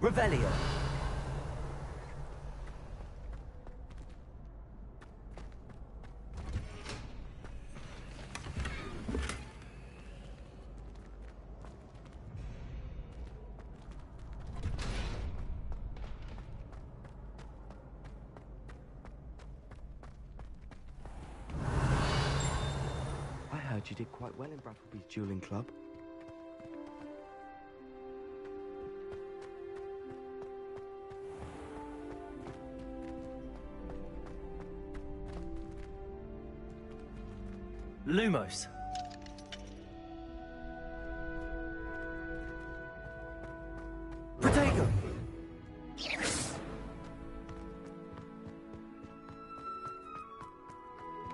Revelio. I heard you did quite well in Brackleby's dueling club. Lumos. Protego.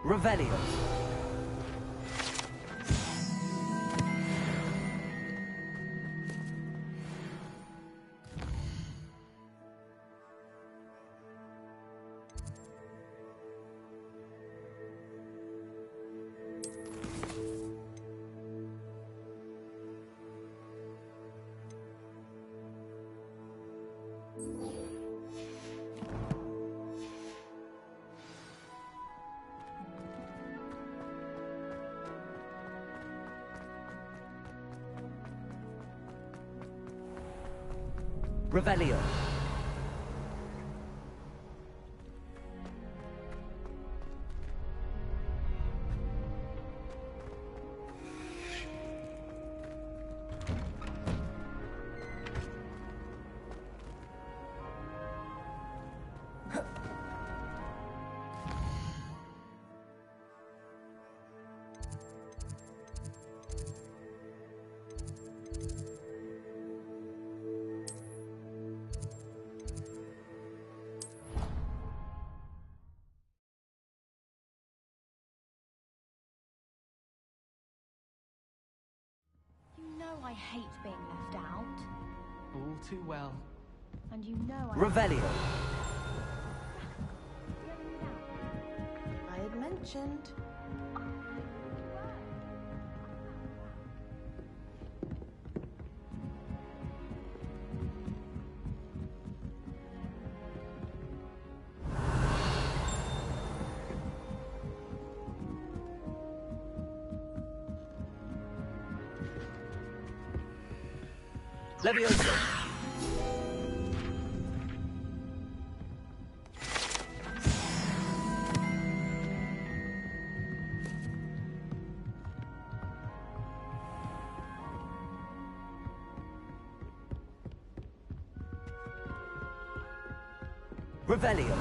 Revelio. Revelio. You know I hate being left out. All too well. And you know I... Revelio. I had mentioned. Levioso. Revelio.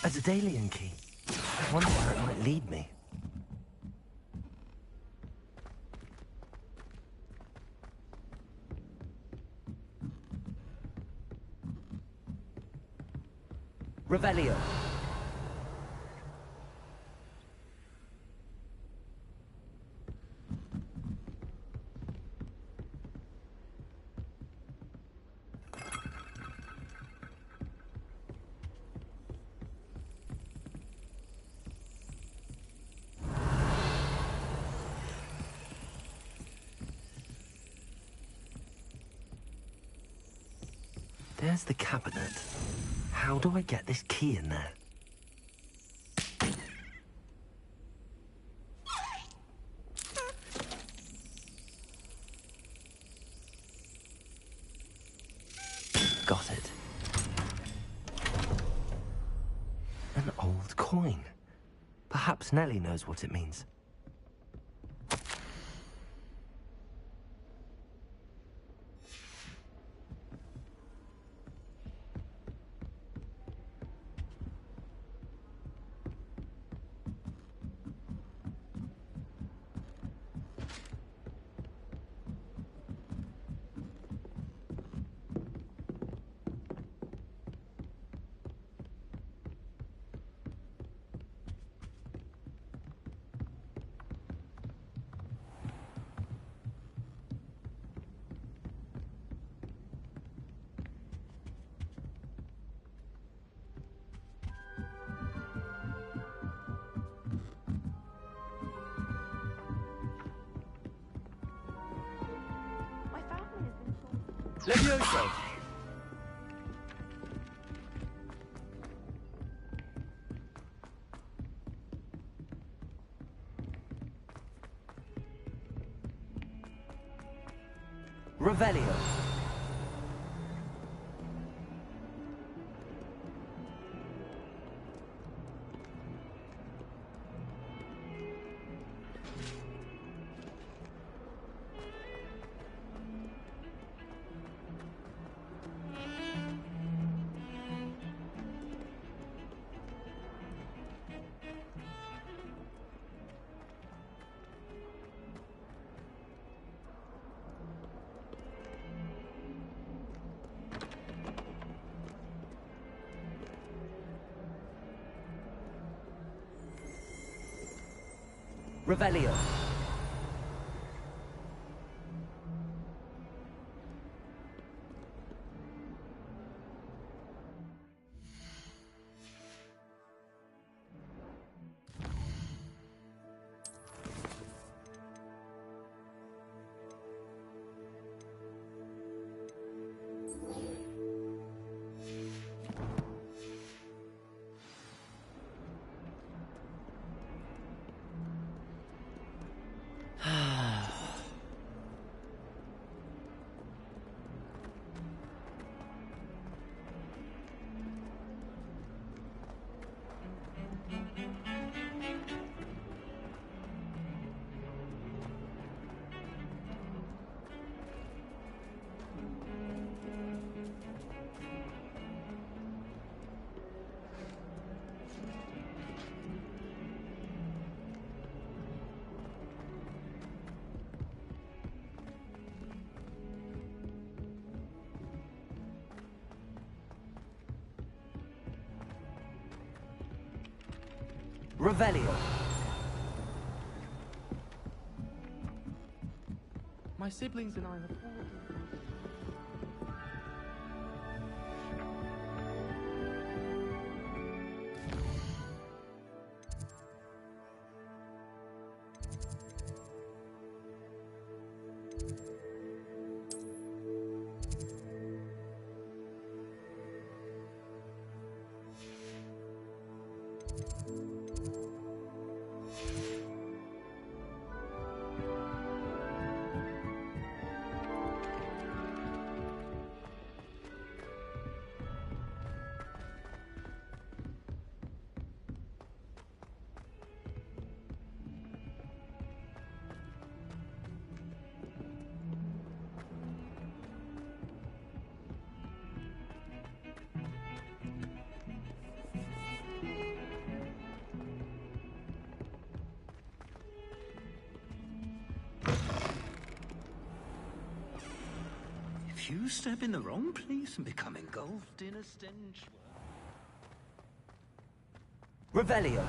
A Zedalian key. I wonder where it might lead me. Revelio. There's the cabinet. How do I get this key in there? Got it. An old coin. Perhaps Nellie knows what it means. Levioso! Revelio. Revelio. Revelio. My siblings and I have all... If you step in the wrong place and become engulfed in a stench... Revelio.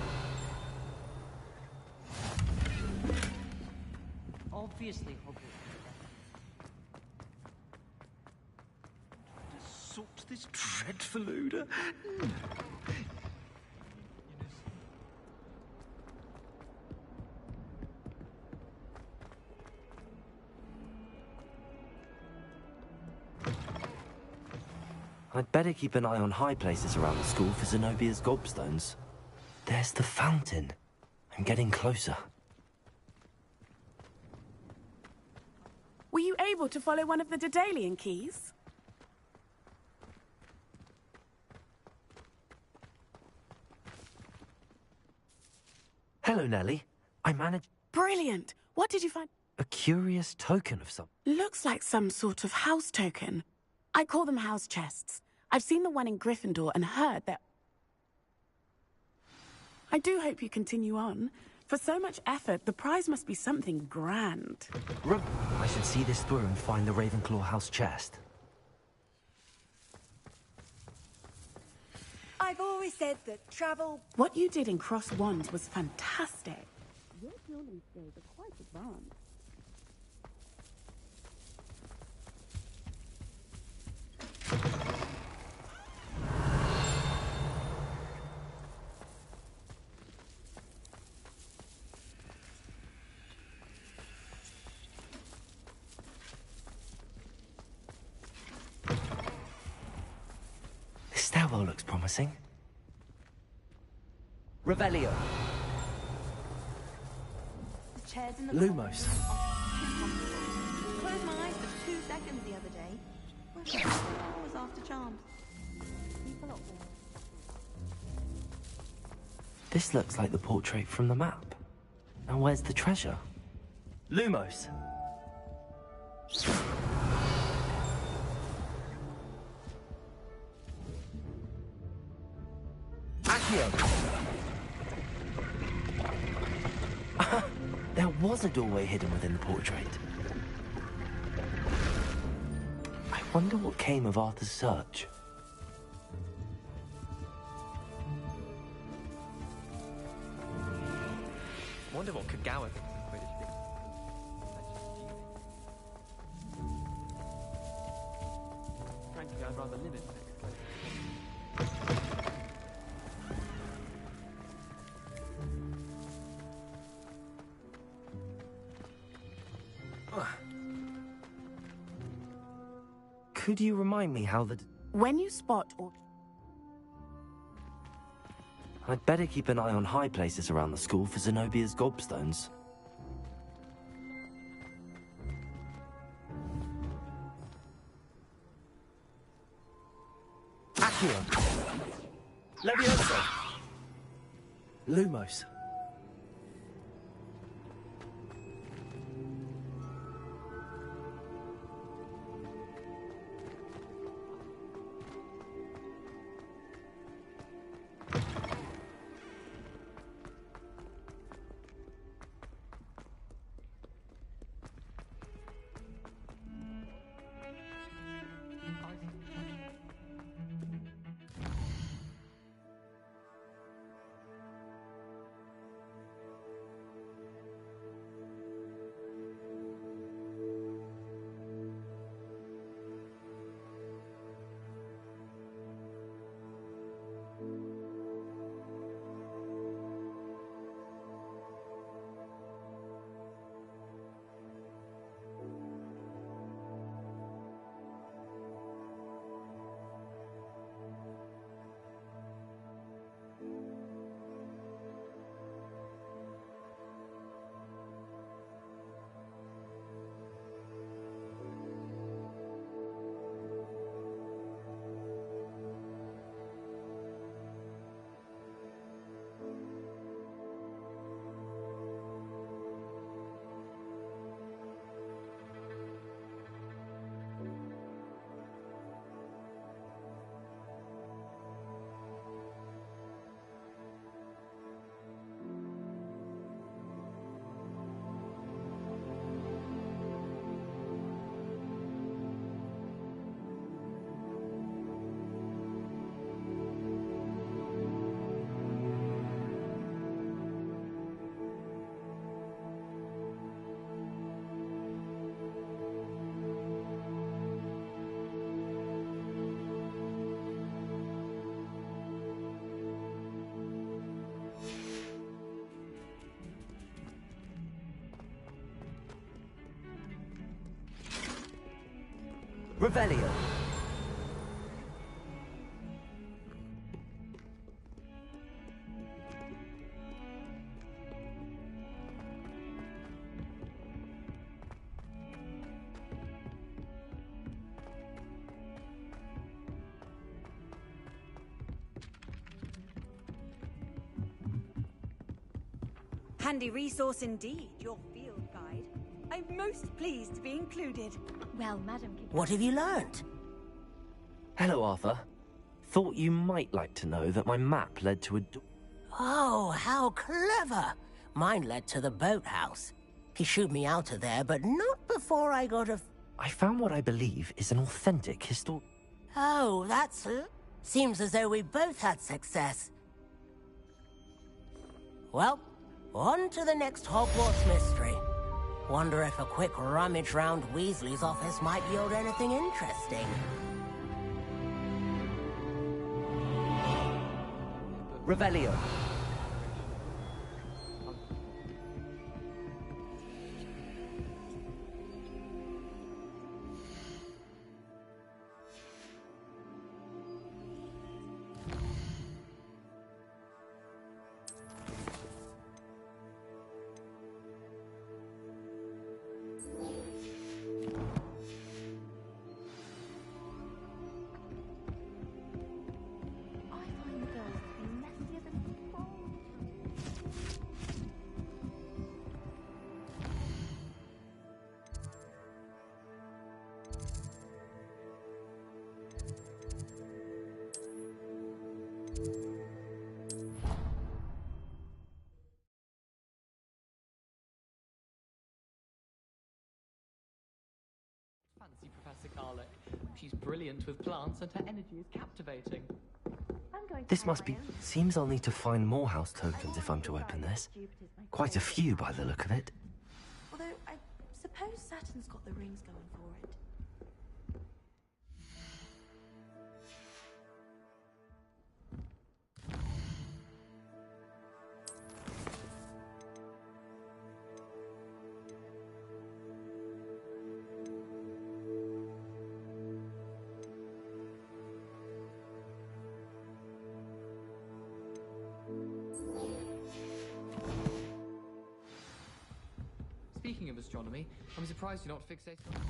Obviously, Hogwarts. To sort this dreadful odor? I'd better keep an eye on high places around the school for Zenobia's gobstones. There's the fountain. I'm getting closer. Were you able to follow one of the Daedalian keys? Hello, Nellie. I managed Brilliant! What did you find? a curious token of some... Looks like some sort of house token. I call them house chests. I've seen the one in Gryffindor and heard that... I do hope you continue on. For so much effort, the prize must be something grand. I should see this through and find the Ravenclaw house chest. I've always said that travel... What you did in Cross Wands was fantastic. Your building skills are quite advanced. floor looks promising. Revelio. The chairs in the Lumos. Closed my eyes for 2 seconds the other day. Wish I was after charms. People are all... This looks like the portrait from the map. Now where's the treasure? Lumos. Accio. There was a doorway hidden within the portrait. I wonder what came of Arthur's search. Wonder what Kagawa thinks of Quidditch being... Frankly, I'd rather limit my exposure. Could you remind me how the... When you spot or... I'd better keep an eye on high places around the school for Zenobia's gobstones. Accio. Levioso. Lumos. Revelio. Handy resource indeed, your field guide. I'm most pleased to be included. Well, Madam... What have you learnt? Hello, Arthur. Thought you might like to know that my map led to a door. Oh, how clever! Mine led to the boathouse. He shooed me out of there, but not before I got a... I found what I believe is an authentic historic... Oh, that's... Seems as though we both had success. Well, on to the next Hogwarts mystery. Wonder if a quick rummage round Weasley's office might yield anything interesting. Revelio. Professor Garlick. She's brilliant with plants and her energy is captivating. This must be... Seems I'll need to find more house tokens if I'm to open this. Quite a few by the look of it. Although, I suppose Saturn's got the rings going for it. Speaking of astronomy, I'm surprised you're not fixated on...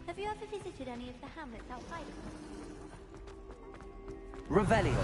Have you ever visited any of the hamlets outside? Revelio.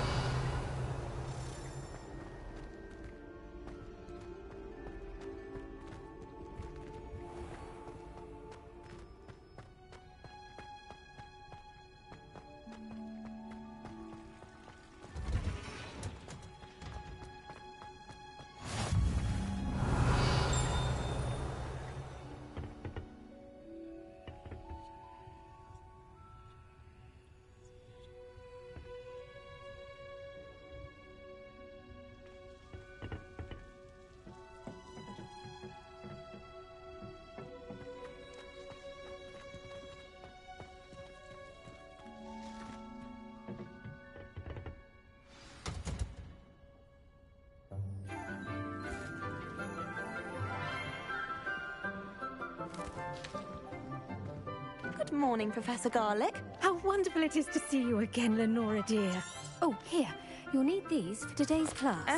Good morning, Professor Garlick. How wonderful it is to see you again, Lenora dear. Oh, here. You'll need these for today's class.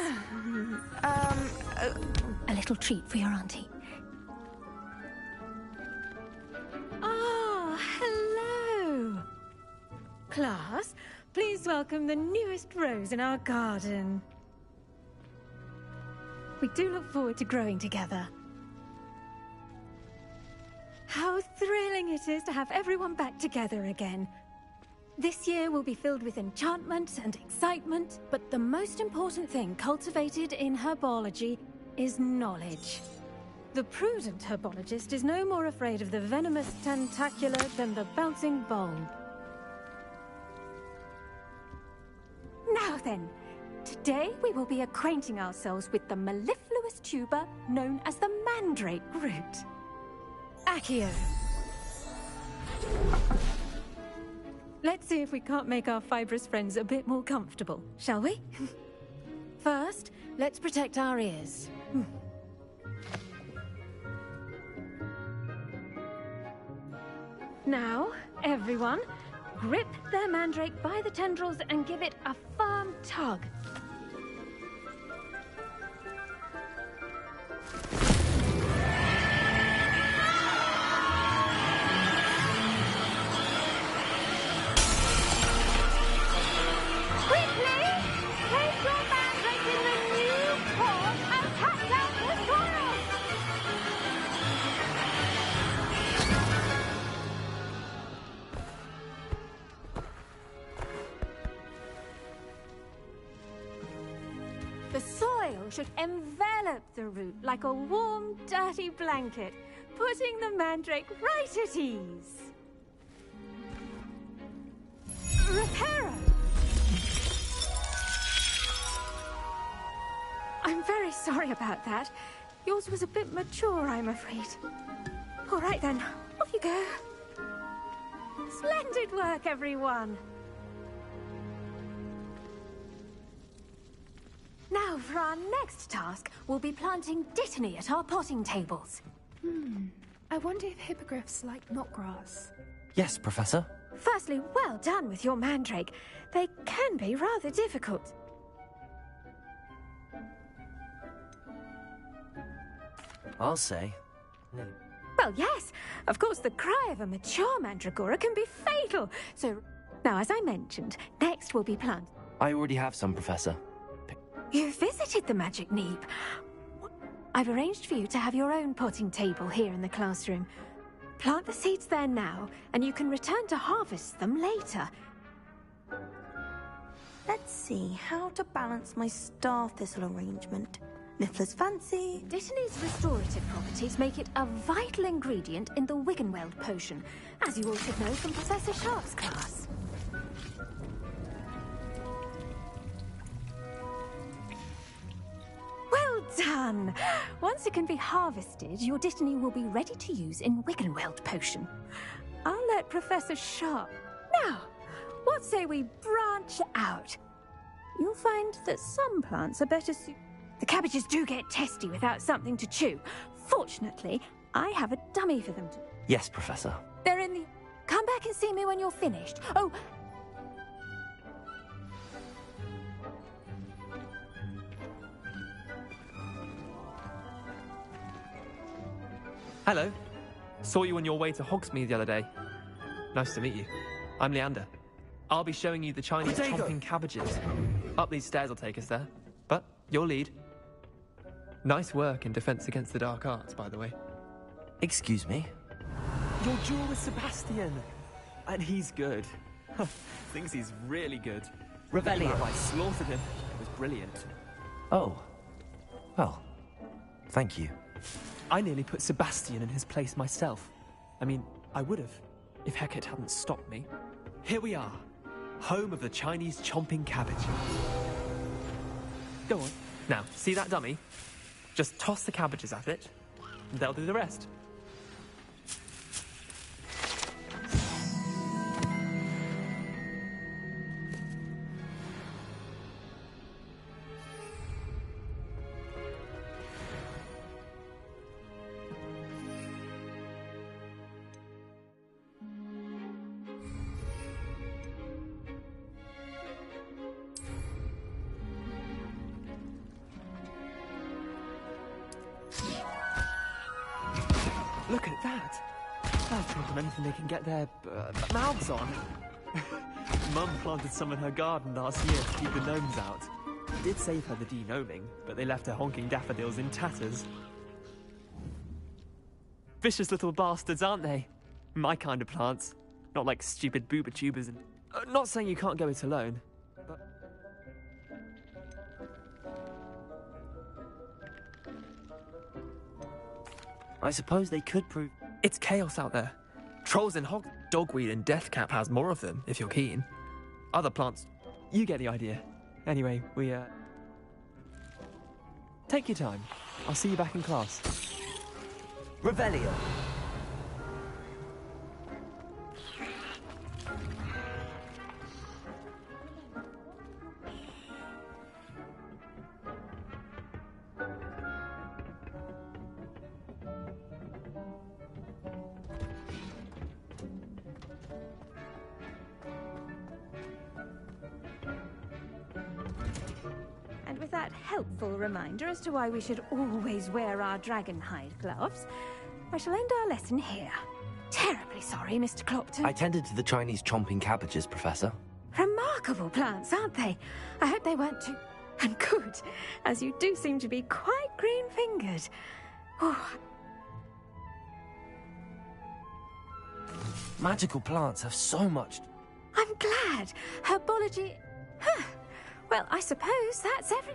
A little treat for your auntie. Ah, hello. Class, please welcome the newest rose in our garden. We do look forward to growing together. How thrilling it is to have everyone back together again. This year will be filled with enchantment and excitement, but the most important thing cultivated in herbology is knowledge. The prudent herbologist is no more afraid of the venomous tentacula than the bouncing bulb. Now then, today we will be acquainting ourselves with the mellifluous tuber known as the mandrake root. Accio. Let's see if we can't make our fibrous friends a bit more comfortable, shall we? First, let's protect our ears. Now, everyone, grip their mandrake by the tendrils and give it a firm tug. The soil should envelop the root like a warm, dirty blanket, putting the mandrake right at ease. Reparo! I'm very sorry about that. Yours was a bit mature, I'm afraid. All right then, off you go. Splendid work, everyone. Now, for our next task, we'll be planting dittany at our potting tables. I wonder if hippogriffs like knotgrass. Yes, Professor. Firstly, well done with your mandrake. They can be rather difficult. I'll say. Well Well, yes. Of course, the cry of a mature mandragora can be fatal. So, now, as I mentioned, next will be plants. I already have some, Professor. You visited the Magic Neep. I've arranged for you to have your own potting table here in the classroom. Plant the seeds there now, and you can return to harvest them later. Let's see how to balance my star thistle arrangement. Niffler's fancy. Dittany's restorative properties make it a vital ingredient in the Wiggenweld potion, as you all should know from Professor Sharp's class. Well done! Once it can be harvested, your Dittany will be ready to use in Wiggenweld potion. I'll let Professor Sharp... Now, what say we branch out? You'll find that some plants are better suited... The cabbages do get testy without something to chew. Fortunately, I have a dummy for them to... Yes, Professor. They're in the... Come back and see me when you're finished. Oh... Hello. Saw you on your way to Hogsmeade the other day. Nice to meet you. I'm Leander. I'll be showing you the Chinese chomping cabbages. Up these stairs will take us there. But your lead. Nice work in Defense Against the Dark Arts, by the way. Excuse me? Your duel with Sebastian. And he's good. Thinks he's really good. Rebellion. I slaughtered him. It was brilliant. Oh. Well, thank you. I nearly put Sebastian in his place myself. I mean, I would have, if Hecate hadn't stopped me. Here we are, home of the Chinese chomping cabbage. Go on. Now, see that dummy? Just toss the cabbages at it, and they'll do the rest. Look at that! I've told them anything they can get their mouths on. Mum planted some in her garden last year to keep the gnomes out. Did save her the de-gnoming, but they left her honking daffodils in tatters. Vicious little bastards, aren't they? My kind of plants. Not like stupid booba tubers and... not saying you can't go it alone, but... I suppose they could prove... It's chaos out there. Trolls and dogweed and deathcap has more of them, if you're keen. Other plants... You get the idea. Anyway, we, Take your time. I'll see you back in class. Revelio. And with that helpful reminder as to why we should always wear our dragon hide gloves, I shall end our lesson here. Terribly sorry, Mr. Clopton. I tended to the Chinese chomping cabbages, Professor. Remarkable plants, aren't they? I hope they weren't too... And good, as you do seem to be quite green-fingered. Oh. Magical plants have so much... I'm glad. Herbology... Huh. Well, I suppose that's every...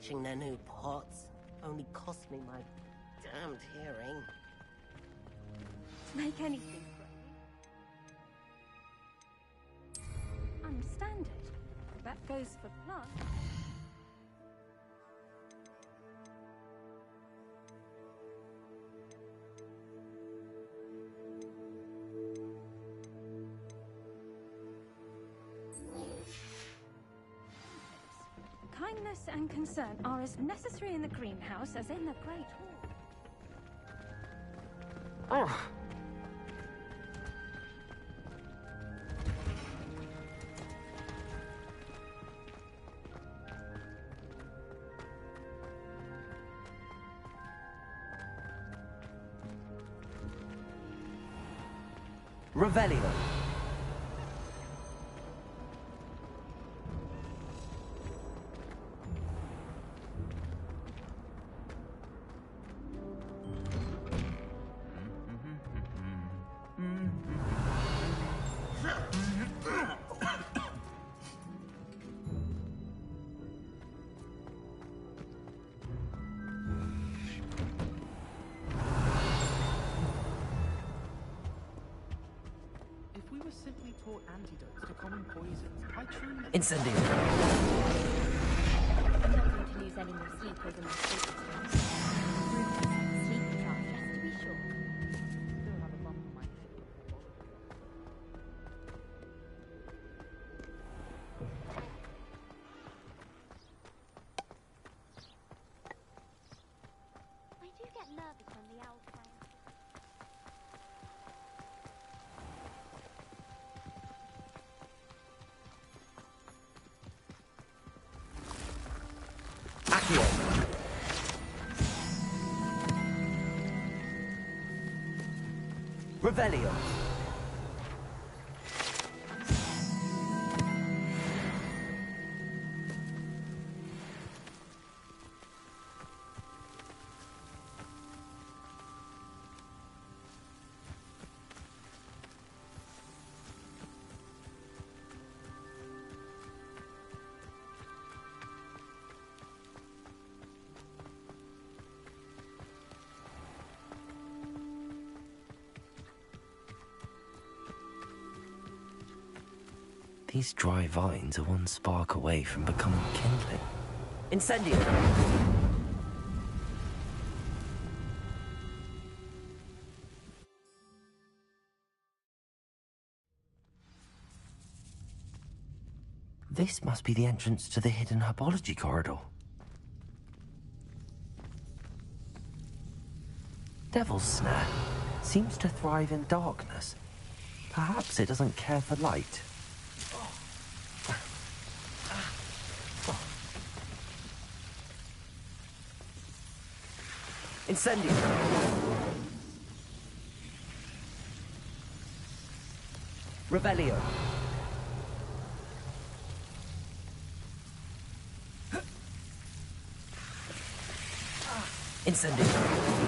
watching their new pots. Only cost me my damned hearing. Make anything unstandard. That goes for plants. Kindness and concern are as necessary in the greenhouse as in the Great Hall. Oh. Revelio. If we were simply taught antidotes to common poisons, I truly... Incendio. I'm not going to lose any more sleep over my sleep trial, just to be sure. Still have a bump on my head. I do get nervous when the owl plays. Accio. Revelio. These dry vines are one spark away from becoming kindling. Incendio! This must be the entrance to the hidden herbology corridor. Devil's Snare seems to thrive in darkness. Perhaps it doesn't care for light. Incendio! Revelio! Incendio!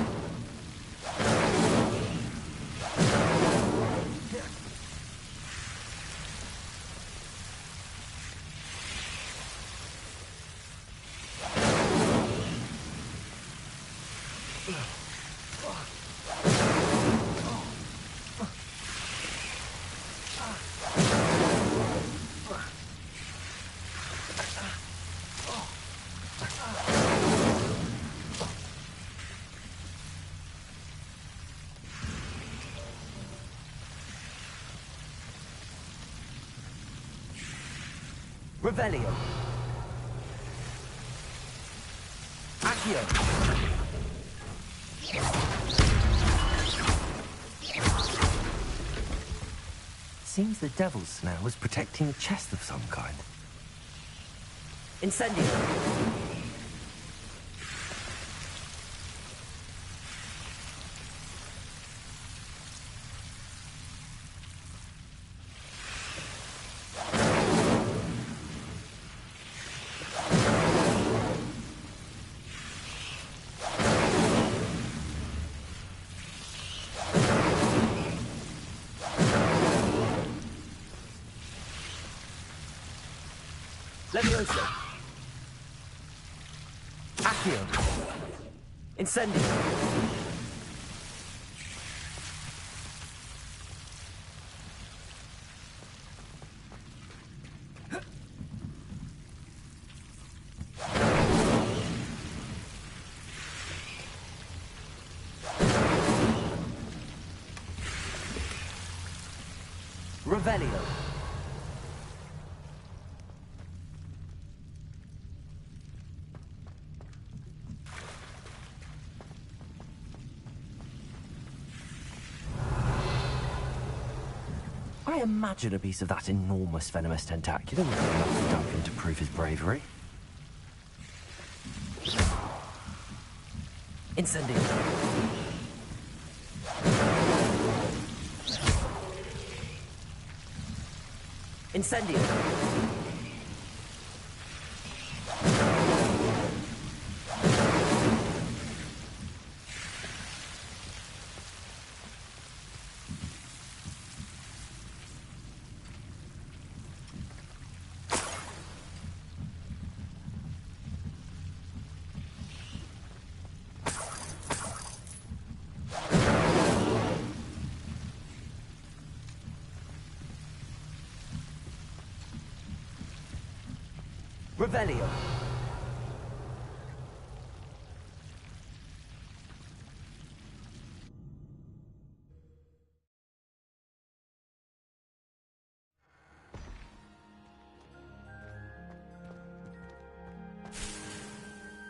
Revelio. Accio. Seems the Devil's Snare was protecting a chest of some kind. Incendio. Levioso. Accio. Incendio. Revelio. I imagine a piece of that enormous venomous tentaculum would be enough for Duncan to prove his bravery. Incendio. Incendio. Revelio.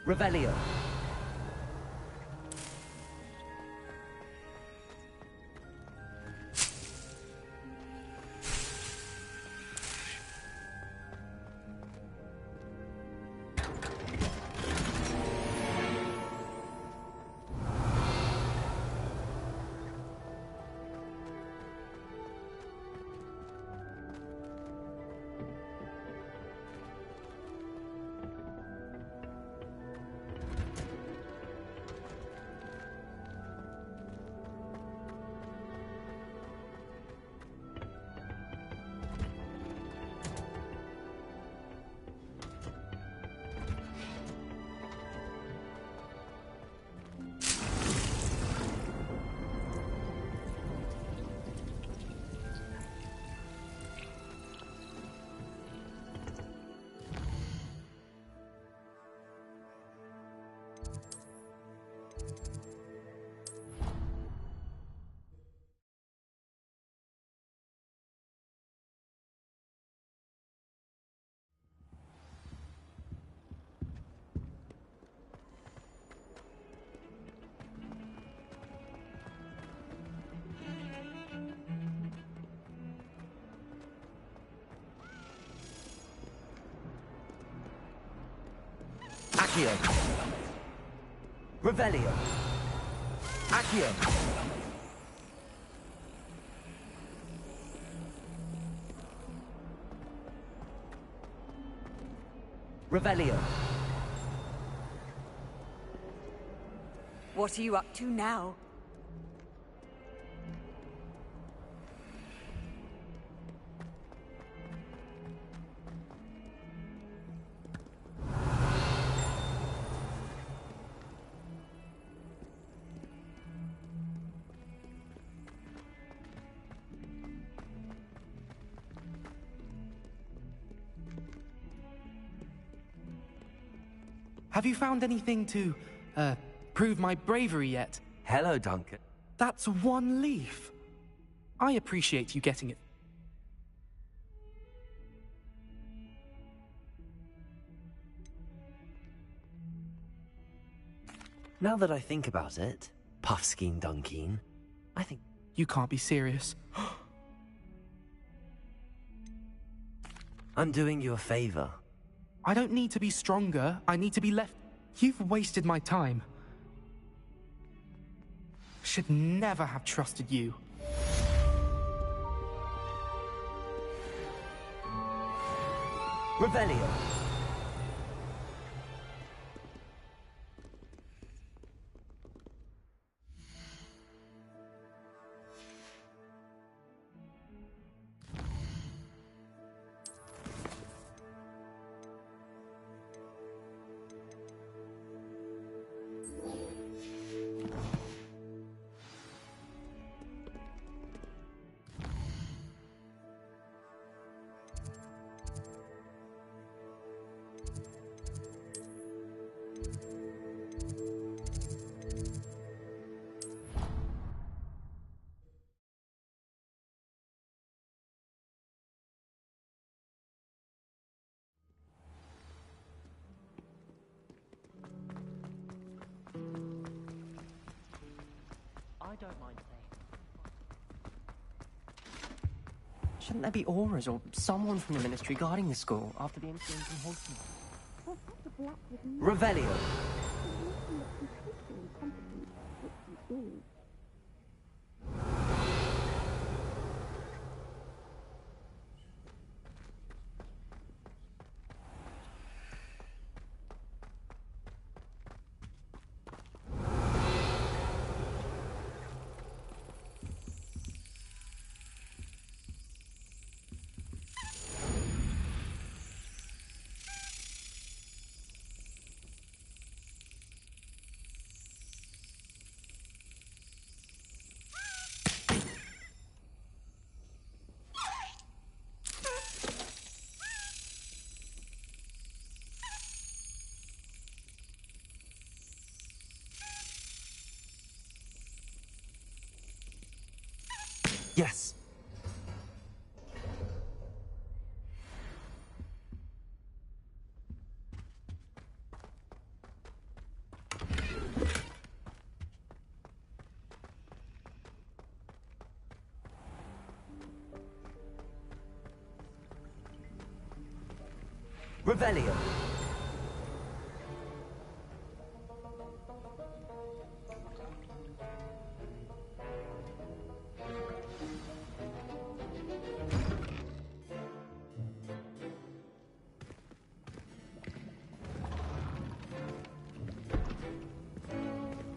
Revelio. Accio. Revelio. Accio. Revelio. What are you up to now? Have you found anything to, prove my bravery yet? Hello, Duncan. That's one leaf. I appreciate you getting it. Now that I think about it, Puffskein Dunkeen, I think... You can't be serious. I'm doing you a favor. I don't need to be stronger. I need to be left... You've wasted my time. Should never have trusted you. Revelio. I don't mind saying. Shouldn't there be auras or someone from the ministry guarding the school after the incident in Hogsmeade? Revelio. Yes. Revelio.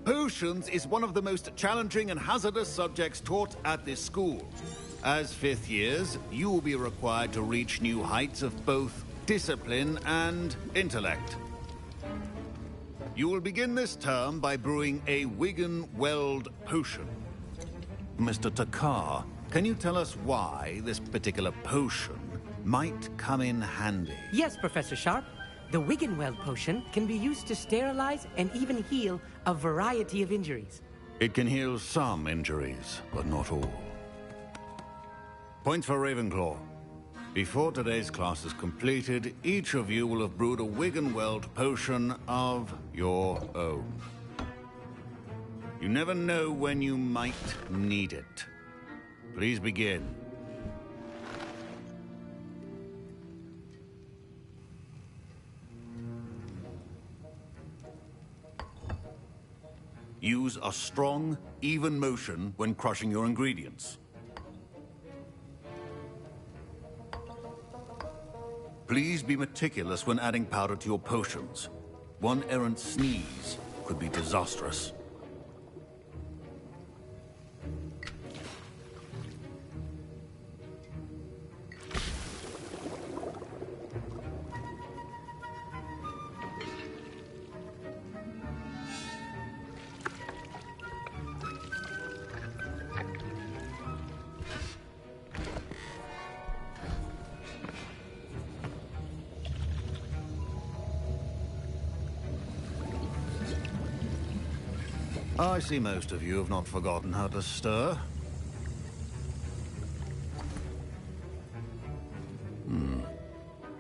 Potions is one of the most challenging and hazardous subjects taught at this school. As fifth years, you will be required to reach new heights of both discipline and intellect. You will begin this term by brewing a Wigan-Weld potion. Mr. Takar, can you tell us why this particular potion might come in handy? Yes, Professor Sharp. The Wigan-Weld potion can be used to sterilize and even heal a variety of injuries. It can heal some injuries, but not all. Point for Ravenclaw. Before today's class is completed, each of you will have brewed a Wigan-Weld potion of your own. You never know when you might need it. Please begin. Use a strong, even motion when crushing your ingredients. Please be meticulous when adding powder to your potions. One errant sneeze could be disastrous. I see most of you have not forgotten how to stir.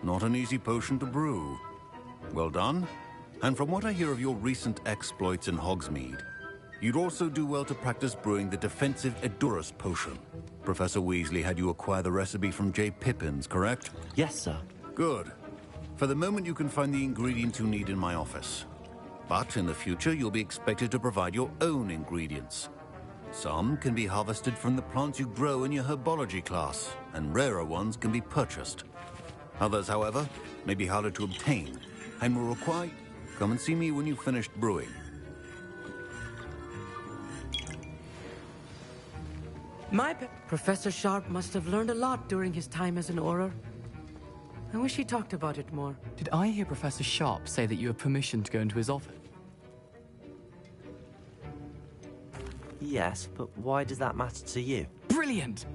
Not an easy potion to brew. Well done. And from what I hear of your recent exploits in Hogsmeade, you'd also do well to practice brewing the defensive Edurus potion. Professor Weasley had you acquire the recipe from J. Pippins, correct? Yes, sir. Good. For the moment, you can find the ingredients you need in my office. But in the future, you'll be expected to provide your own ingredients. Some can be harvested from the plants you grow in your herbology class, and rarer ones can be purchased. Others, however, may be harder to obtain, and will require... Come and see me when you've finished brewing. Professor Sharp must have learned a lot during his time as an Auror. I wish he talked about it more. Did I hear Professor Sharp say that you have permission to go into his office? Yes, but why does that matter to you? Brilliant!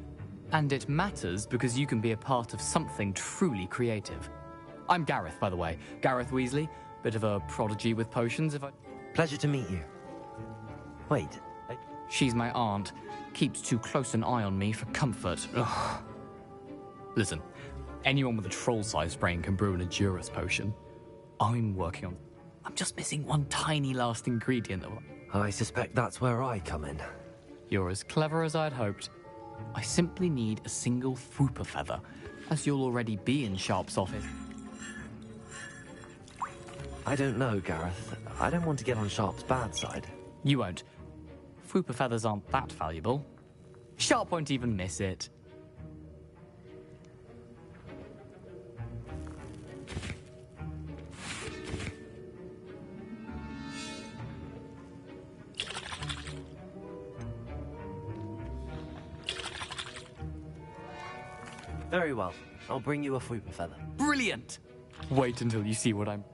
And it matters because you can be a part of something truly creative. I'm Gareth, by the way. Gareth Weasley. Bit of a prodigy with potions, if I... Pleasure to meet you. Wait. She's my aunt. Keeps too close an eye on me for comfort. Ugh. Listen, anyone with a troll-sized brain can brew an Edurus potion. I'm working on... I'm just missing one tiny last ingredient. I suspect that's where I come in. You're as clever as I'd hoped. I simply need a single Fwooper feather, as you'll already be in Sharp's office. I don't know, Gareth. I don't want to get on Sharp's bad side. You won't. Fwooper feathers aren't that valuable. Sharp won't even miss it. Very well. I'll bring you a Fwooper feather. Brilliant! Wait until you see what I'm...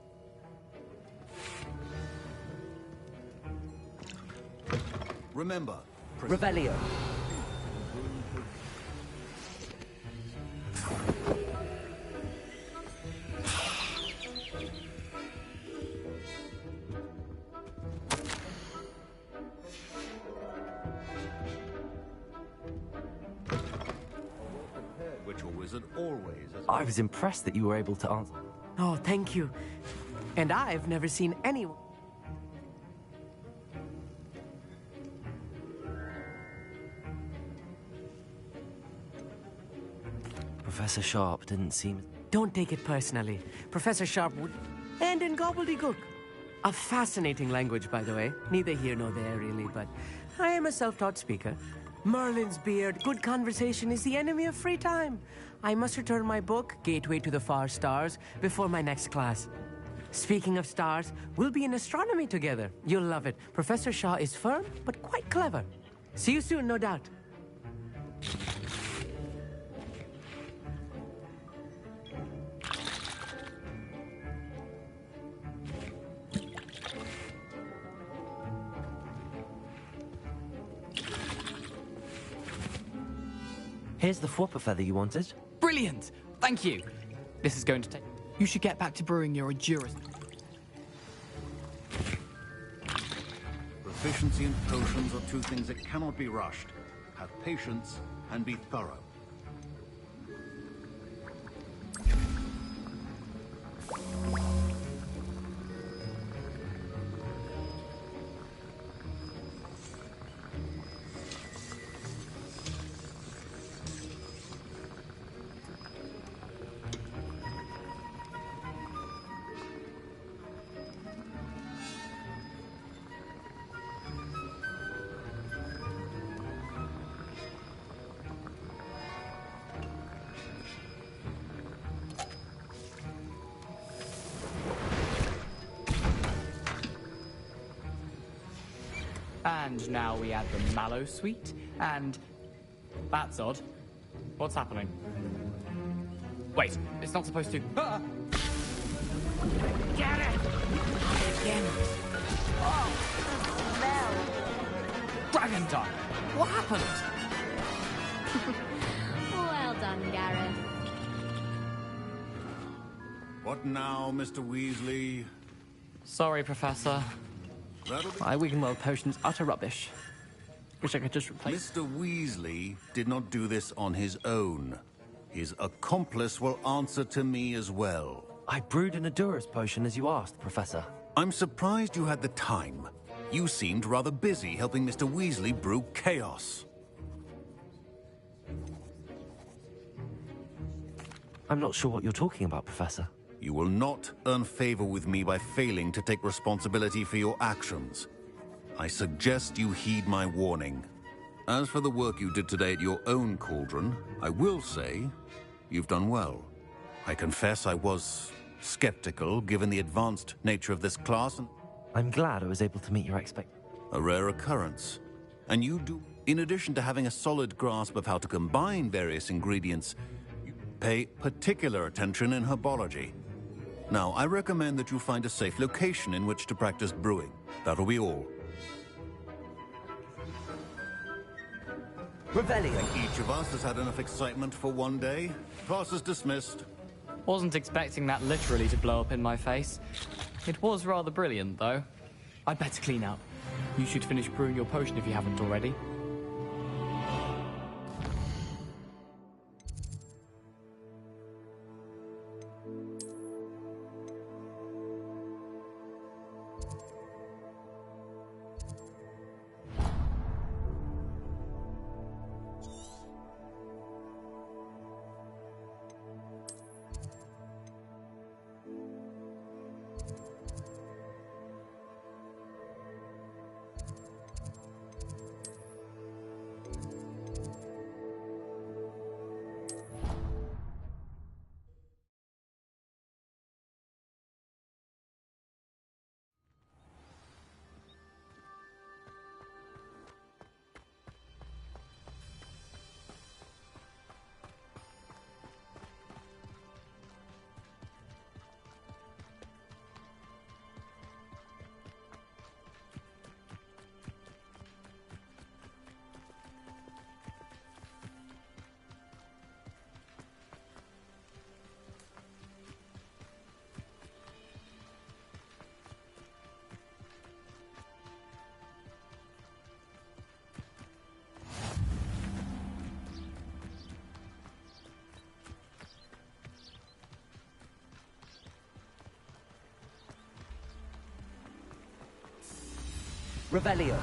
Remember, Revelio. Witcher Wizard always has... I was impressed that you were able to answer. Oh, thank you. And I've never seen anyone. Professor Sharp didn't seem... Don't take it personally. Professor Sharp would... And in gobbledygook. A fascinating language, by the way. Neither here nor there, really, but I am a self-taught speaker. Merlin's beard, good conversation is the enemy of free time. I must return my book, Gateway to the Far Stars, before my next class. Speaking of stars, we'll be in astronomy together. You'll love it. Professor Shaw is firm, but quite clever. See you soon, no doubt. Here's the Fwooper feather you wanted. Brilliant! Thank you! This is going to take... You should get back to brewing your Endurance. Proficiency and potions are two things that cannot be rushed. Have patience and be thorough. And now we add the mallow sweet, and... That's odd. What's happening? Wait, it's not supposed to... Ah! Get it! Again! Oh, the smell! Dragon Tongue! What happened? Well done, Gareth. What now, Mr. Weasley? Sorry, Professor. My Wiggenweld potion's utter rubbish. Wish I could just replace... Mr. Weasley did not do this on his own. His accomplice will answer to me as well. I brewed an Endurance potion as you asked, Professor. I'm surprised you had the time. You seemed rather busy helping Mr. Weasley brew chaos. I'm not sure what you're talking about, Professor. You will not earn favor with me by failing to take responsibility for your actions. I suggest you heed my warning. As for the work you did today at your own cauldron, I will say you've done well. I confess I was skeptical given the advanced nature of this class, and I'm glad I was able to meet your expectations. a rare occurrence. And you do, in addition to having a solid grasp of how to combine various ingredients, you pay particular attention in herbology. Now, I recommend that you find a safe location in which to practice brewing. That'll be all. Revelio. I think each of us has had enough excitement for one day. Class is dismissed. Wasn't expecting that literally to blow up in my face. It was rather brilliant, though. I'd better clean up. You should finish brewing your potion if you haven't already. Revelio.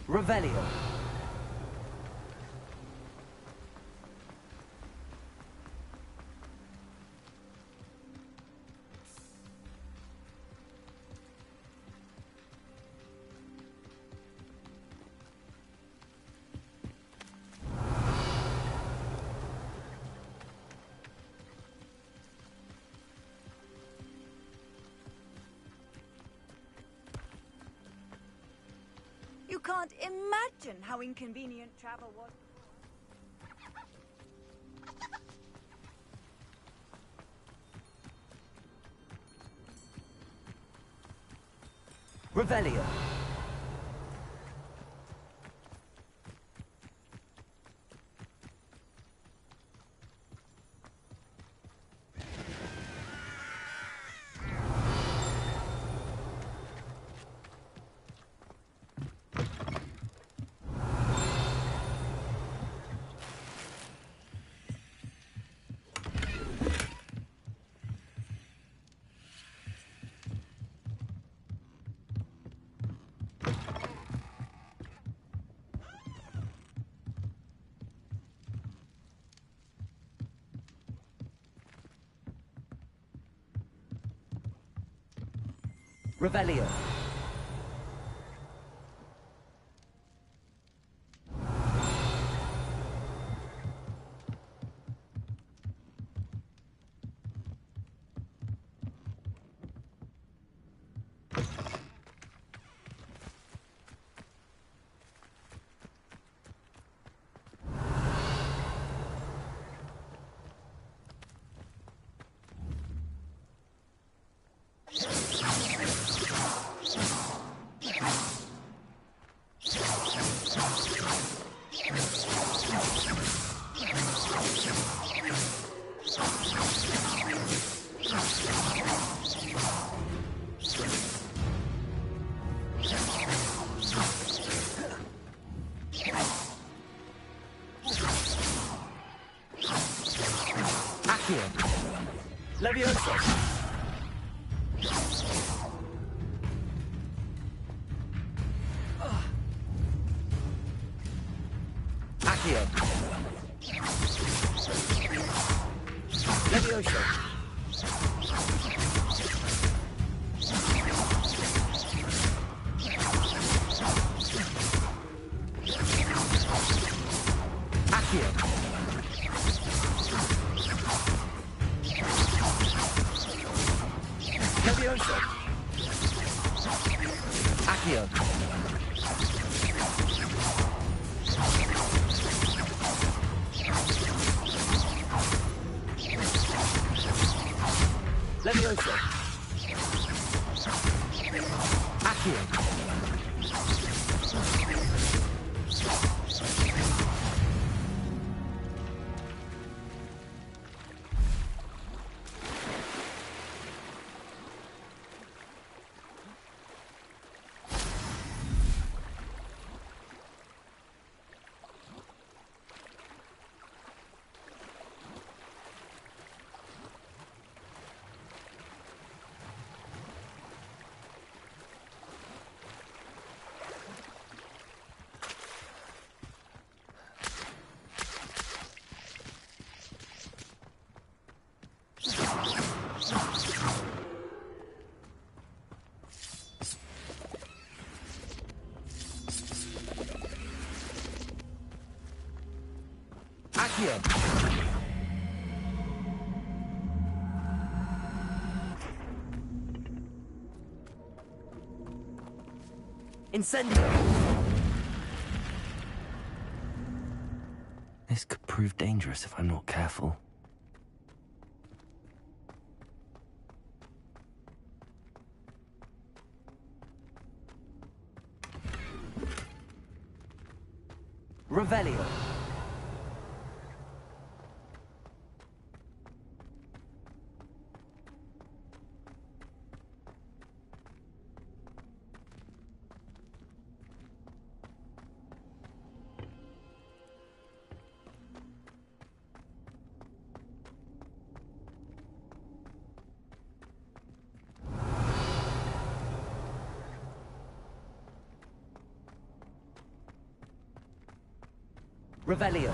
Revelio. You can't imagine how inconvenient travel was. Revelio. Revelio. Levioso. Accio. Levioso. Accio. Levioso. Accio. Levioso. Accio. Accio. Incendio. prove dangerous if I'm not careful. Revelio. Revelio.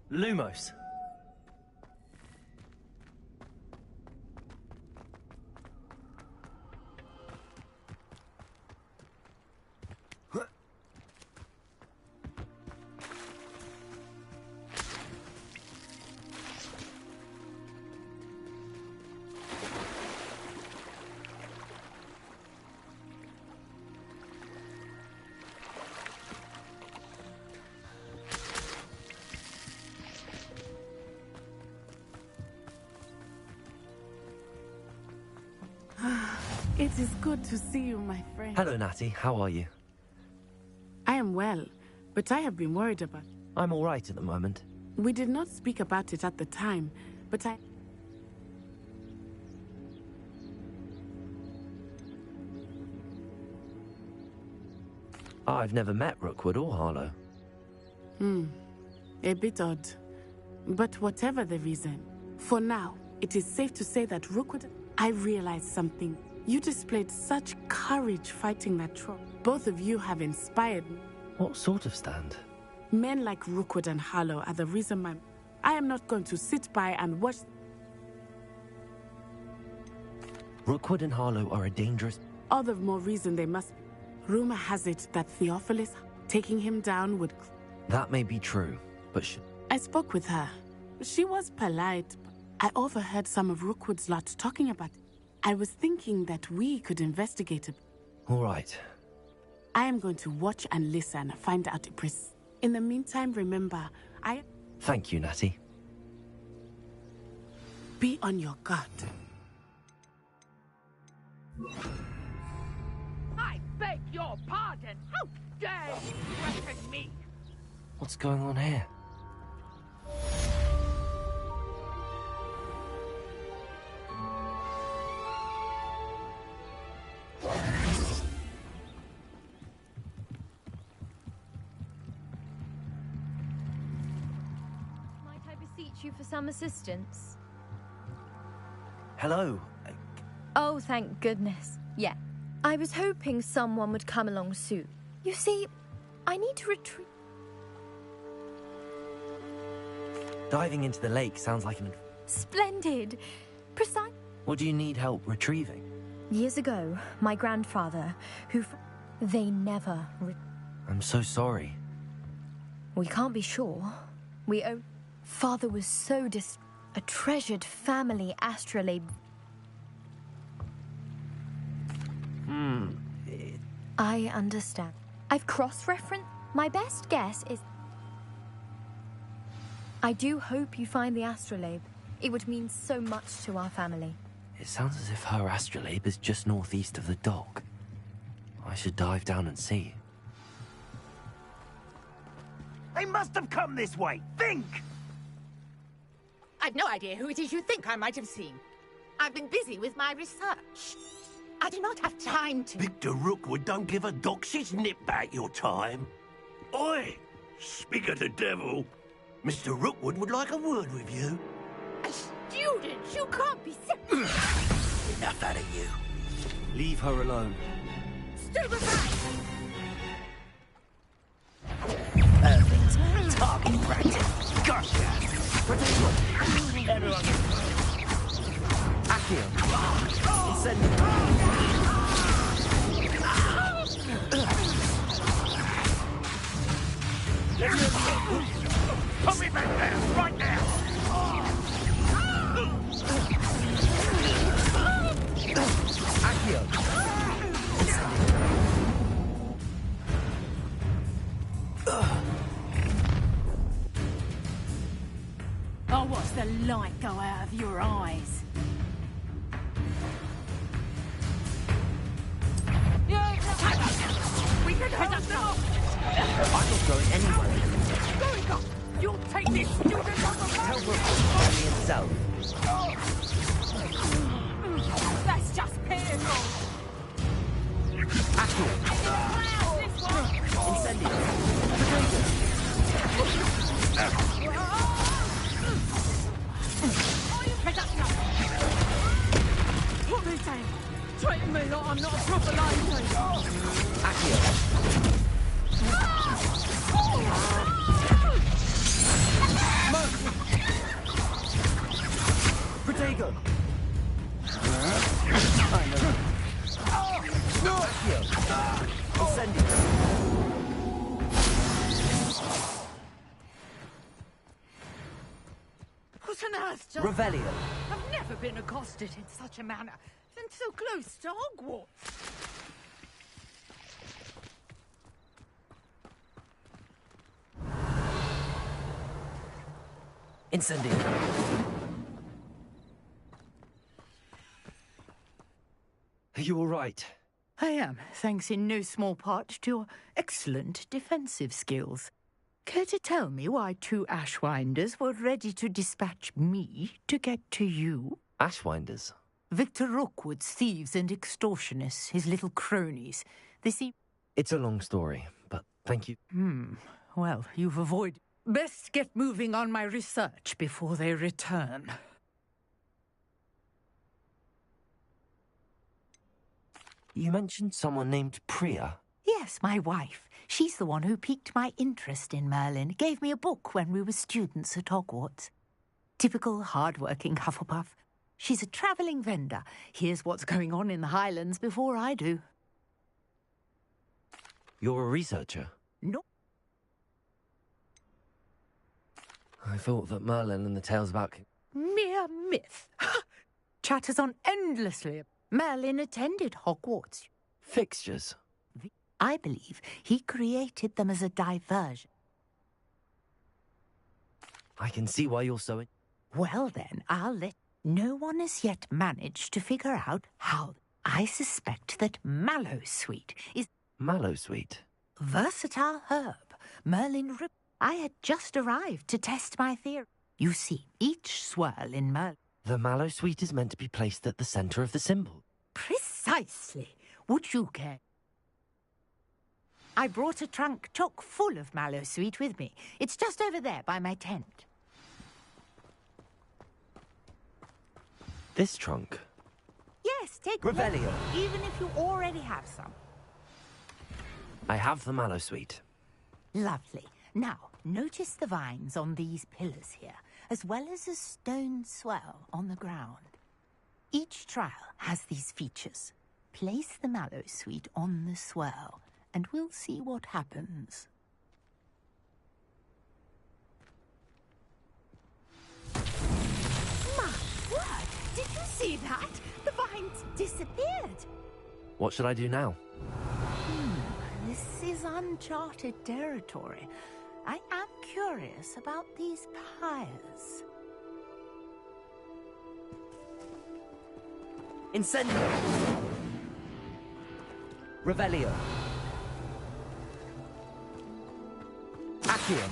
Lumos. It is good to see you, my friend. Hello, Natty. How are you? I am well, but I have been worried about... I'm all right at the moment. We did not speak about it at the time, but I've never met Rookwood or Harlow. A bit odd. But whatever the reason, for now, it is safe to say that Rookwood... I realized something. You displayed such courage fighting that troll. Both of you have inspired me. What sort of stand? Men like Rookwood and Harlow are the reason I am not going to sit by and watch... Rookwood and Harlow are a dangerous... All the more reason they must... Rumor has it that Theophilus taking him down would... That may be true, but I spoke with her. She was polite. I overheard some of Rookwood's lot talking about it. I was thinking that we could investigate it. All right. I am going to watch and listen, find out if... In the meantime, remember, Thank you, Natty. Be on your guard. I beg your pardon! How dare you threaten me! What's going on here? Might I beseech you for some assistance? Hello. Oh, thank goodness. Yeah. I was hoping someone would come along soon. You see, I need to retrieve... Diving into the lake sounds like an... Splendid. Precise. What do you need help retrieving? Years ago, my grandfather, they never... I'm so sorry. We can't be sure. Father was so a treasured family astrolabe. I understand. I've cross-referenced. My best guess is... I do hope you find the astrolabe. It would mean so much to our family. It sounds as if her astrolabe is just northeast of the dock. I should dive down and see. They must have come this way. Think! I've no idea who it is you think I might have seen. I've been busy with my research. I do not have time to... Victor Rookwood don't give a doxy's nip back your time. Oi! Speak of the devil. Mr. Rookwood would like a word with you. A student? You can't be sick. Enough out of you. Leave her alone. Stupefy! Perfect. Target practice. Gotcha. Everyone. Accio. Incendio. of your eyes. We can head us now. I'm not going anywhere. Going up. You'll take this student on the Tell Rook to find me himself. That's just painful. Incendio. What are they saying? Treating me like I'm not a proper lady. Accio. Protego. Accio. Incendio. What on earth, John? Revelio. I've never been accosted in such a manner, and so close to Hogwarts. Incendio. Are you all right? I am, thanks in no small part to your excellent defensive skills. Care to tell me why 2 Ashwinders were ready to dispatch me to get to you? Ashwinders? Victor Rookwood's thieves and extortionists, his little cronies. They seem... It's a long story, but thank you. Well, you've avoided... Best get moving on my research before they return. You mentioned someone named Priya. Yes, my wife. She's the one who piqued my interest in Merlin. Gave me a book when we were students at Hogwarts. Typical hard-working Hufflepuff. She's a travelling vendor. Hears what's going on in the Highlands before I do. You're a researcher? No. I thought that Merlin and the tales about... Mere myth. Chatters on endlessly. Merlin attended Hogwarts. Fixtures? I believe he created them as a diversion. I can see why you're so... Well then, I'll let... No one has yet managed to figure out how. I suspect that Mallowsweet is... Mallowsweet? Versatile herb. Merlin Rip... I had just arrived to test my theory. You see, each swirl in Merlin... The Mallowsweet is meant to be placed at the centre of the symbol. Precisely. Would you care? I brought a trunk chock full of Mallowsweet with me. It's just over there by my tent. This trunk? Yes, take Revelio. one, even if you already have some. I have the Mallowsweet. Lovely. Now, notice the vines on these pillars here, as well as a stone swell on the ground. Each trial has these features. Place the Mallowsweet on the swell, and we'll see what happens. My word! Did you see that? The vines disappeared. What should I do now? This is uncharted territory. I am curious about these pyres. Incendio! Revelio! Accio!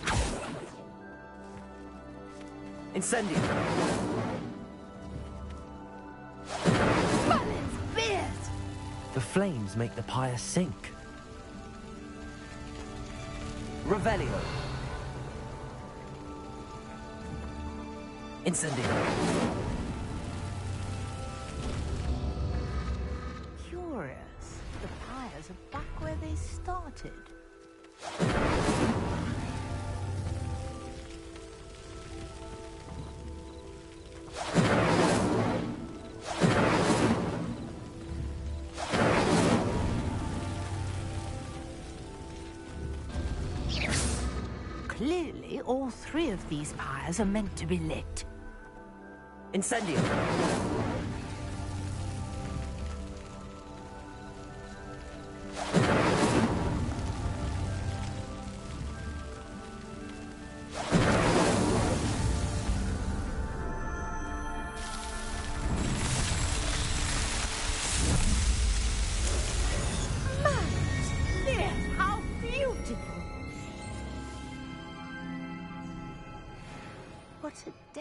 Incendio! Merlin's beard! The flames make the pyre sink. Revelio! Incendio! Curious. The pyres are back where they started. Clearly, all 3 of these pyres are meant to be lit. Incendio!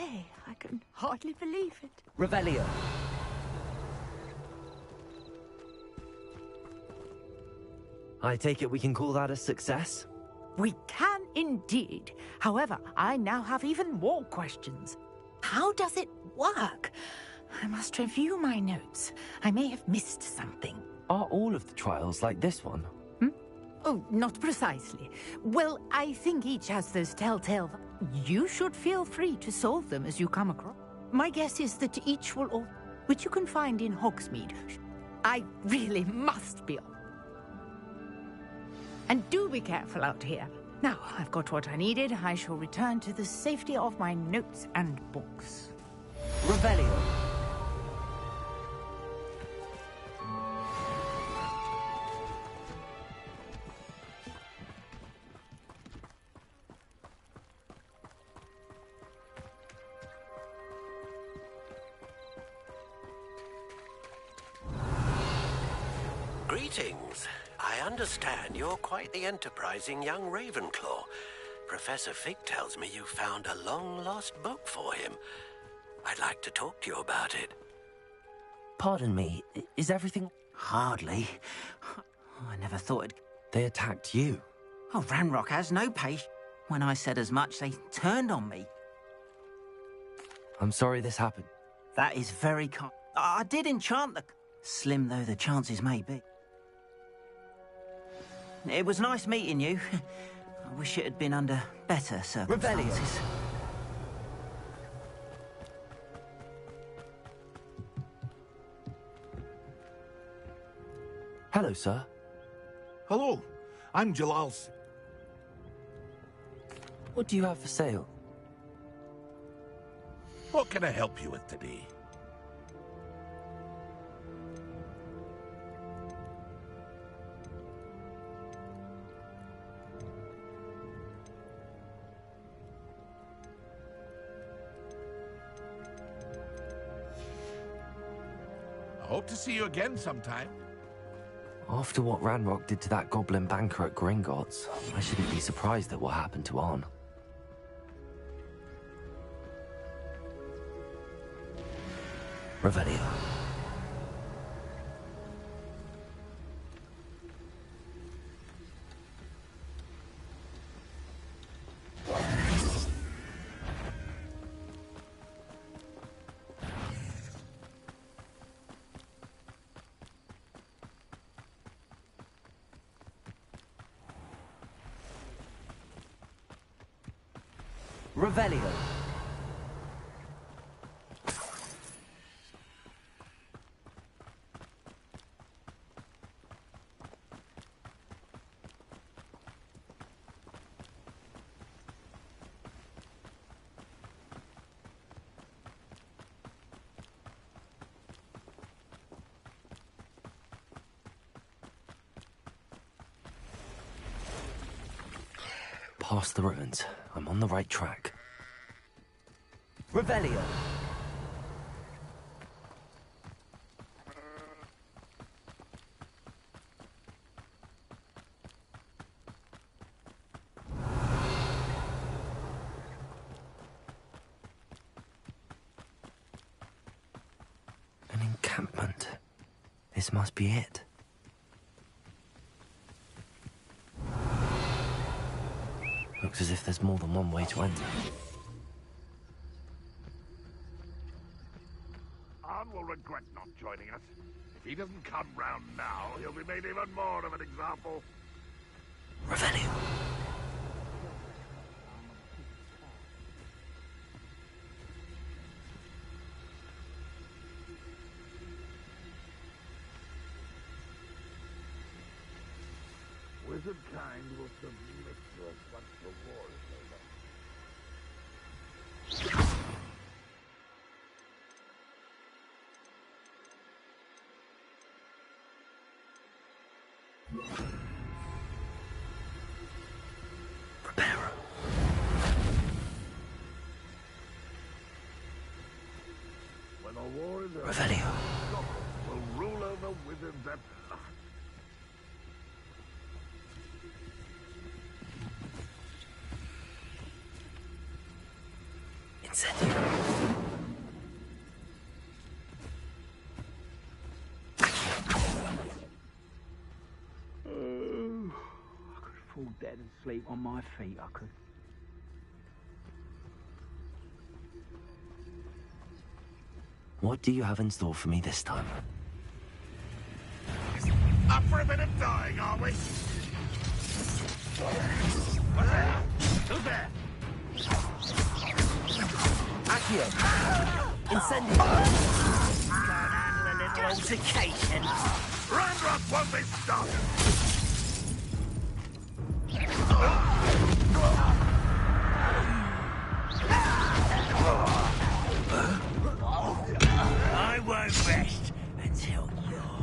say, I can hardly believe it. Revelio. I take it we can call that a success? We can indeed. However, I now have even more questions. How does it work? I must review my notes. I may have missed something. Are all of the trials like this one? Oh, not precisely. Well, I think each has those telltale... You should feel free to solve them as you come across. My guess is that each will all... which you can find in Hogsmeade. I really must be... And do be careful out here. Now, I've got what I needed. I shall return to the safety of my notes and books. Revelio. Greetings. I understand you're quite the enterprising young Ravenclaw. Professor Fig tells me you found a long-lost book for him. I'd like to talk to you about it. Pardon me, is everything... Hardly. I never thought it... They attacked you? Oh, Ranrock has no patience. When I said as much, they turned on me. I'm sorry this happened. That is very kind. I did enchant the... Slim though the chances may be. It was nice meeting you. I wish it had been under better circumstances. Hello, sir. Hello, I'm Jalal. What do you have for sale? What can I help you with today? I hope to see you again sometime. After what Ranrock did to that goblin banker at Gringotts, I shouldn't be surprised at what happened to Arn. Revelio. Revelio. Past the ruins. I'm on the right track. Revelio. An encampment. This must be it. Looks as if there's more than one way to enter. Arn will regret not joining us. If he doesn't come round now, he'll be made even more of an example. Revelio. Wizard kind will submit to us once the war is over. Prepare. When the war is over, Revelio. will rule over wizards at last. Incendio. better than sleep on my feet, I could. What do you have in store for me this time? Up for a bit of dying, are we? Who's there? Accio! Incendio! Can't handle a little altercation. Ranrock won't be stopped! I won't rest until you're...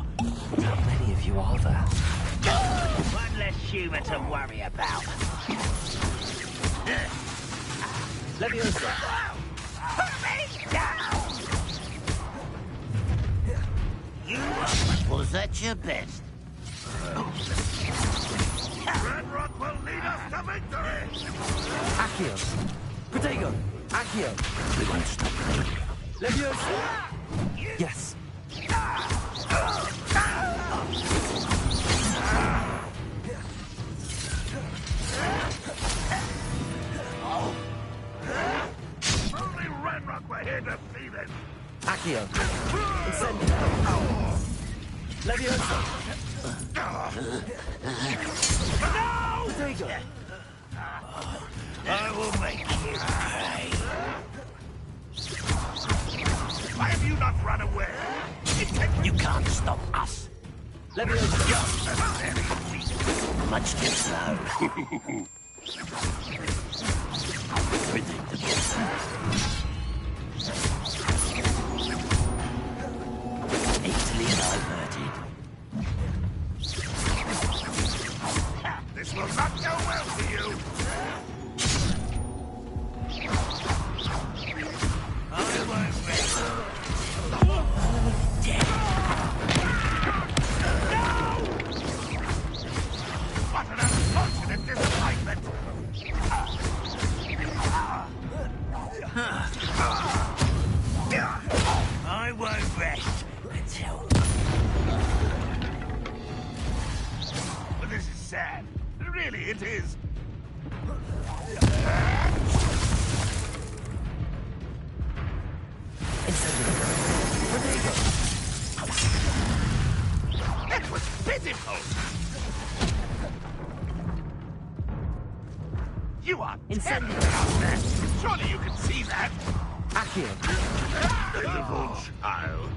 How many of you are there? One less human to worry about. Leviosa! Put me down! Was that your best? Ranrock will lead us to victory! Accio! Protego! Accio! We won't stop me. Leviosa! Yes. Only Ranrock were here to see this! Accio! Incendio! Leviosa! Protego! I will make you pay. Why have you not run away? You can't stop us. Leviosa! Much too slow. Predictable. Easily diverted. This will not go well for you! I won't rest. What an unfortunate disappointment! I won't rest until... But this is sad. Really, it is. That was pitiful! You are terrible out there! Surely you can see that! Accio! Pitiful child!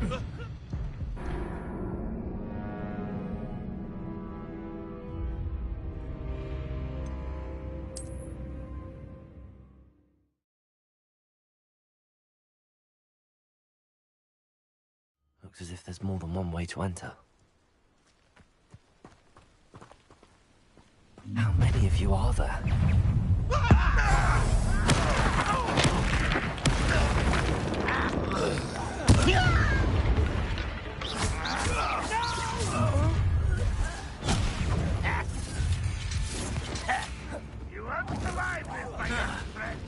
Looks as if there's more than one way to enter. How many of you are there? You won't survive this, my young friend!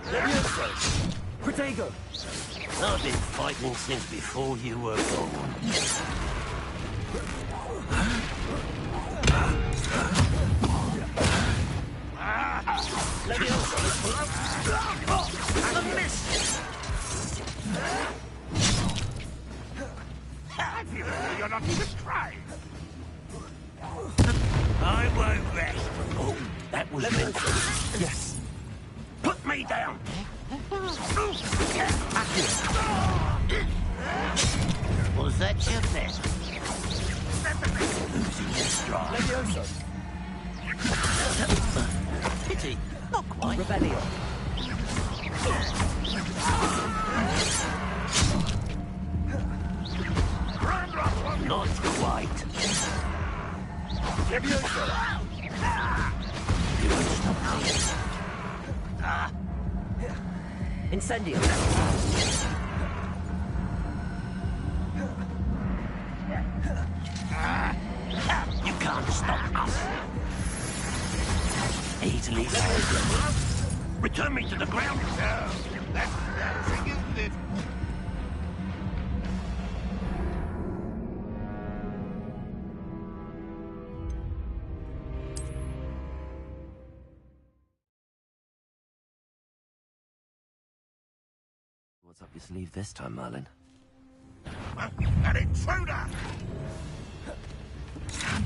Leviosa! Protego! I've been fighting since before you were born. A miss! I feel as though you're not even trying. I won't rest. Oh, that was meant. Yes. Put me down! Was that your best? Losing your stride. Leviosa! Pity. Not quite. Rebellion! Not quite. Leviosa! You won't stop me. Incendio! You can't stop us. Easily. Return me to the ground, sir! That's embarrassing, isn't it? What's up your sleeve this time, Merlin? An intruder! How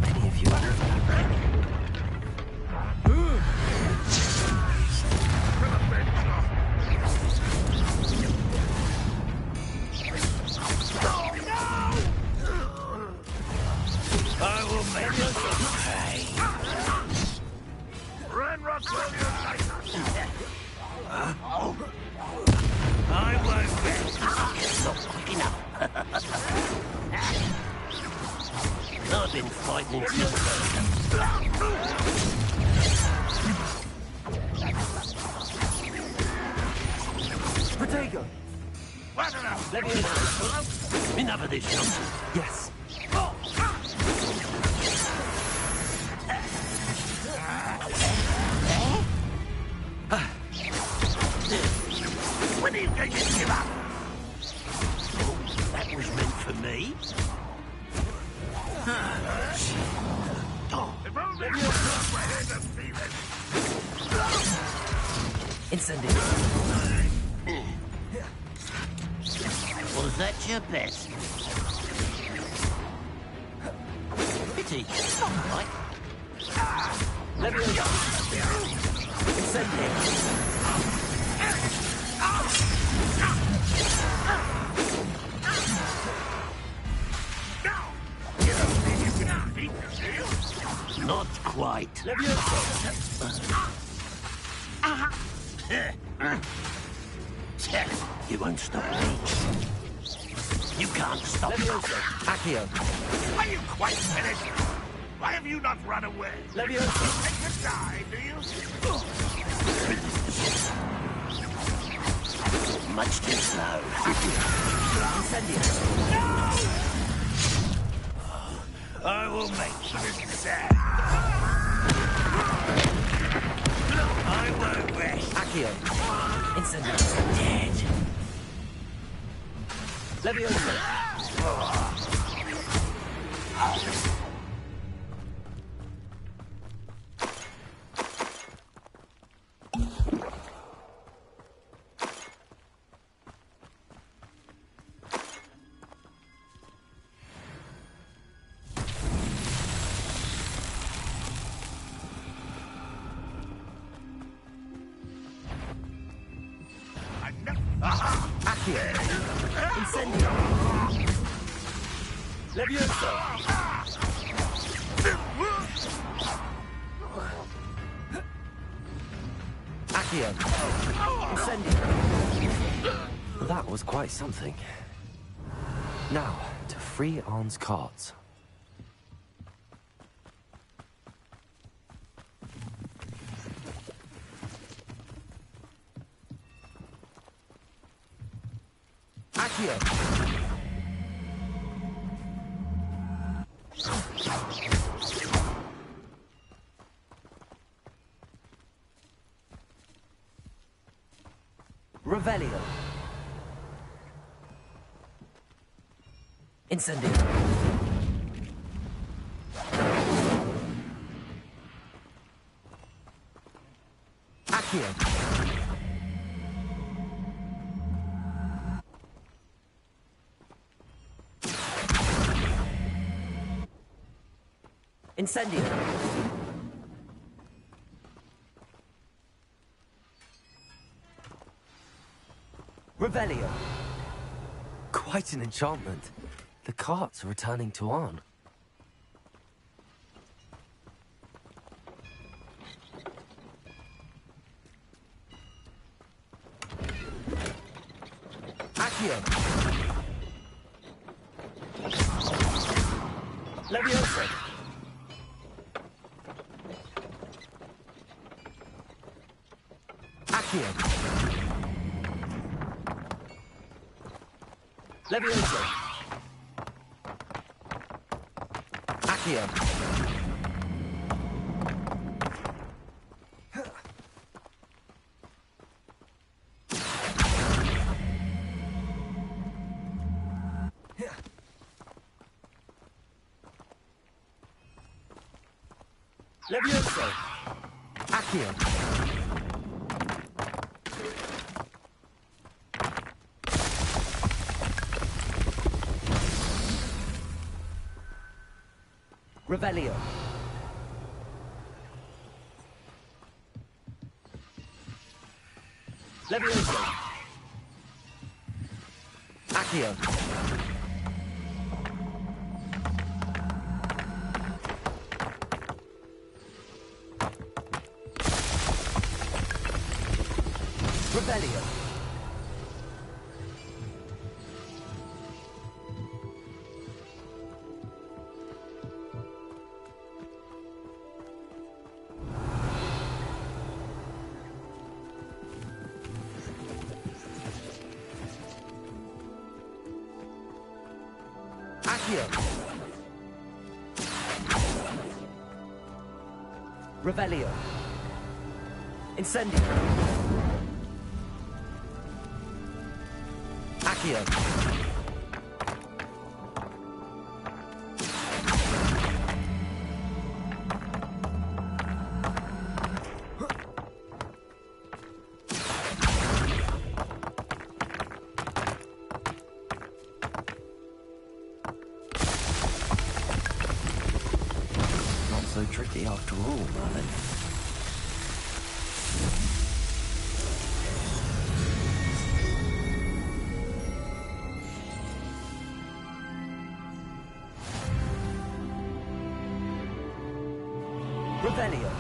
many of you are I will make you pay. Renrock will unite us. I won't bet. Not quick enough. I've been fighting too Protego! What enough? Let me enough of this nonsense. Yes. When are you going to give up? Oh, that was meant for me. If only you were here to feel it. Incendiary. Was that your best? Pity. All right. Let me go. Incendiary. Not quite. You won't stop me. You can't stop me. Accio. Are you quite finished? Why have you not run away? Leviosa. You think to die, do you? Much too slow. Incendiary. I will make you sad. I won't rest. Accio. Incendiary. Dead. Leviosa. Accio. Incendiary. Leviosa. Accio. Incendiary. That was quite something. Now, to free Arn's cards. Accio. Revelio. Incendiary. Accio. Incendiary. Revelio. Quite an enchantment. The carts are returning to Arn. Accio. Leviosa. Accio. Leviosa. Accio. Leviosa. Accio. Revelio. Levioso. Accio. Revelio. Accio. Revelio. Incendio. Accio. Not so tricky after all, Merlin. Revelio.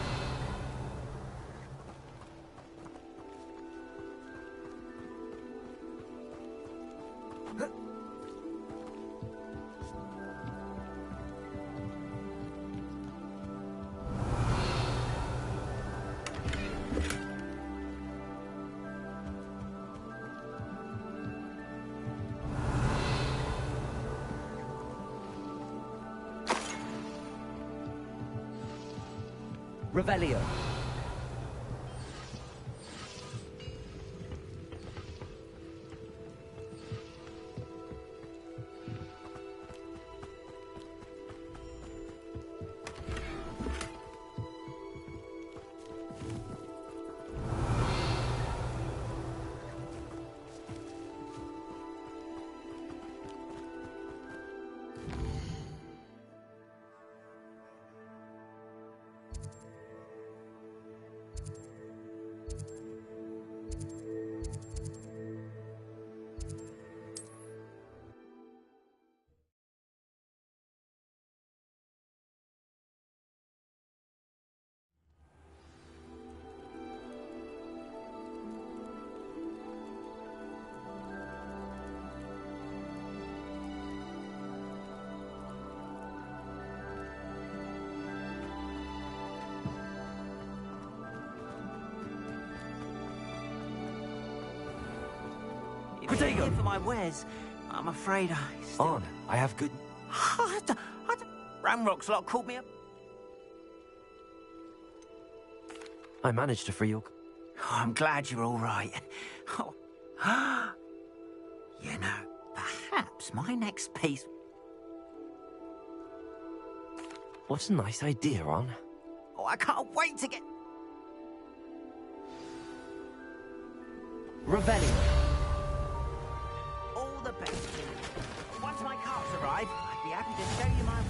Revelio. If you're here for my wares, I'm afraid I still... On, I have good... Ramrock's lot called me up. I managed to free your... Oh, I'm glad you're all right. Oh. You know, perhaps my next piece... What a nice idea, On. Oh, I can't wait to get... Revelio. All the best. Once my carts arrive, I'd be happy to show you my...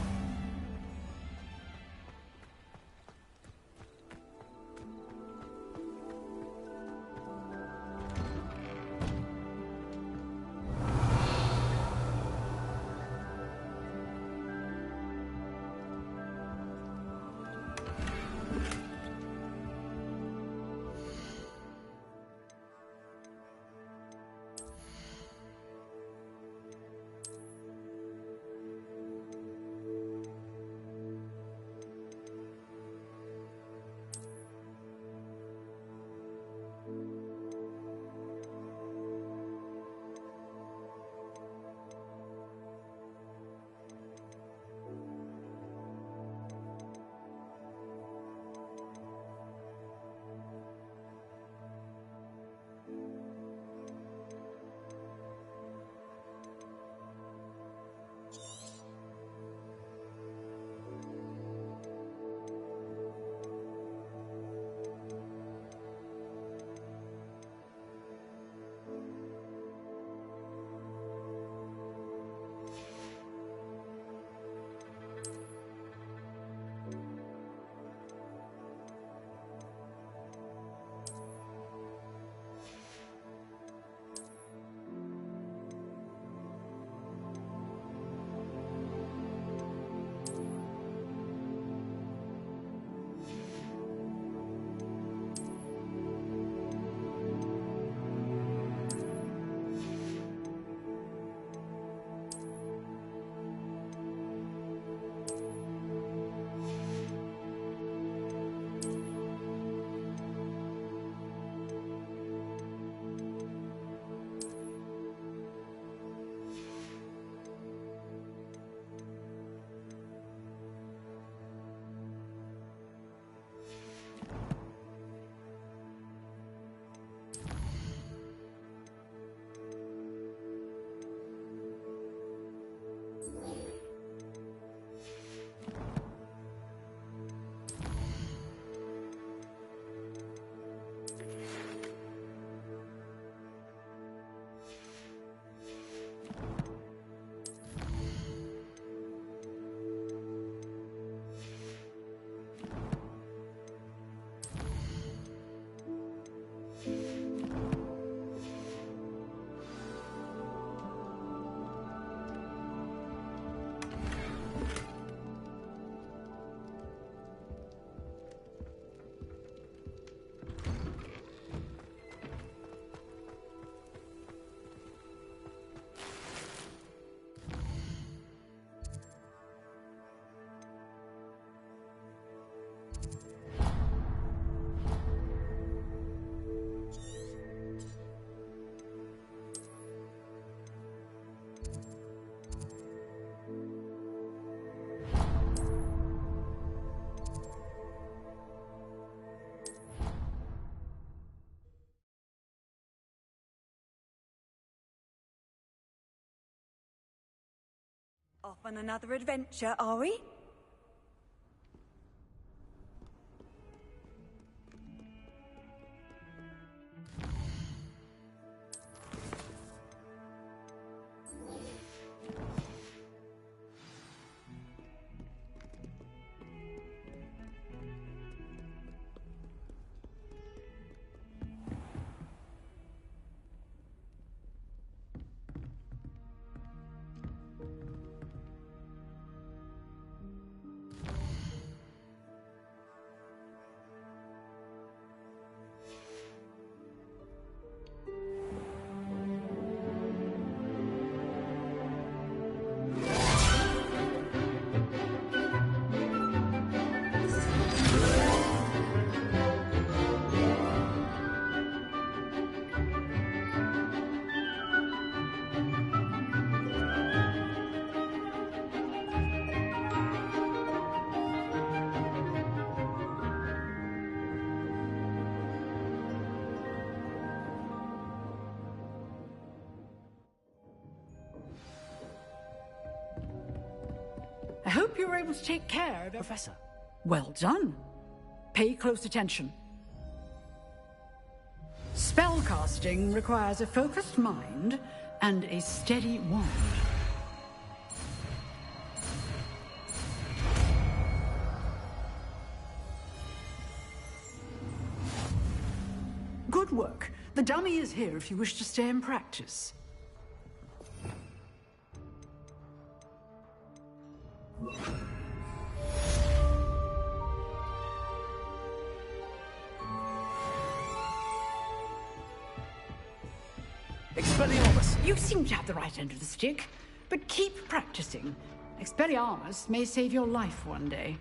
Off on another adventure, are we? I hope you were able to take care of it. Professor. Well done. Pay close attention. Spellcasting requires a focused mind and a steady wand. Good work. The dummy is here if you wish to stay and practice. Expelliarmus! You seem to have the right end of the stick, but keep practicing. Expelliarmus may save your life one day.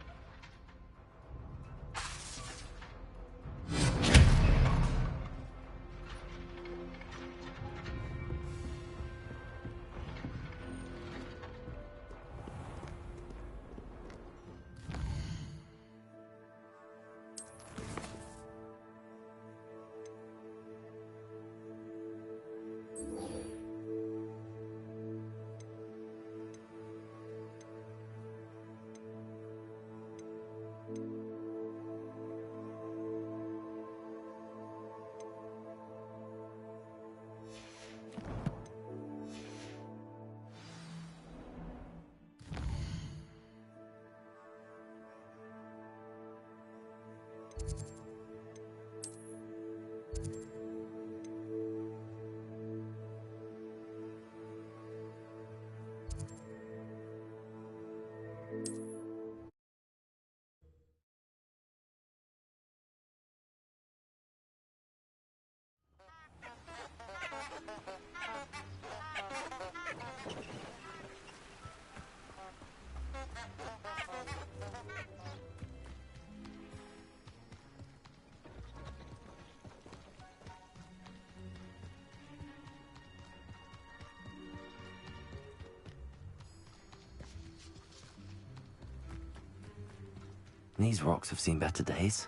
These rocks have seen better days.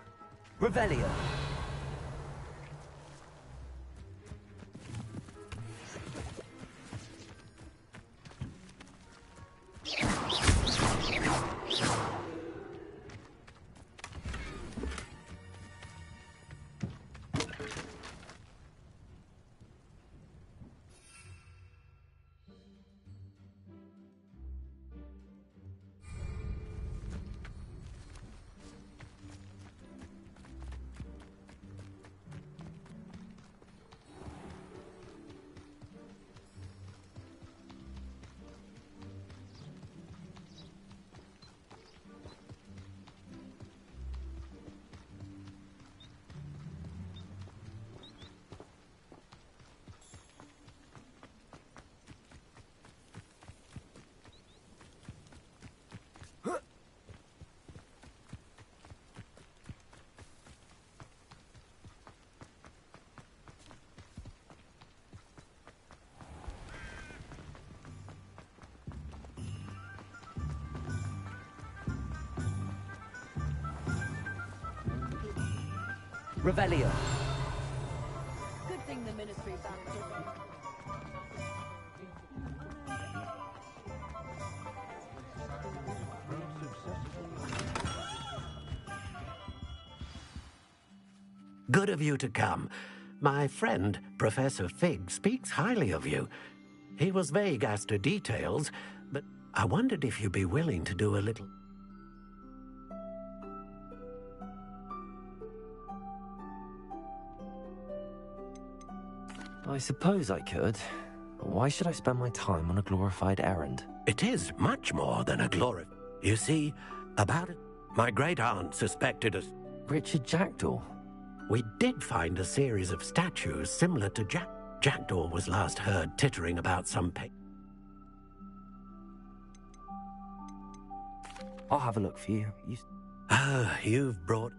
Revelio. Revelio. Good thing the ministry backed it. Good of you to come. My friend, Professor Fig, speaks highly of you. He was vague as to details, but I wondered if you'd be willing to do a little... I suppose I could. But why should I spend my time on a glorified errand? It is much more than a glory. You see, about it, my great-aunt suspected us. Richard Jackdaw? We did find a series of statues similar to Jackdaw was last heard tittering about some I'll have a look for you. You've brought...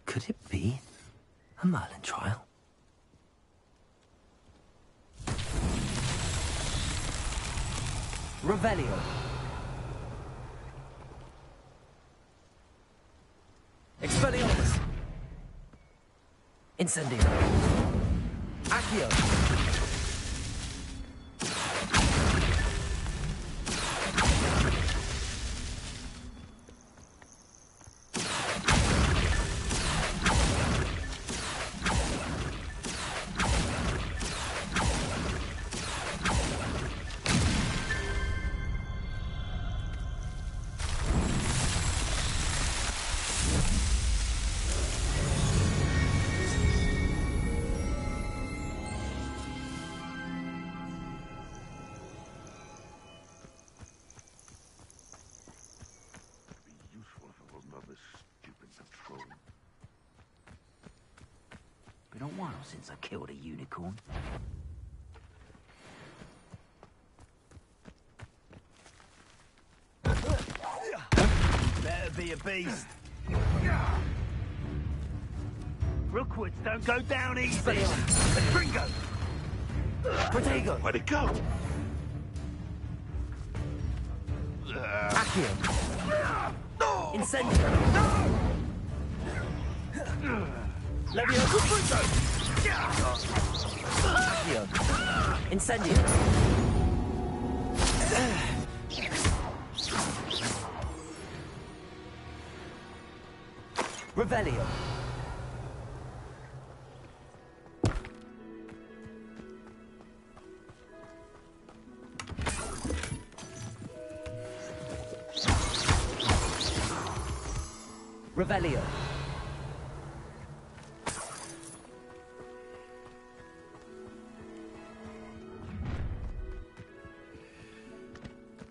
Could it be a Merlin trial? Revelio. Expelliarmus. Incendio. Accio. Been a while since I killed a unicorn. Better be a beast. Rookwoods don't go down easy. Tringo! Protego! Where'd it go? Accio. Incendio. Leviosa. Accio. Incendio. Revelio. Revelio.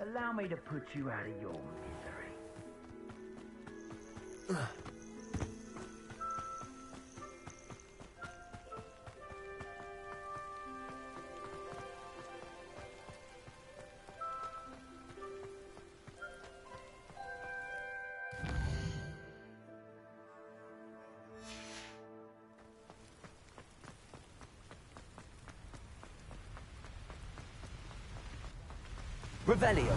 Allow me to put you out of your misery. Revelio.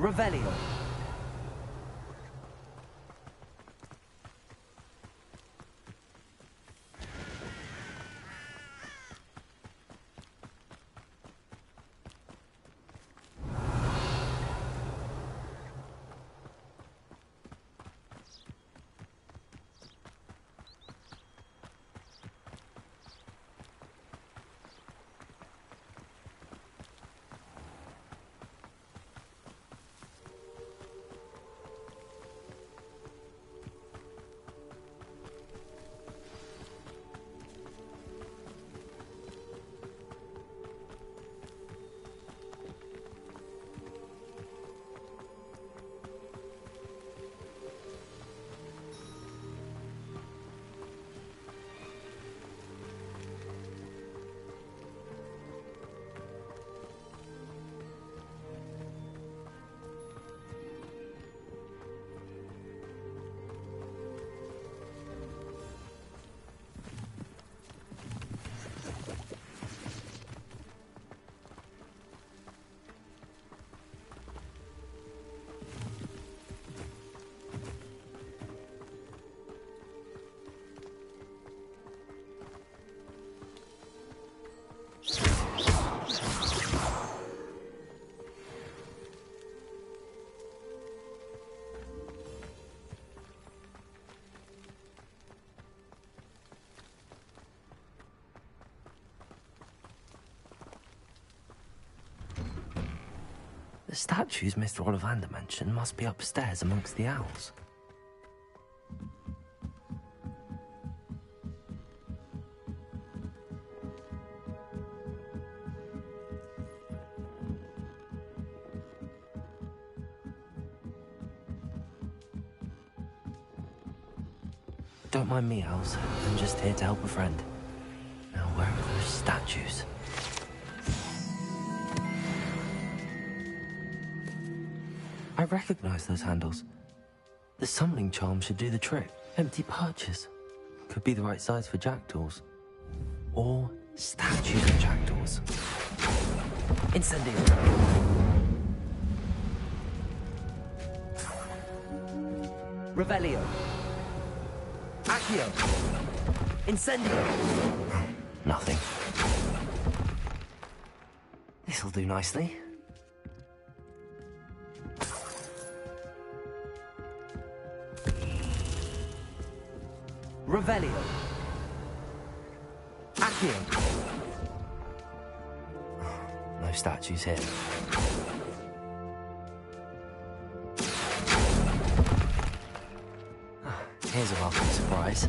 Revelio. The statues Mr. Ollivander mentioned must be upstairs amongst the owls. Don't mind me, owls. I'm just here to help a friend. Now, where are those statues? I recognize those handles. The summoning charm should do the trick. Empty perches. Could be the right size for jackdaws. Or statues of jackdaws. Incendio. Revelio. Accio. Incendio. Nothing. This'll do nicely. Revelio. Accio. No statues here. Here's a welcome surprise.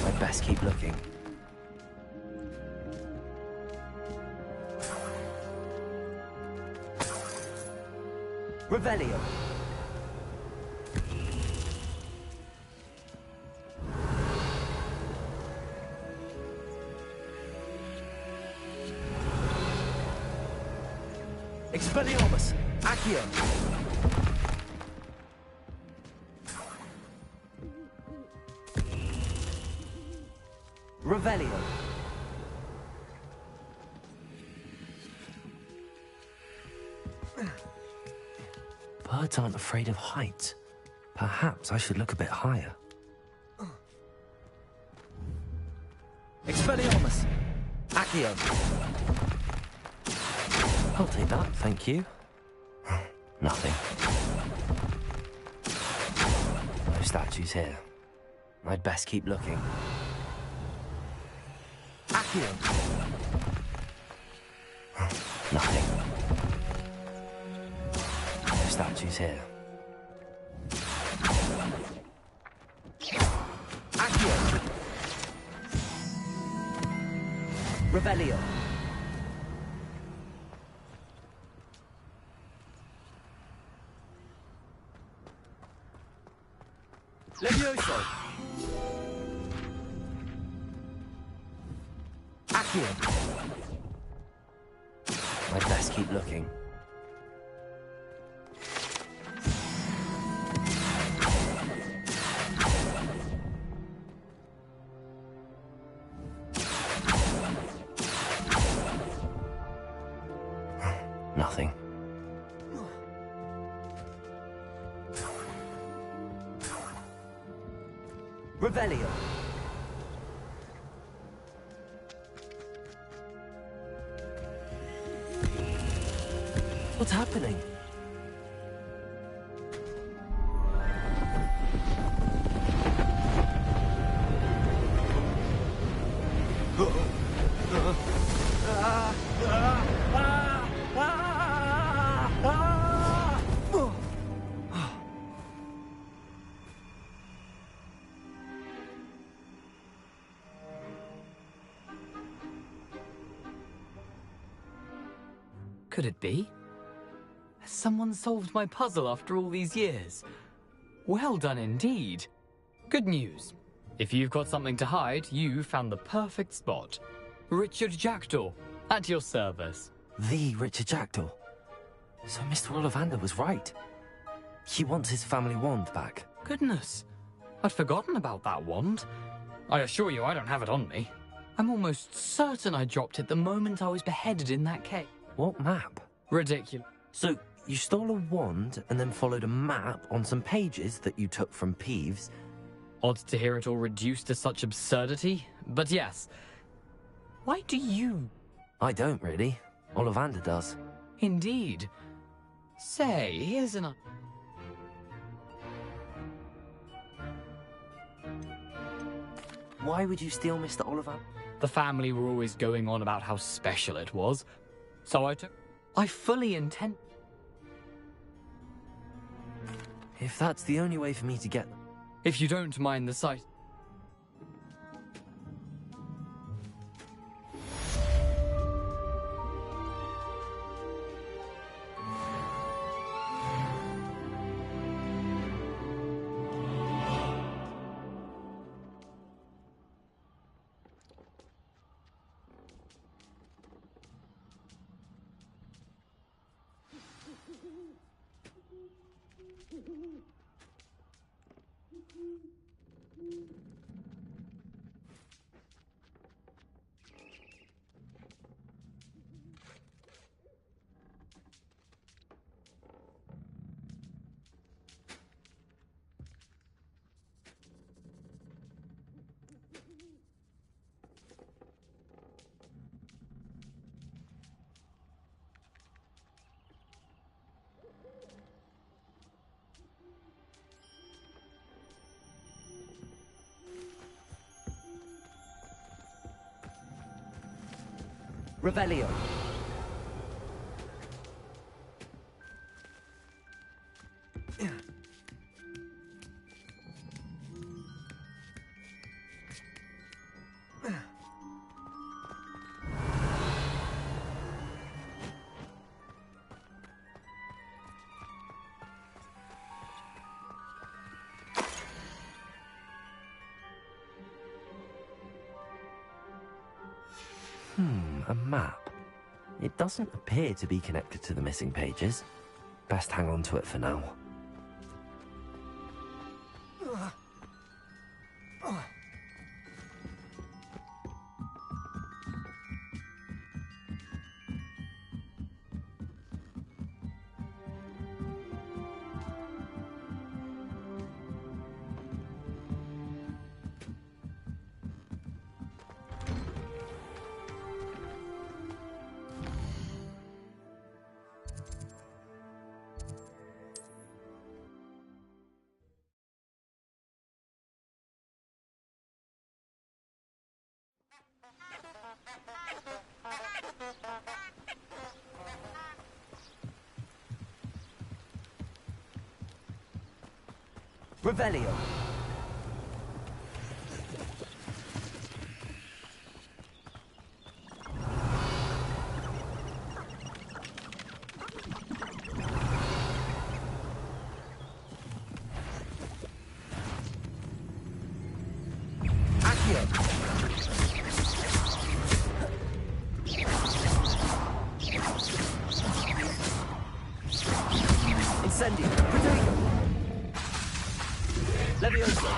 I'd best keep looking. Revelio. Expelliarmus. Accio. Revelio. Birds aren't afraid of heights. Perhaps I should look a bit higher. Expelliarmus. Accio. I'll take that, thank you. Nothing. No statues here. I'd best keep looking. Accio. Nothing. No statues here. Accio. Revelio. Levioso. Accio. I'd best keep looking. Nothing. Revelio. What's happening? Could it be? Has someone solved my puzzle after all these years? Well done indeed. Good news. If you've got something to hide, you found the perfect spot. Richard Jackdaw, at your service. The Richard Jackdaw. So Mr. Ollivander was right. He wants his family wand back. Goodness, I'd forgotten about that wand. I assure you I don't have it on me. I'm almost certain I dropped it the moment I was beheaded in that cave. What map? Ridiculous. So, you stole a wand and then followed a map on some pages that you took from Peeves. Odd to hear it all reduced to such absurdity, but yes. Why do you? I don't really. Ollivander does. Indeed. Say, here's an... Why would you steal Mr. Ollivander? The family were always going on about how special it was, so I fully intend... If that's the only way for me to get them. If you don't mind the sight... Revelio. A map. It doesn't appear to be connected to the missing pages. Best hang on to it for now. Revelio. Incendio. Protego. Levioso.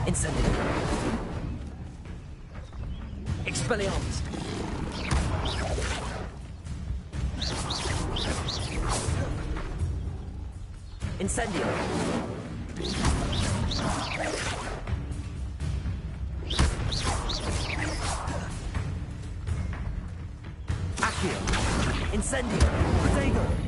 Incendio. Expelliarmus. Incendio. Accio. Incendio. Protego.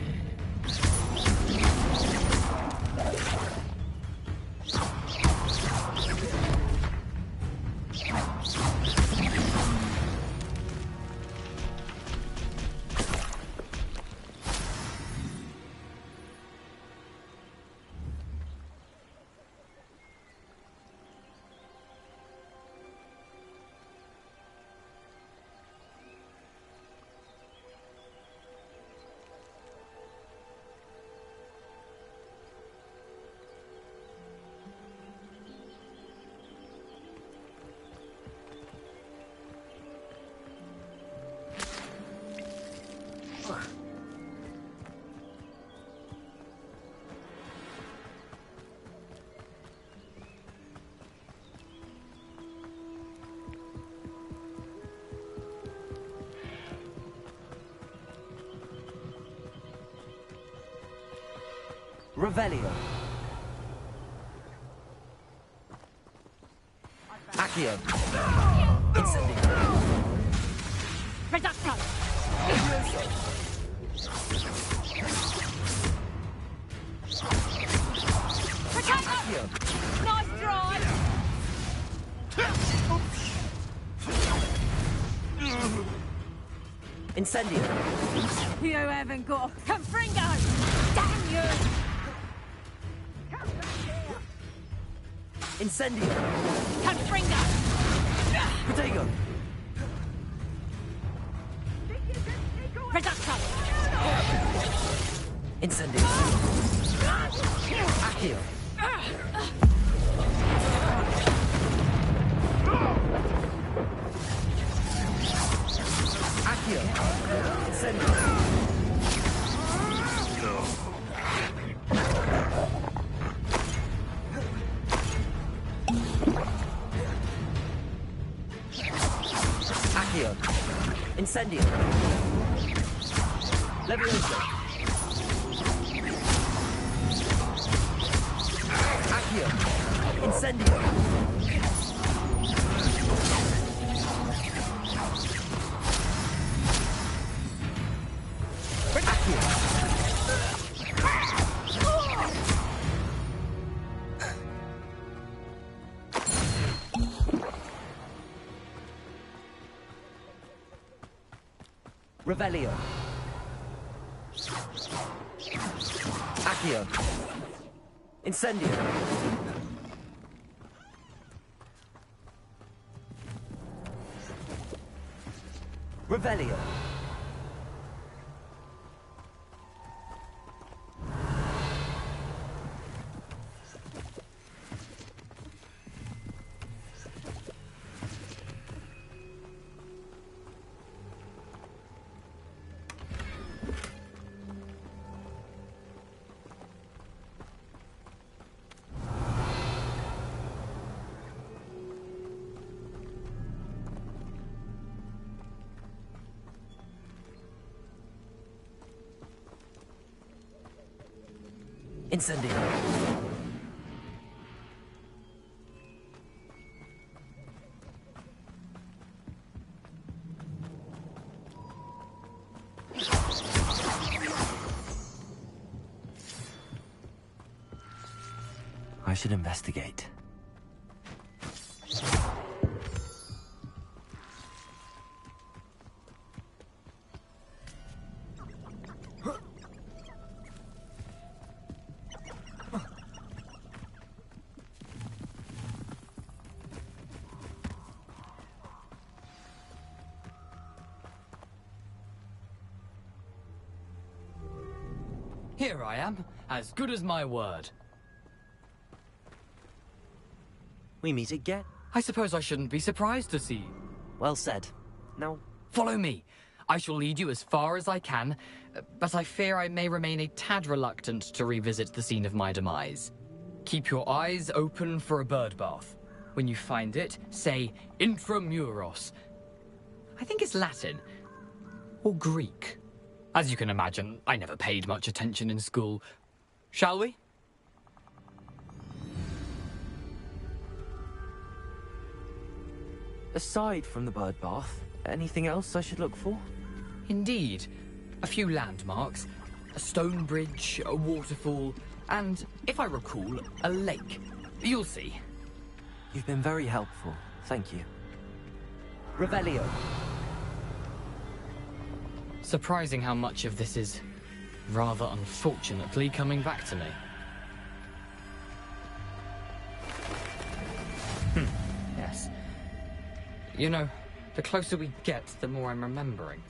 Revelio. Accio. Incendio. Reducto! Accio. Nice drive! Incendio. You haven't got a confringo! Damn you! Incendio. Confringo! Protego. Reducto! Incendio. Accio. Accio. Incendio. Accio. Incendio. Levioso. Accio. Incendio. Accio. Revelio. Accio. Incendio. Revelio. Incendio. I should investigate. Here I am, as good as my word. We meet again. I suppose I shouldn't be surprised to see you. Well said. Now, follow me. I shall lead you as far as I can, but I fear I may remain a tad reluctant to revisit the scene of my demise. Keep your eyes open for a bird bath. When you find it, say intramuros. I think it's Latin. Or Greek. As you can imagine, I never paid much attention in school. Shall we? Aside from the bird bath, anything else I should look for? Indeed. A few landmarks, a stone bridge, a waterfall, and, if I recall, a lake. You'll see. You've been very helpful. Thank you. Revelio. Surprising how much of this is, rather unfortunately, coming back to me. Yes. You know, the closer we get, the more I'm remembering.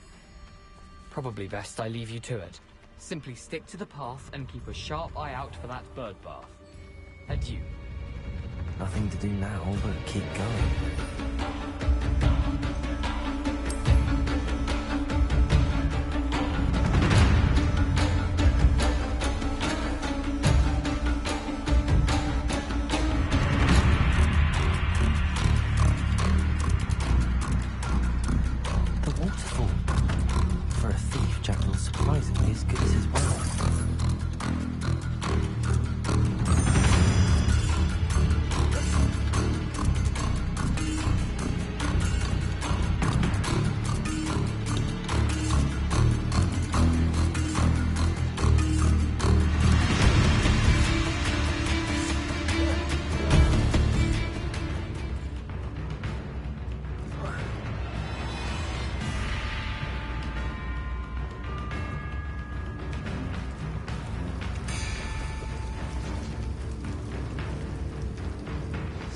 Probably best I leave you to it. Simply stick to the path and keep a sharp eye out for that bird bath. Adieu. Nothing to do now but keep going. Surprisingly as good as his word.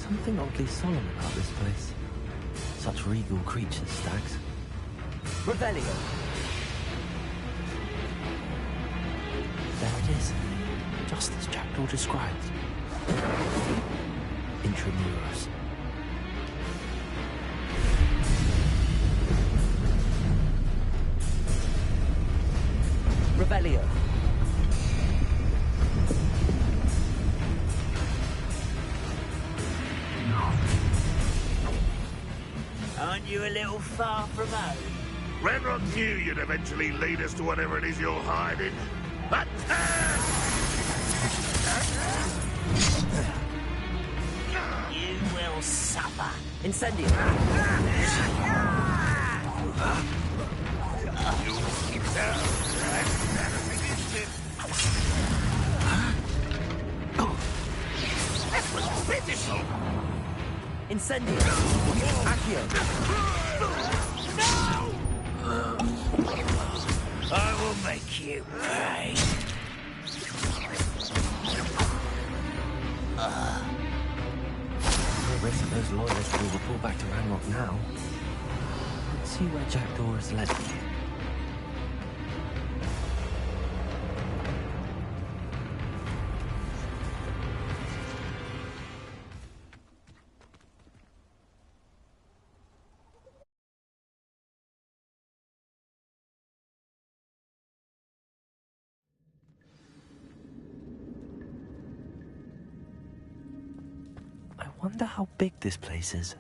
Something oddly solemn about this place. Such regal creatures, Stags. Revelio. There it is. Just as Jackdaw described. Intramuros. Revelio. Aren't you a little far from home? Renrock knew you'd eventually lead us to whatever it is you're hiding. But you will suffer. Incendio. That was pitiful. Incendio. Accio. No! I will make you pay. The risk those loyalists will report back to Ranrock now. Let's see where Jackdaw has led me. I wonder how big this place is.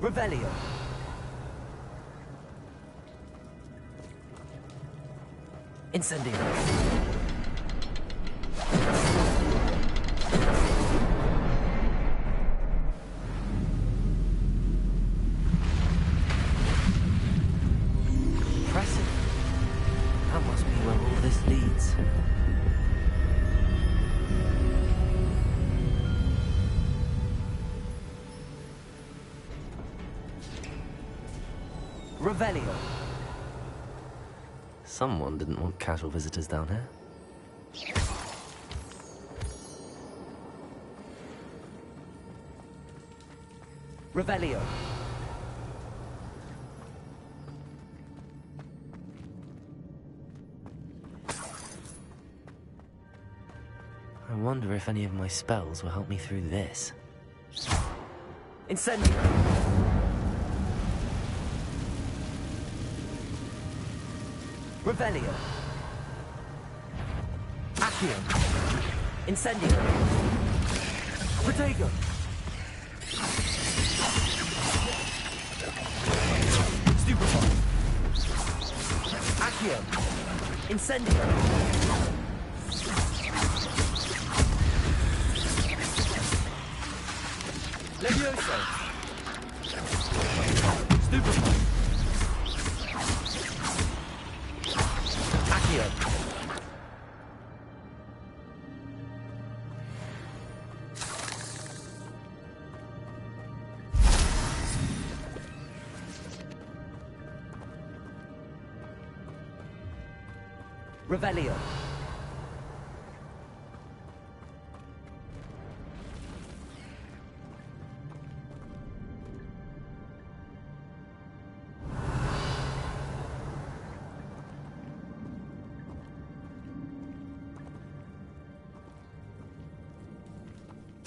Revelio. Incendio. Impressive. That must be where all this leads. Revelio. Someone didn't want casual visitors down here. Revelio. I wonder if any of my spells will help me through this. Incendio. Revelio. Accio. Incendio. Protego. Stupefy. Accio! Incendio! Levioso! Stupefy! Accio! Revelio.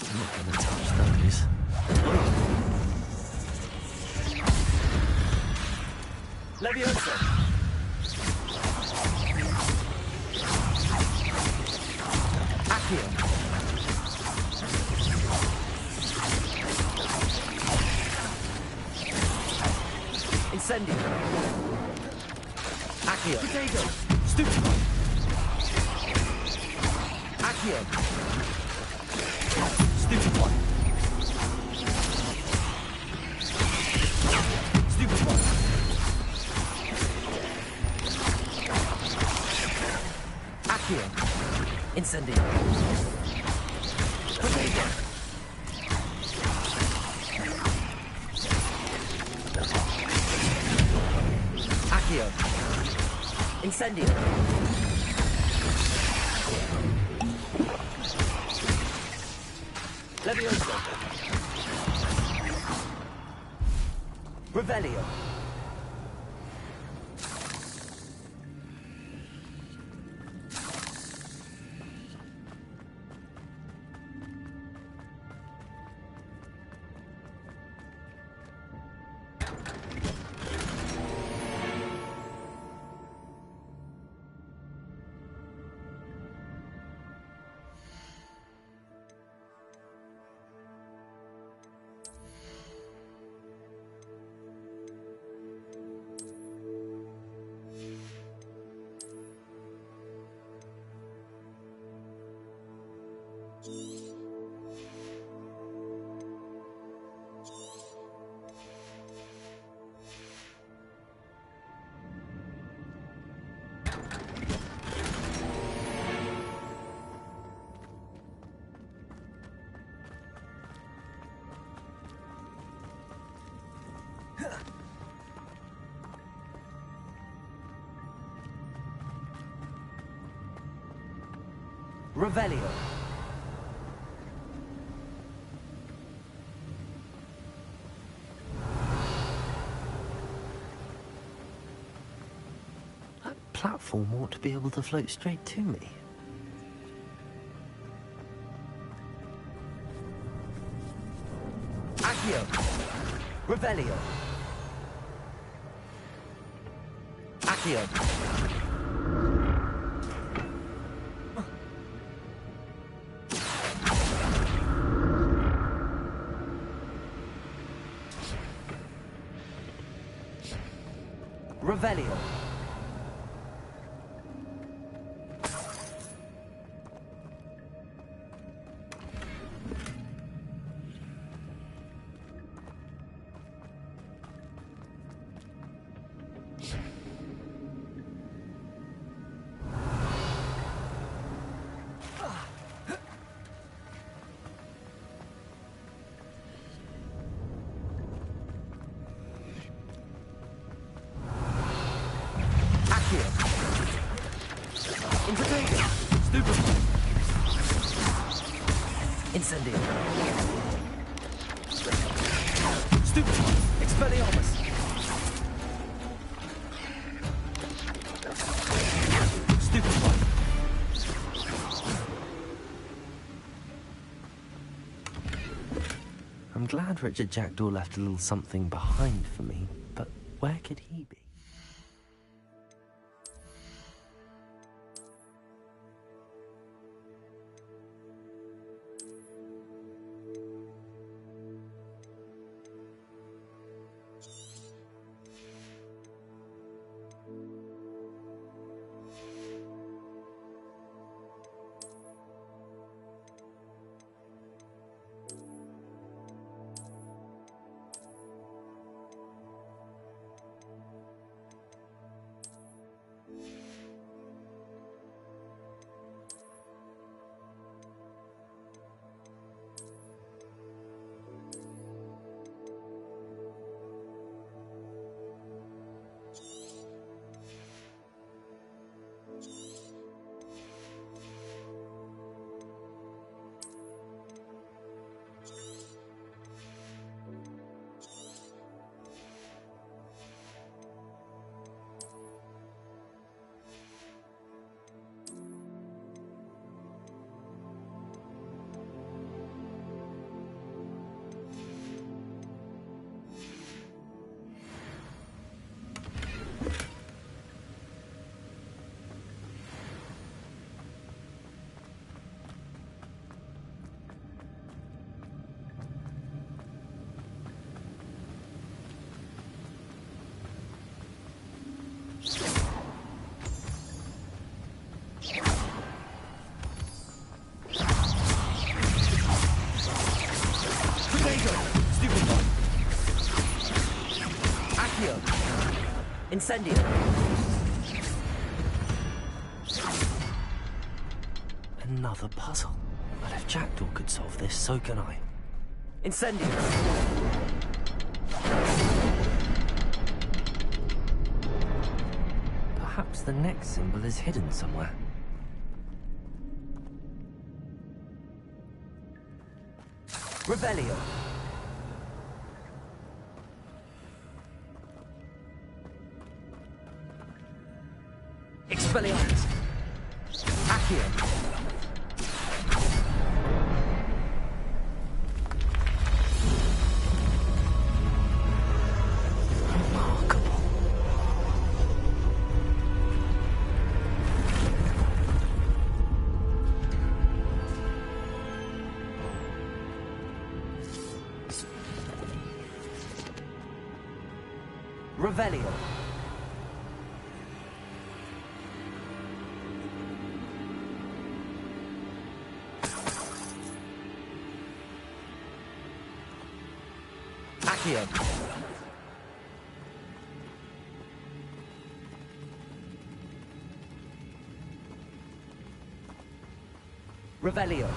I'm not gonna touch those. Levioso. Accio. Incendio. Accio. Potato. Stupefy. Accio. Stupefy. Stupefy. Accio. Incendio. Potato. Accio. Incendio. Levioso. Revelio. Revelio. That platform ought to be able to float straight to me. Accio. Revelio. Accio. Revelio. Infiltrator. Stupefy. Incendio. Stupefy. Expelliarmus. Stupefy. I'm glad Richard Jackdaw left a little something behind for me, but where could he be? Incendio. Another puzzle. But if Jackdaw could solve this, so can I. Incendio. Perhaps the next symbol is hidden somewhere. Revelio. Expelliarmus. Accio. Revelio. Accio. Revelio.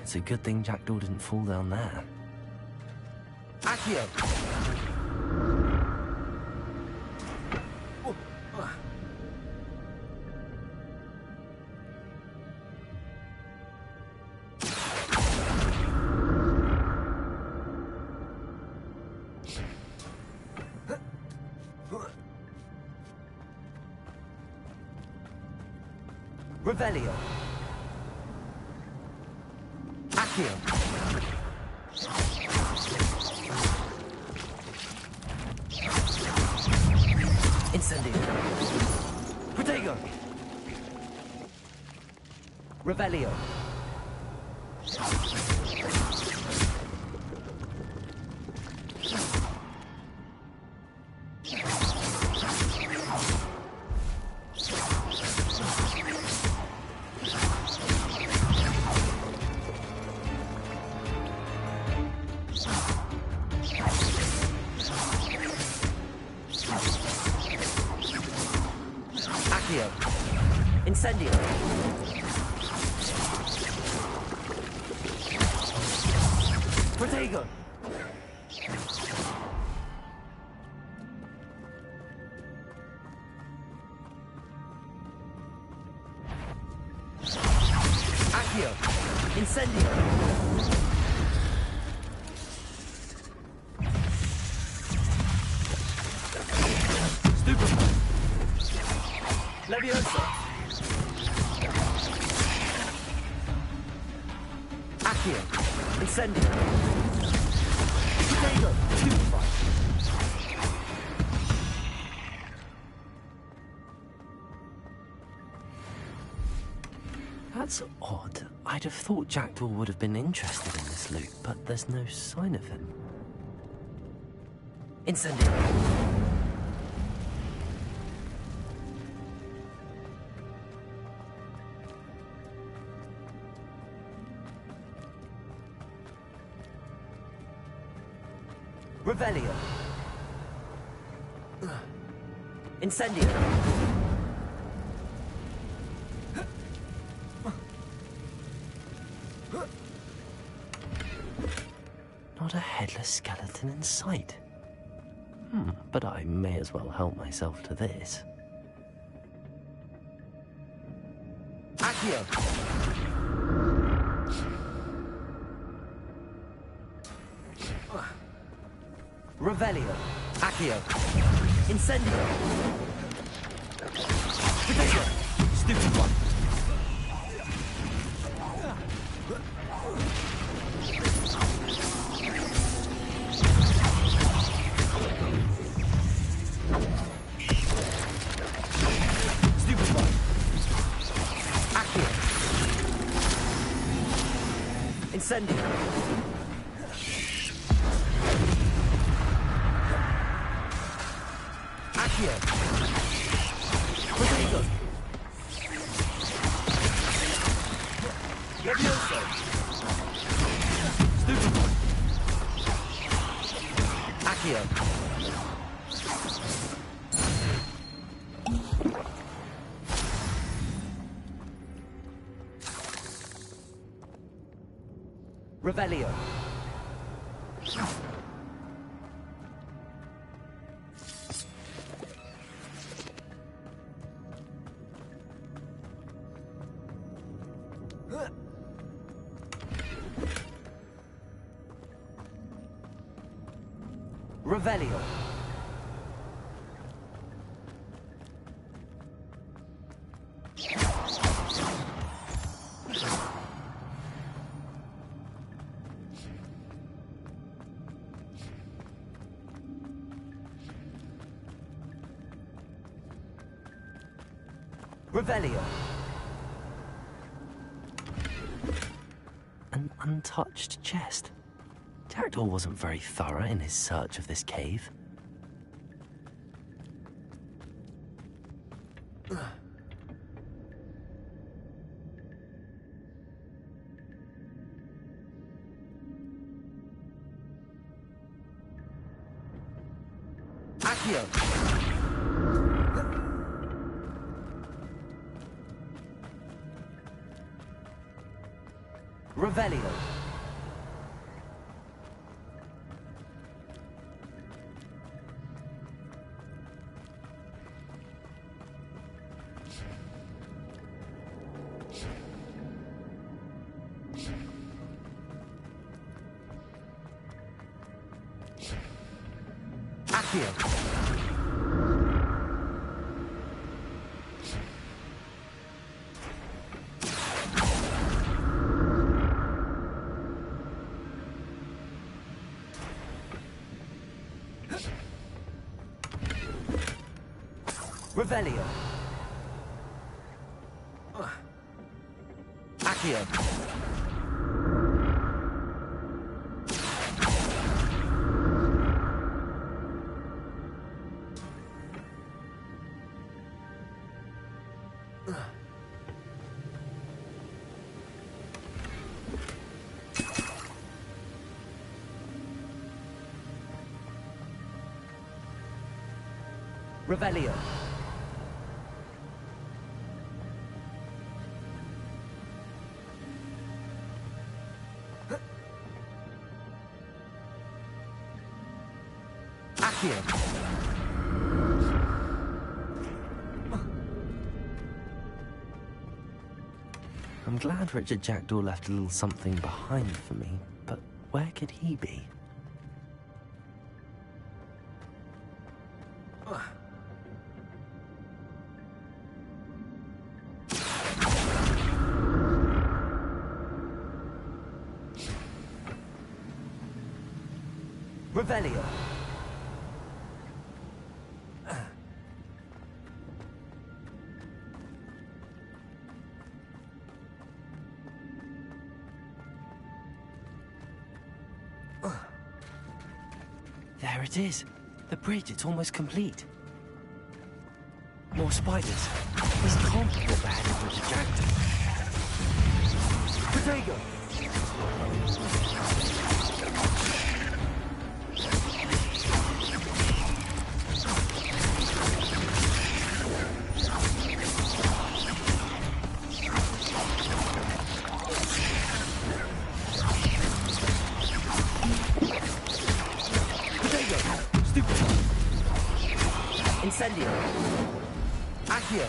It's a good thing Jackdaw didn't fall down there. Accio. Revelio. Accio. Incendio. Protego. Revelio. Accio. Incendio. Protego. Accio. Incendio. Stupefy. Leviosa. Accio. Incendio. Protego. Stupefy. That's odd. I'd have thought Jackdaw would have been interested in this loot, but there's no sign of him. Incendio. Revelio. Incendio. Not a headless skeleton in sight. But I may as well help myself to this. Accio. Revelio. Accio. Incendio. Protego. Stupid one. Stupid one. Accio. Incendio. Accio. Protego. Levioso. Stupid. Accio. Revelio. Revelio. Revelio. An untouched chest. Jackdaw wasn't very thorough in his search of this cave. Accio. Revelio. Accio. Revelio. Accio. Revelio. Accio. I'm glad Richard Jackdaw left a little something behind for me, but where could he be? Revelio. There it is. The bridge, it's almost complete. More spiders. This can't be what bad with Richard Jackdaw. Protego. Incendio. Accio.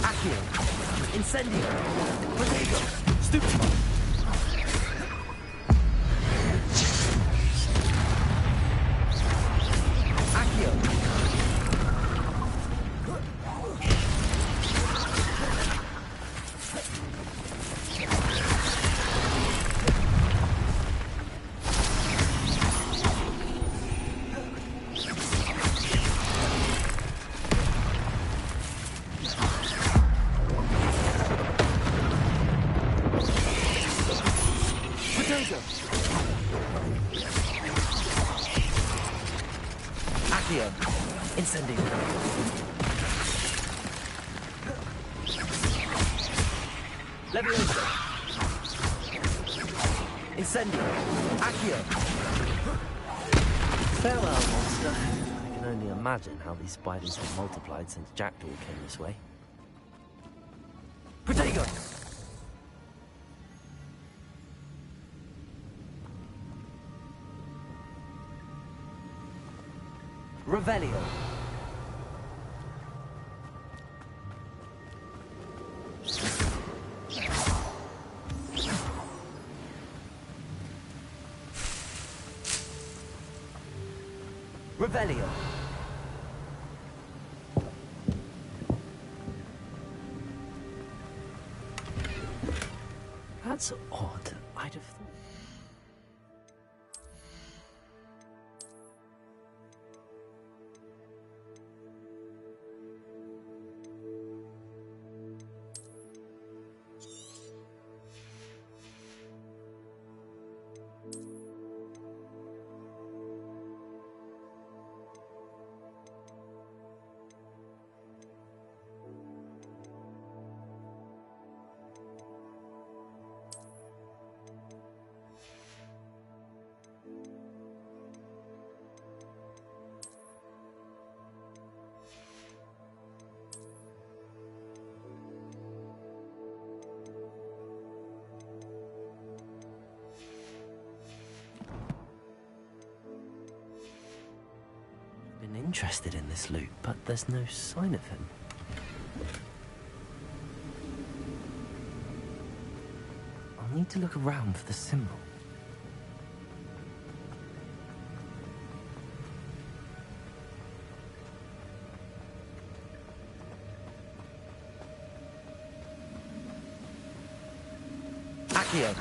Accio. Incendio. Protego. Stupefy. Accio. Accio. Incendio. Leviosa. Incendio. Accio. Farewell, monster. I can only imagine how these spiders have multiplied since Jackdaw came this way. Protego! Revelio. Revelio. That's odd. I'd have thought. Interested in this loot, but there's no sign of him. I'll need to look around for the symbol. Accio.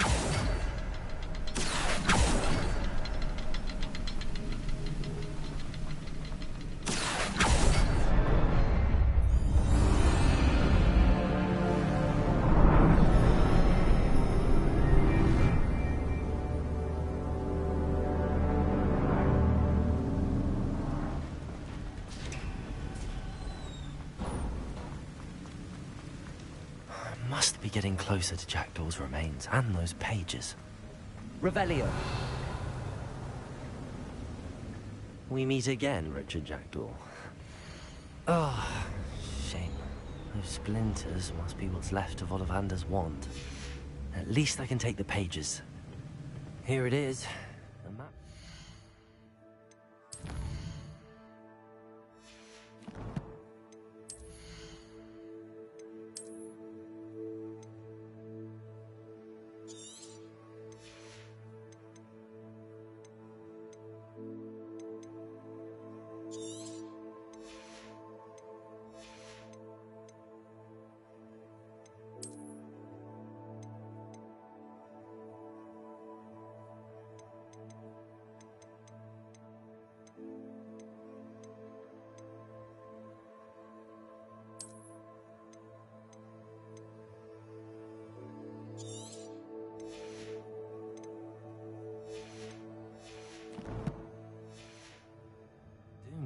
Must be getting closer to Jackdaw's remains and those pages. Revelio. We meet again, Richard Jackdaw. Oh, shame. Those splinters must be what's left of Ollivander's wand. At least I can take the pages. Here it is. A map.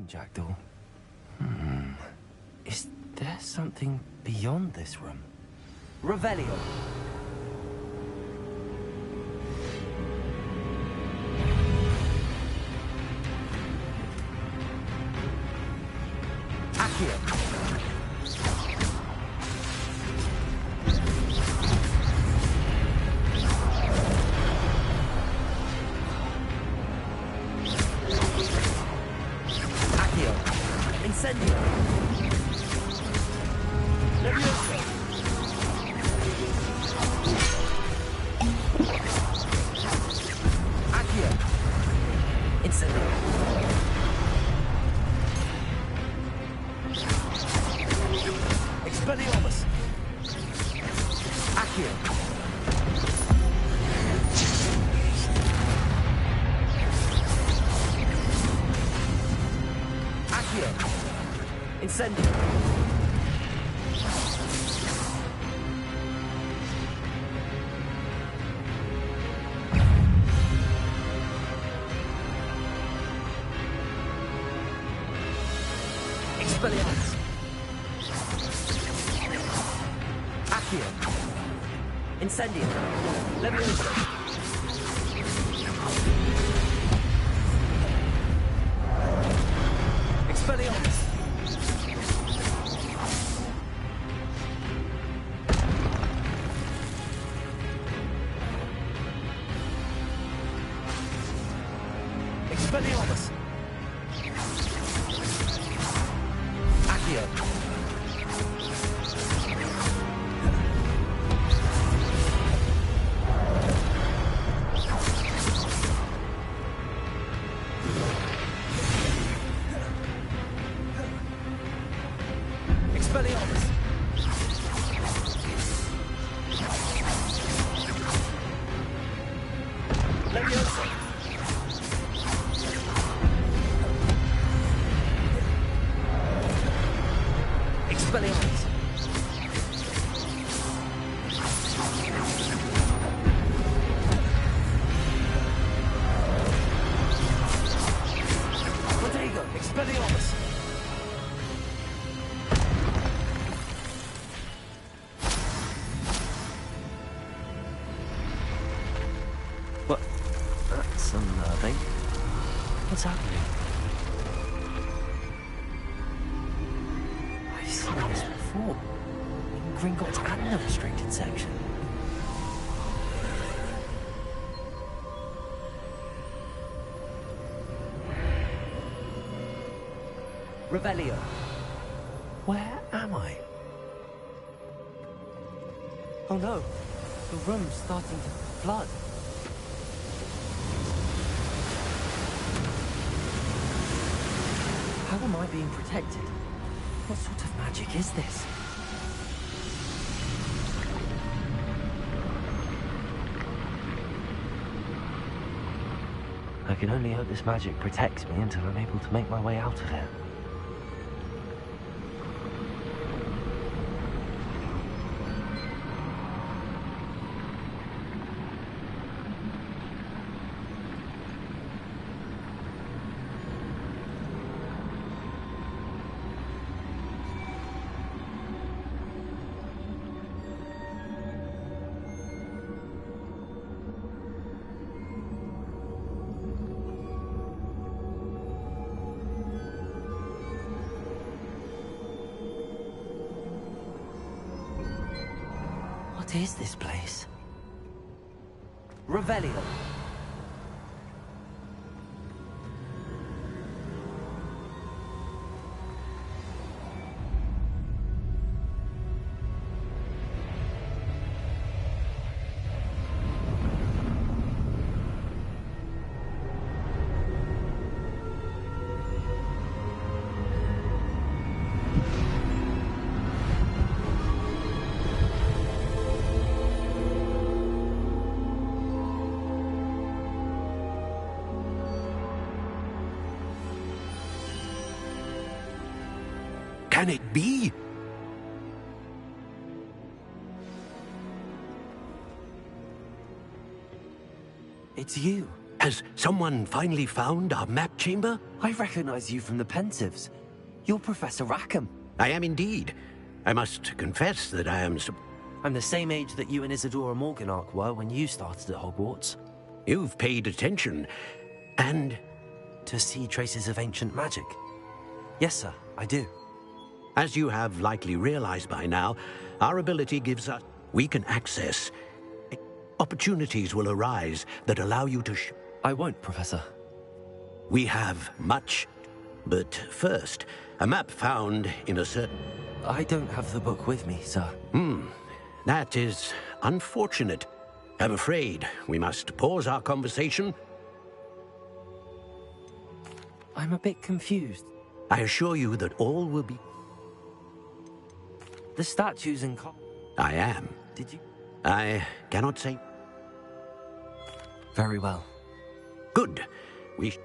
Jackdaw. Is there something beyond this room? Revelio. Accio. Incendio. Leviosa. Accio. Incendio. Expelliarmus. Accio. Incendio. Expelliarmus! Accio! Incendio! Leviosa! Expelliarmus! Expelliarmus! Accio! Expelliarmus! Leviosa! Expelliarmus! Protego! Expelliarmus! What? That's unnerving. What's happening? I've seen this before. In Gringotts and the restricted section. Revelio. Where am I? Oh no, the room's starting to flood. How am I being protected? What sort of magic is this? I can only hope this magic protects me until I'm able to make my way out of here. What is this place? Revelio. Can it be? It's you. Has someone finally found our map chamber? I recognize you from the Pensives. You're Professor Rackham. I am indeed. I must confess that I am... I'm the same age that you and Isadora Morganach were when you started at Hogwarts. You've paid attention, and... To see traces of ancient magic? Yes, sir, I do. As you have likely realized by now, our ability gives us... We can access... Opportunities will arise that allow you to... I won't, Professor. We have much. But first, a map found in a certain... I don't have the book with me, sir. That is unfortunate. I'm afraid we must pause our conversation. I'm a bit confused. I assure you that all will be... The statues and... I am. Did you... I cannot say... Very well. Good. We...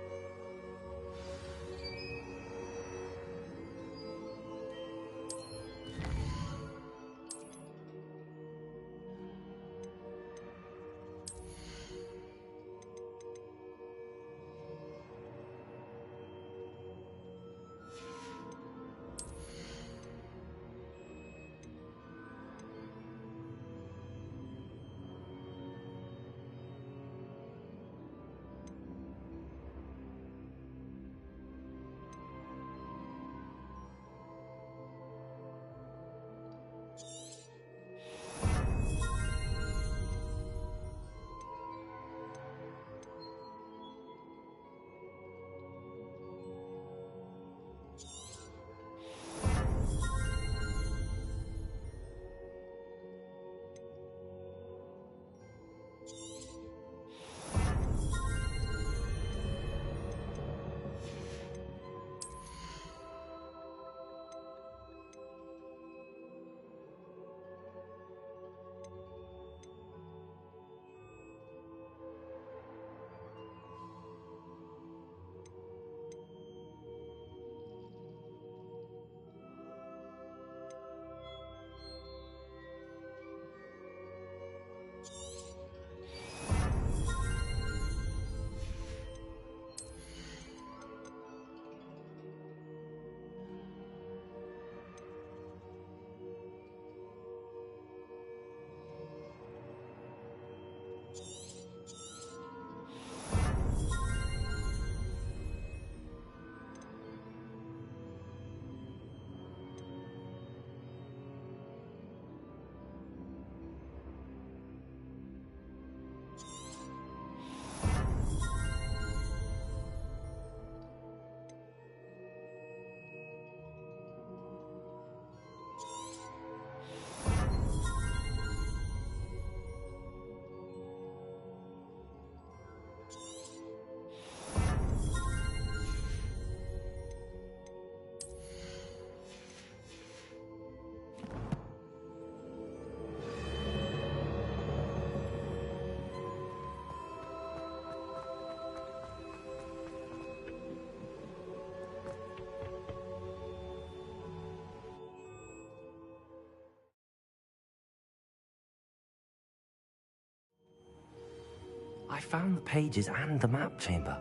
I found the pages and the map chamber.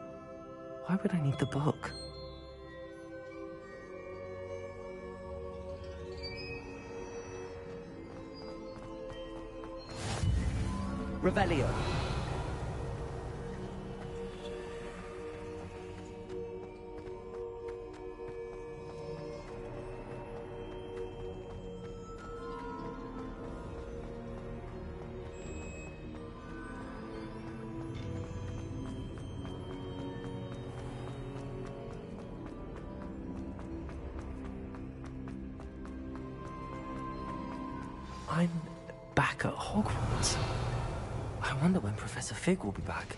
Why would I need the book? Revelio. I'm back at Hogwarts. I wonder when Professor Fig will be back.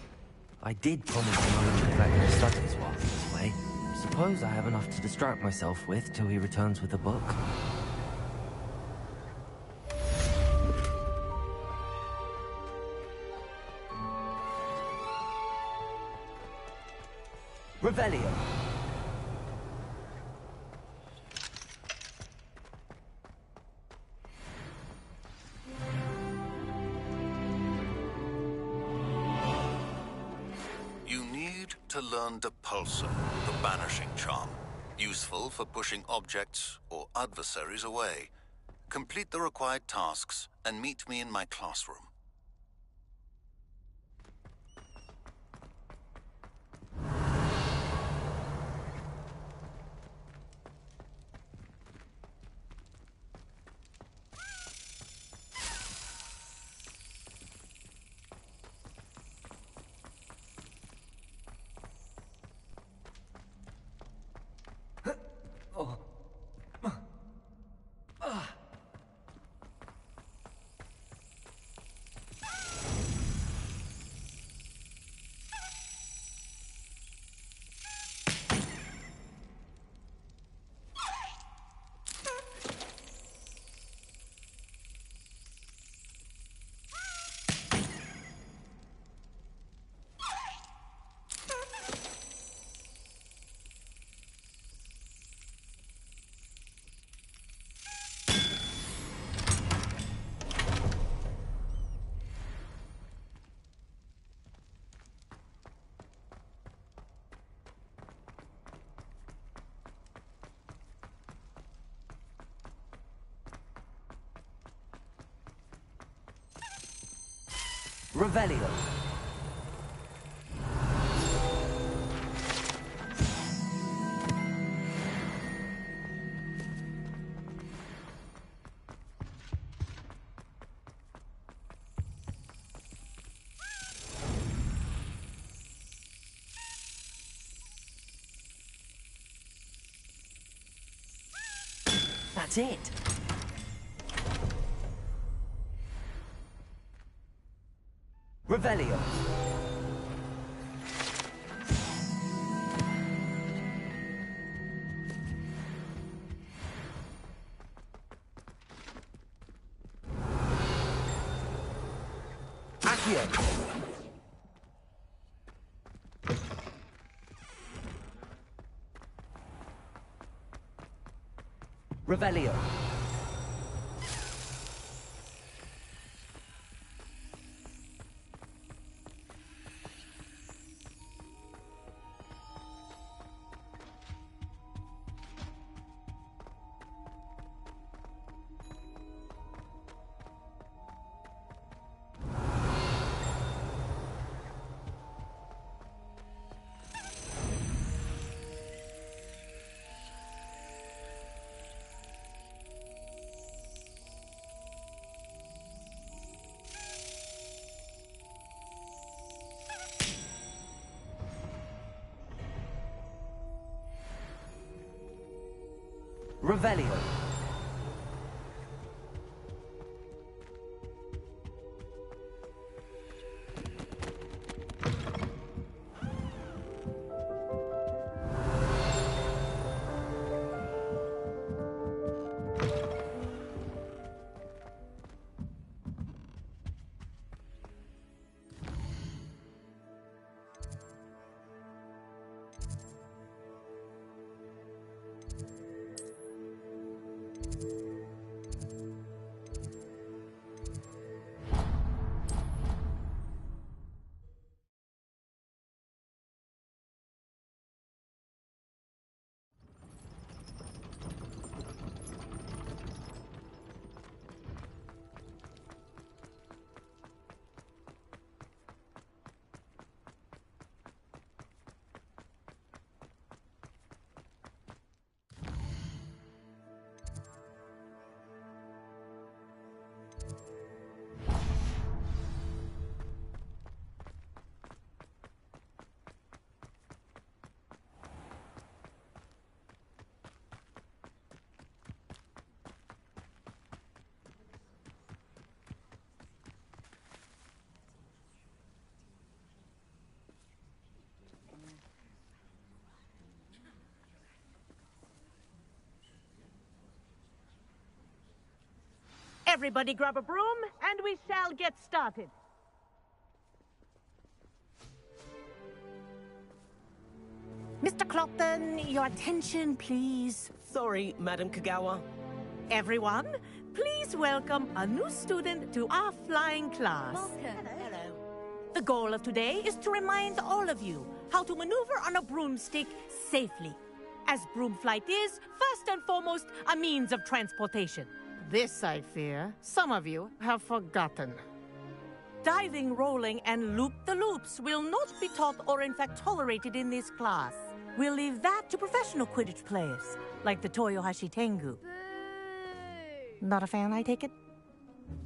I did promise him I would neglect my studies while he was away. Suppose I have enough to distract myself with till he returns with a book. Revelio. You need to learn Depulsor, the banishing charm. Useful for pushing objects or adversaries away. Complete the required tasks and meet me in my classroom. Revelio. That's it. Revelio. Accio. Revelio. Revelio. Everybody grab a broom, and we shall get started. Mr. Clopton, your attention, please. Sorry, Madam Kagawa. Everyone, please welcome a new student to our flying class. Hello. The goal of today is to remind all of you how to maneuver on a broomstick safely, as broom flight is, first and foremost, a means of transportation. This, I fear, some of you have forgotten. Diving, rolling, and loop-the-loops will not be taught or in fact tolerated in this class. We'll leave that to professional Quidditch players, like the Toyohashi Tengu. Not a fan, I take it?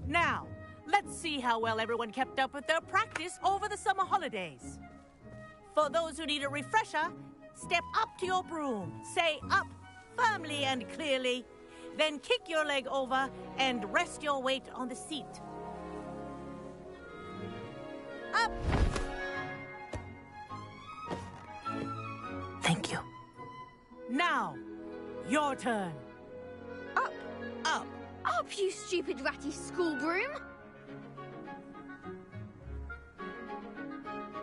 Now, let's see how well everyone kept up with their practice over the summer holidays. For those who need a refresher, step up to your broom, say up firmly and clearly, then kick your leg over and rest your weight on the seat. Up! Thank you. Now, your turn. Up! Up! Up, you stupid ratty school broom!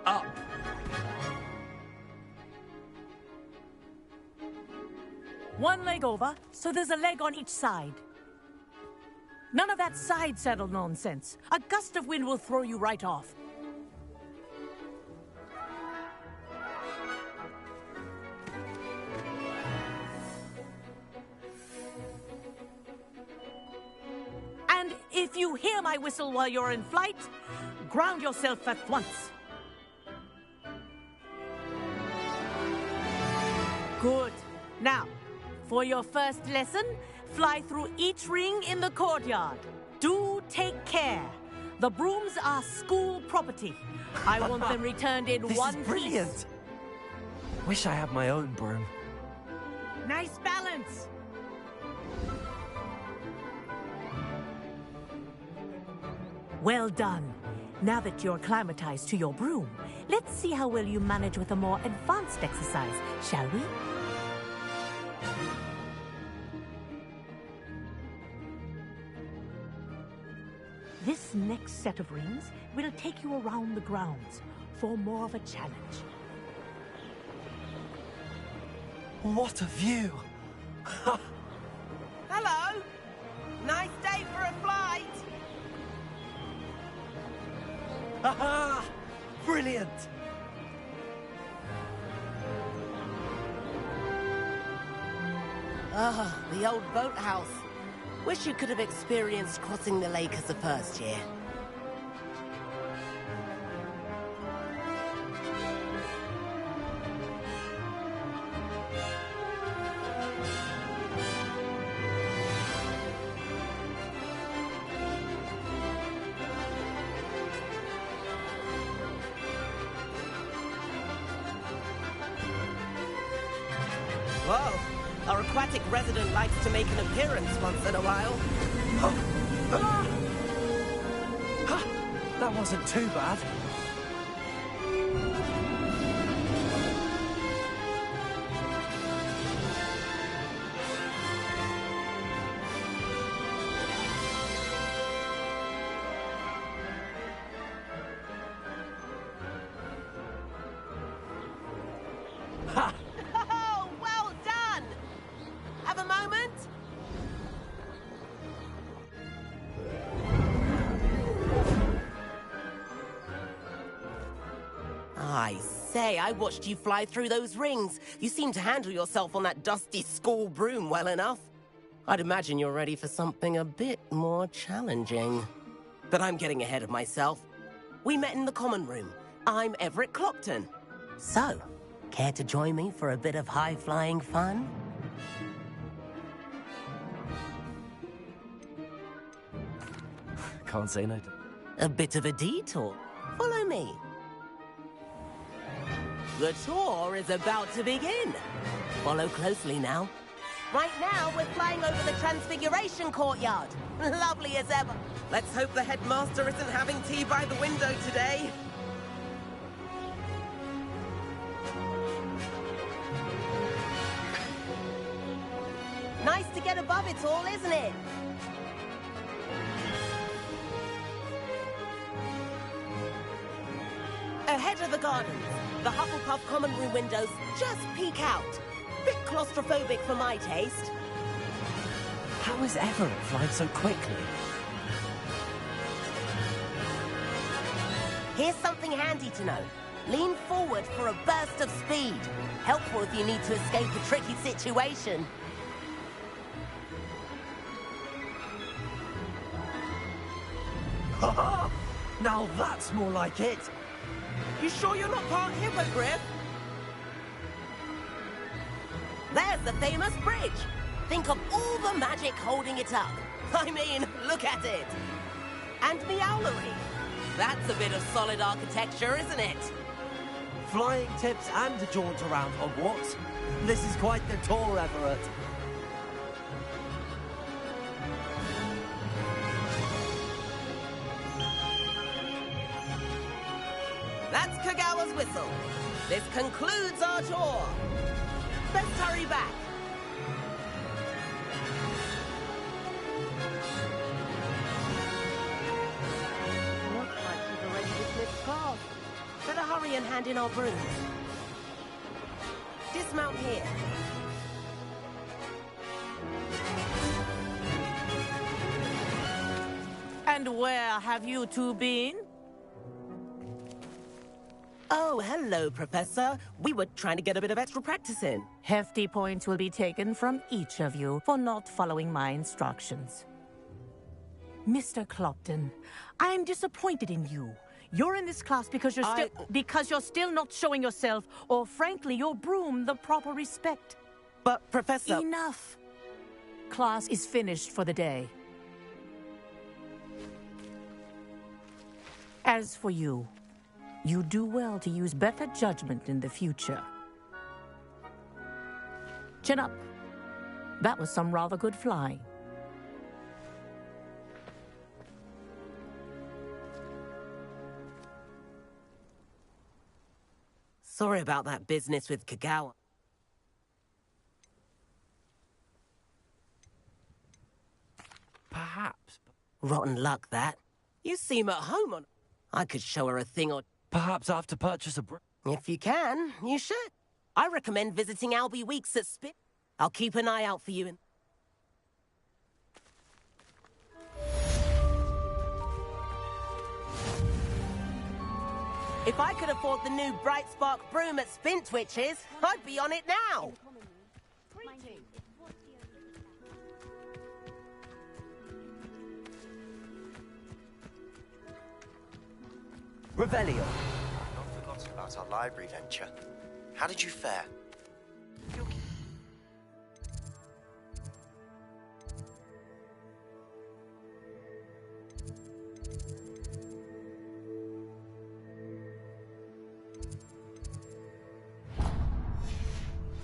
Up! One leg over, so there's a leg on each side. None of that side saddle nonsense. A gust of wind will throw you right off. And if you hear my whistle while you're in flight, ground yourself at once. Good. Now, for your first lesson, fly through each ring in the courtyard. Do take care. The brooms are school property. I want them returned in one This is brilliant. piece. Wish I had my own broom. Nice balance. Well done. Now that you're acclimatized to your broom, let's see how well you manage with a more advanced exercise, shall we? This next set of rings will take you around the grounds for more of a challenge. What a view! Hello! Nice day for a flight! Aha! Brilliant! Ah, the old boathouse. Wish you could have experienced crossing the lake as a first year. Whoa, our aquatic resident likes to make an appearance once in a while. That wasn't too bad. Oh, well done! Have a moment? I say, I watched you fly through those rings. You seem to handle yourself on that dusty school broom well enough. I'd imagine you're ready for something a bit more challenging. But I'm getting ahead of myself. We met in the common room. I'm Everett Clopton. So, care to join me for a bit of high-flying fun? Can't say no to... A bit of a detour. Follow me. The tour is about to begin. Follow closely now. Right now, we're flying over the Transfiguration Courtyard. Lovely as ever. Let's hope the headmaster isn't having tea by the window today. Nice to get above it all, isn't it? Ahead of the gardens, the Hufflepuff common room windows just peek out. Bit claustrophobic for my taste. How is Everett flying so quickly? Here's something handy to know. Lean forward for a burst of speed. Helpful if you need to escape a tricky situation. Ha-ha! Now that's more like it! You sure you're not part hippogriff? There's the famous bridge. Think of all the magic holding it up. I mean, look at it. And Meowlery. That's a bit of solid architecture, isn't it? Flying tips and a jaunt around Hogwarts. This is quite the tour, Everett. That's Kagawa's whistle. This concludes our tour. Let's hurry back. Looks like you've already dismissed class. Better hurry and hand in our brooms. Dismount here. And where have you two been? Oh, hello, Professor. We were trying to get a bit of extra practice in. Hefty points will be taken from each of you for not following my instructions. Mr. Clopton, I'm disappointed in you. You're in this class because you're still not showing yourself, or frankly, your broom the proper respect. But, Professor... Enough. Class is finished for the day. As for you, you do well to use better judgment in the future. Chin up. That was some rather good flying. Sorry about that business with Kagawa. Perhaps. Rotten luck, that. You seem at home on... I could show her a thing or... Perhaps I have to purchase a If you can, you should. I recommend visiting Albie Weeks at Spit. I'll keep an eye out for you in... If I could afford the new Bright Spark broom at Spintwitches, I'd be on it now. Revelio. Not forgotten about our library venture. How did you fare?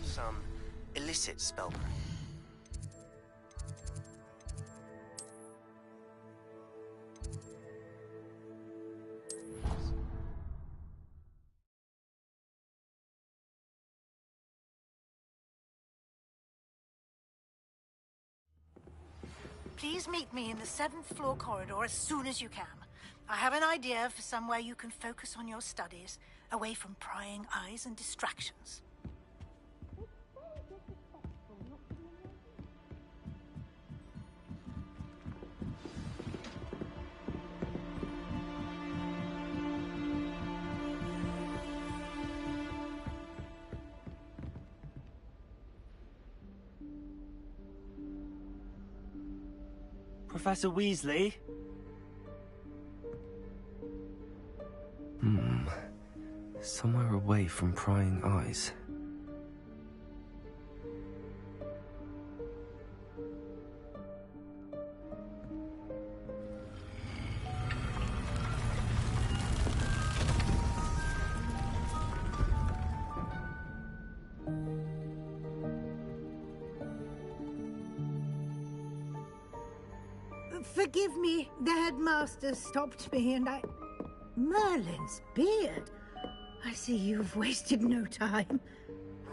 Some illicit spellcraft. Please meet me in the 7th floor corridor as soon as you can. I have an idea for somewhere you can focus on your studies, away from prying eyes and distractions. Professor Weasley? Somewhere away from prying eyes. Forgive me, the headmaster stopped me and I... Merlin's beard. I see you've wasted no time.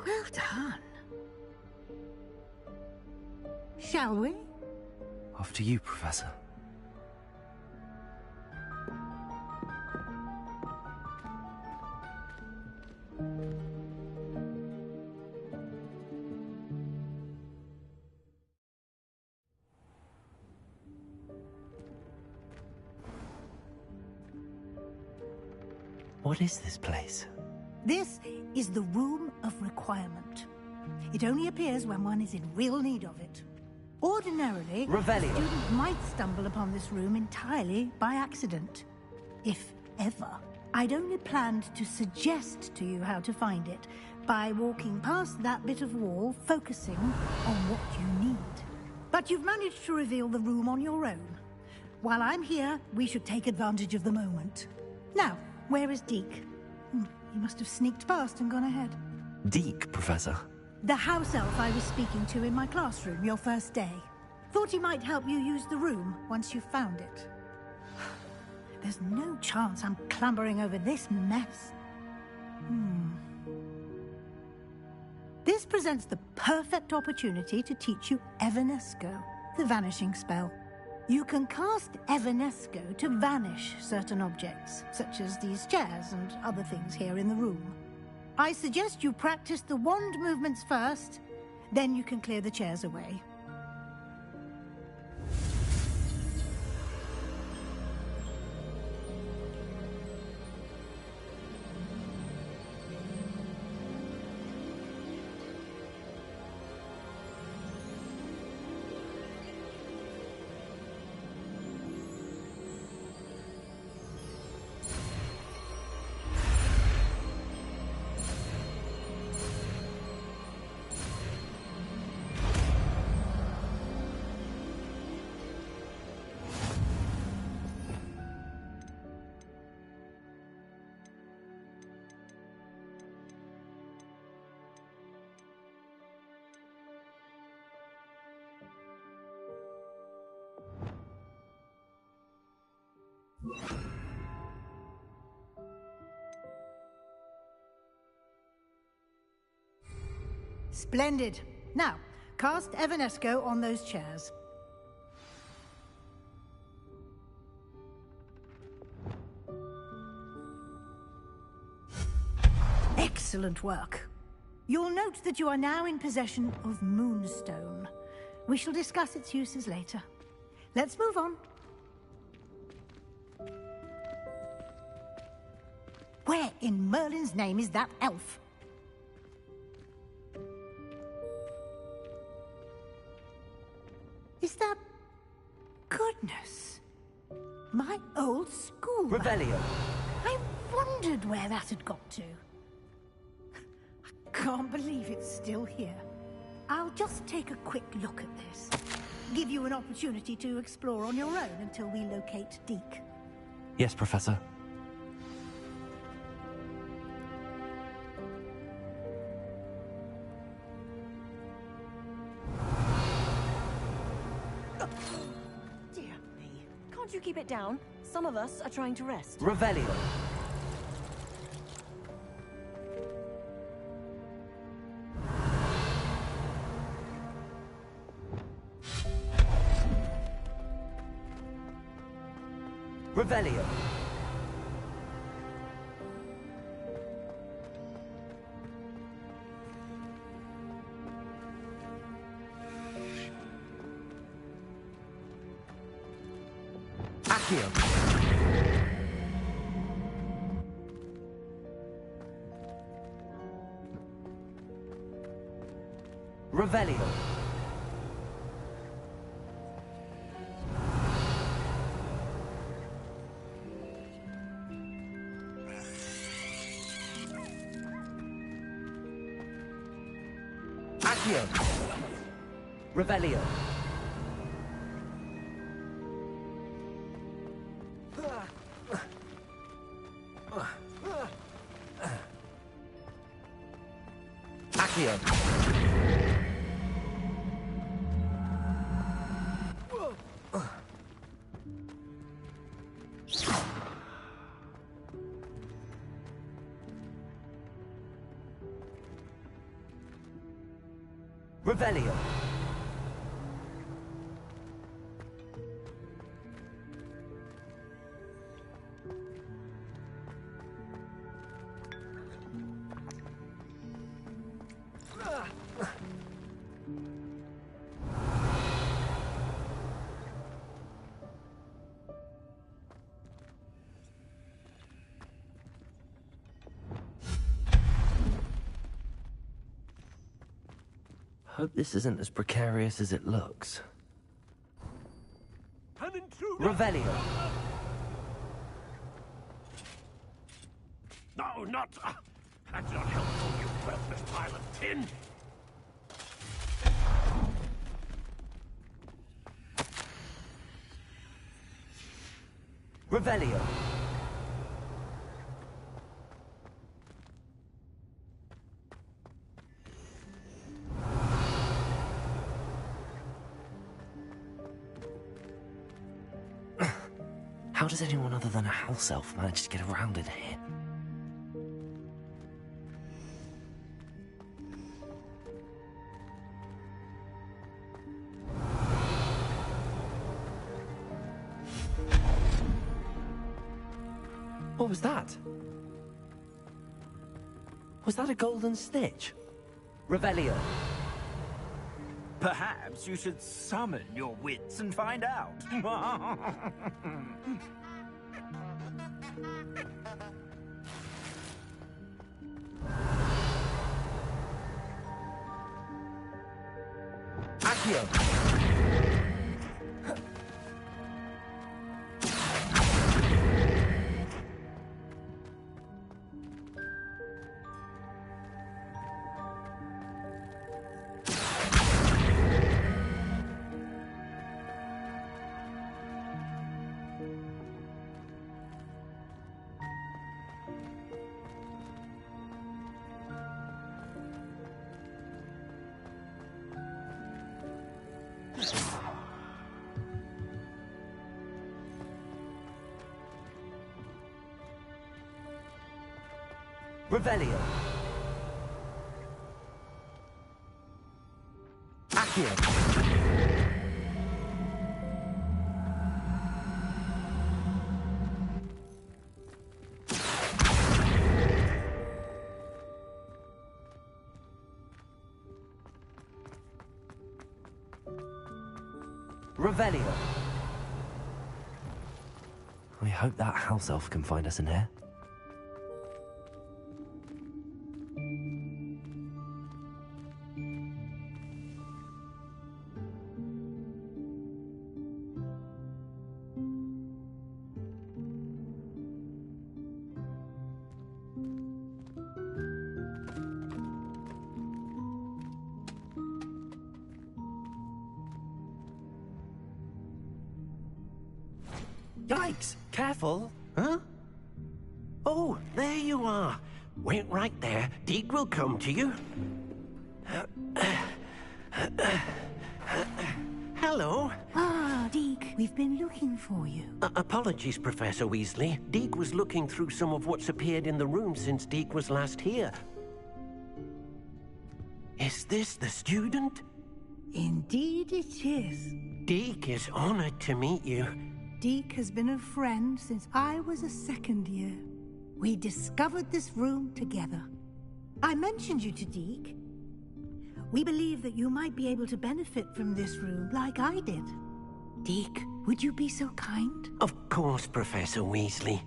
Well done. Shall we? After you, Professor. What is this place? This is the Room of Requirement. It only appears when one is in real need of it. Ordinarily, a student might stumble upon this room entirely by accident. If ever. I'd only planned to suggest to you how to find it by walking past that bit of wall, focusing on what you need. But you've managed to reveal the room on your own. While I'm here, we should take advantage of the moment. Now, where is Deke? He must have sneaked past and gone ahead. Deke, Professor. The house elf I was speaking to in my classroom your first day. Thought he might help you use the room once you found it. There's no chance I'm clambering over this mess. This presents the perfect opportunity to teach you Evanesco, the vanishing spell. You can cast Evanesco to vanish certain objects, such as these chairs and other things here in the room. I suggest you practice the wand movements first, then you can clear the chairs away. Splendid. Now, cast Evanesco on those chairs. Excellent work. You'll note that you are now in possession of Moonstone. We shall discuss its uses later. Let's move on. Where in Merlin's name is that elf? Is that... Goodness. My old school. Revelio. I wondered where that had got to. I can't believe it's still here. I'll just take a quick look at this. Give you an opportunity to explore on your own until we locate Deke. Yes, Professor. Dear me. Can't you keep it down? Some of us are trying to rest. Revelio. Revelio. Accio. Revelio. Accio. Revelio. Accio. Revelio. Hope this isn't as precarious as it looks. An intruder! Revelio. No, not... that's not helpful, you worthless pile of tin! Revelio. How does anyone other than a house elf manage to get around in here? What was that? Was that a golden snitch? Revelio. Perhaps you should summon your wits and find out. Accio. Revelio. Accio. Revelio. I hope that house elf can find us in here. Yikes! Careful! Huh? Oh, there you are. Wait right there. Deke will come to you. Hello. Ah, Deke, we've been looking for you. Apologies, Professor Weasley. Deke was looking through some of what's appeared in the room since Deke was last here. Is this the student? Indeed it is. Deke is honored to meet you. Deke has been a friend since I was a second year. We discovered this room together. I mentioned you to Deke. We believe that you might be able to benefit from this room like I did. Deke, would you be so kind? Of course, Professor Weasley.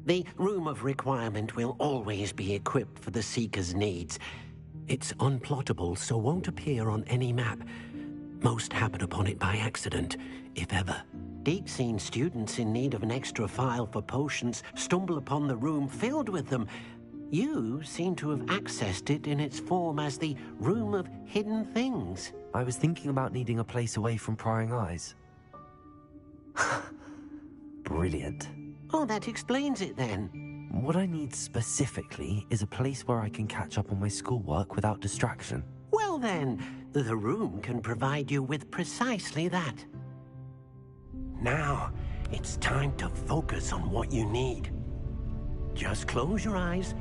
The Room of Requirement will always be equipped for the Seeker's needs. It's unplottable, so won't appear on any map. Most happen upon it by accident, if ever. Deke's seen students in need of an extra file for potions stumble upon the room filled with them. You seem to have accessed it in its form as the Room of Hidden Things. I was thinking about needing a place away from prying eyes. Brilliant. Oh, that explains it then. What I need specifically is a place where I can catch up on my schoolwork without distraction. Well then, the room can provide you with precisely that. Now, it's time to focus on what you need. Just close your eyes.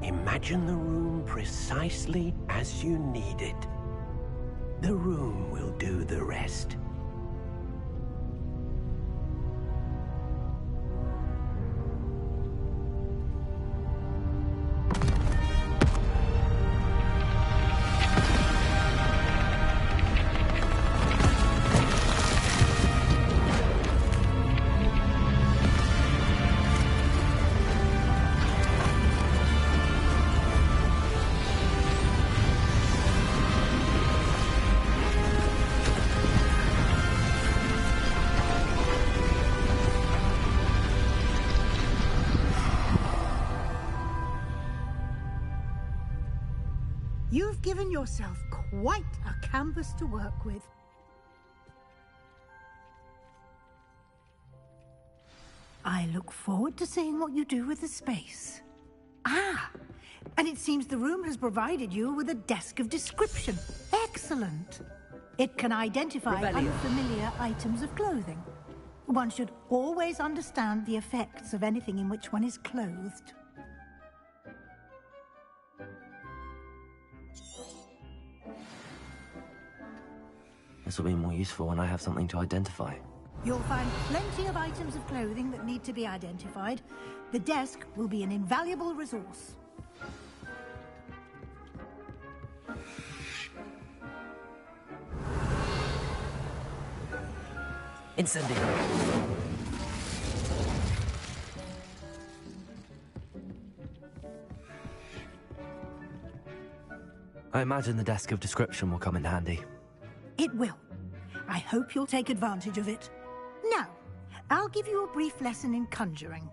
Imagine the room precisely as you need it. The room will do the rest. given yourself quite a canvas to work with. I look forward to seeing what you do with the space. Ah, and it seems the room has provided you with a desk of description. Excellent. It can identify unfamiliar items of clothing. One should always understand the effects of anything in which one is clothed. This will be more useful when I have something to identify. You'll find plenty of items of clothing that need to be identified. The desk will be an invaluable resource. Incendiary. I imagine the desk of description will come in handy. It will. I hope you'll take advantage of it. Now, I'll give you a brief lesson in conjuring.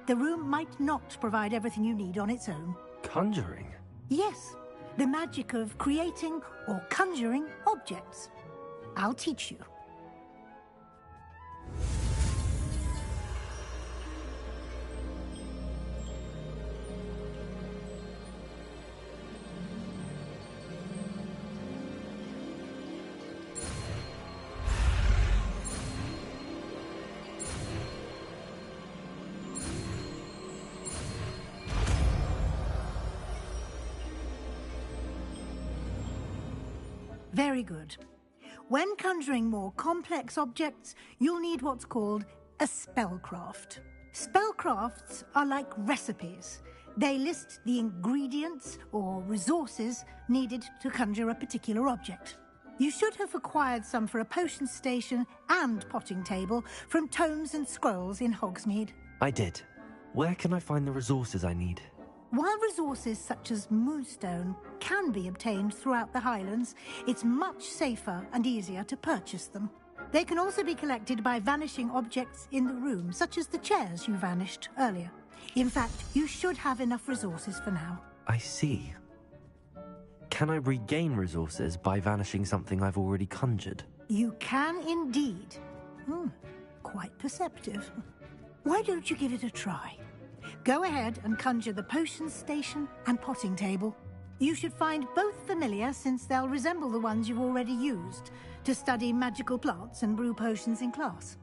The room might not provide everything you need on its own. Conjuring? Yes, the magic of creating or conjuring objects. I'll teach you. Very good. When conjuring more complex objects, you'll need what's called a spellcraft. Spellcrafts are like recipes. They list the ingredients or resources needed to conjure a particular object. You should have acquired some for a potion station and potting table from tomes and scrolls in Hogsmeade. I did. Where can I find the resources I need? While resources such as moonstone can be obtained throughout the Highlands, it's much safer and easier to purchase them. They can also be collected by vanishing objects in the room, such as the chairs you vanished earlier. In fact, you should have enough resources for now. I see. Can I regain resources by vanishing something I've already conjured? You can indeed. Quite perceptive. Why don't you give it a try? Go ahead and conjure the potion station and potting table. You should find both familiar, since they'll resemble the ones you've already used to study magical plants and brew potions in class.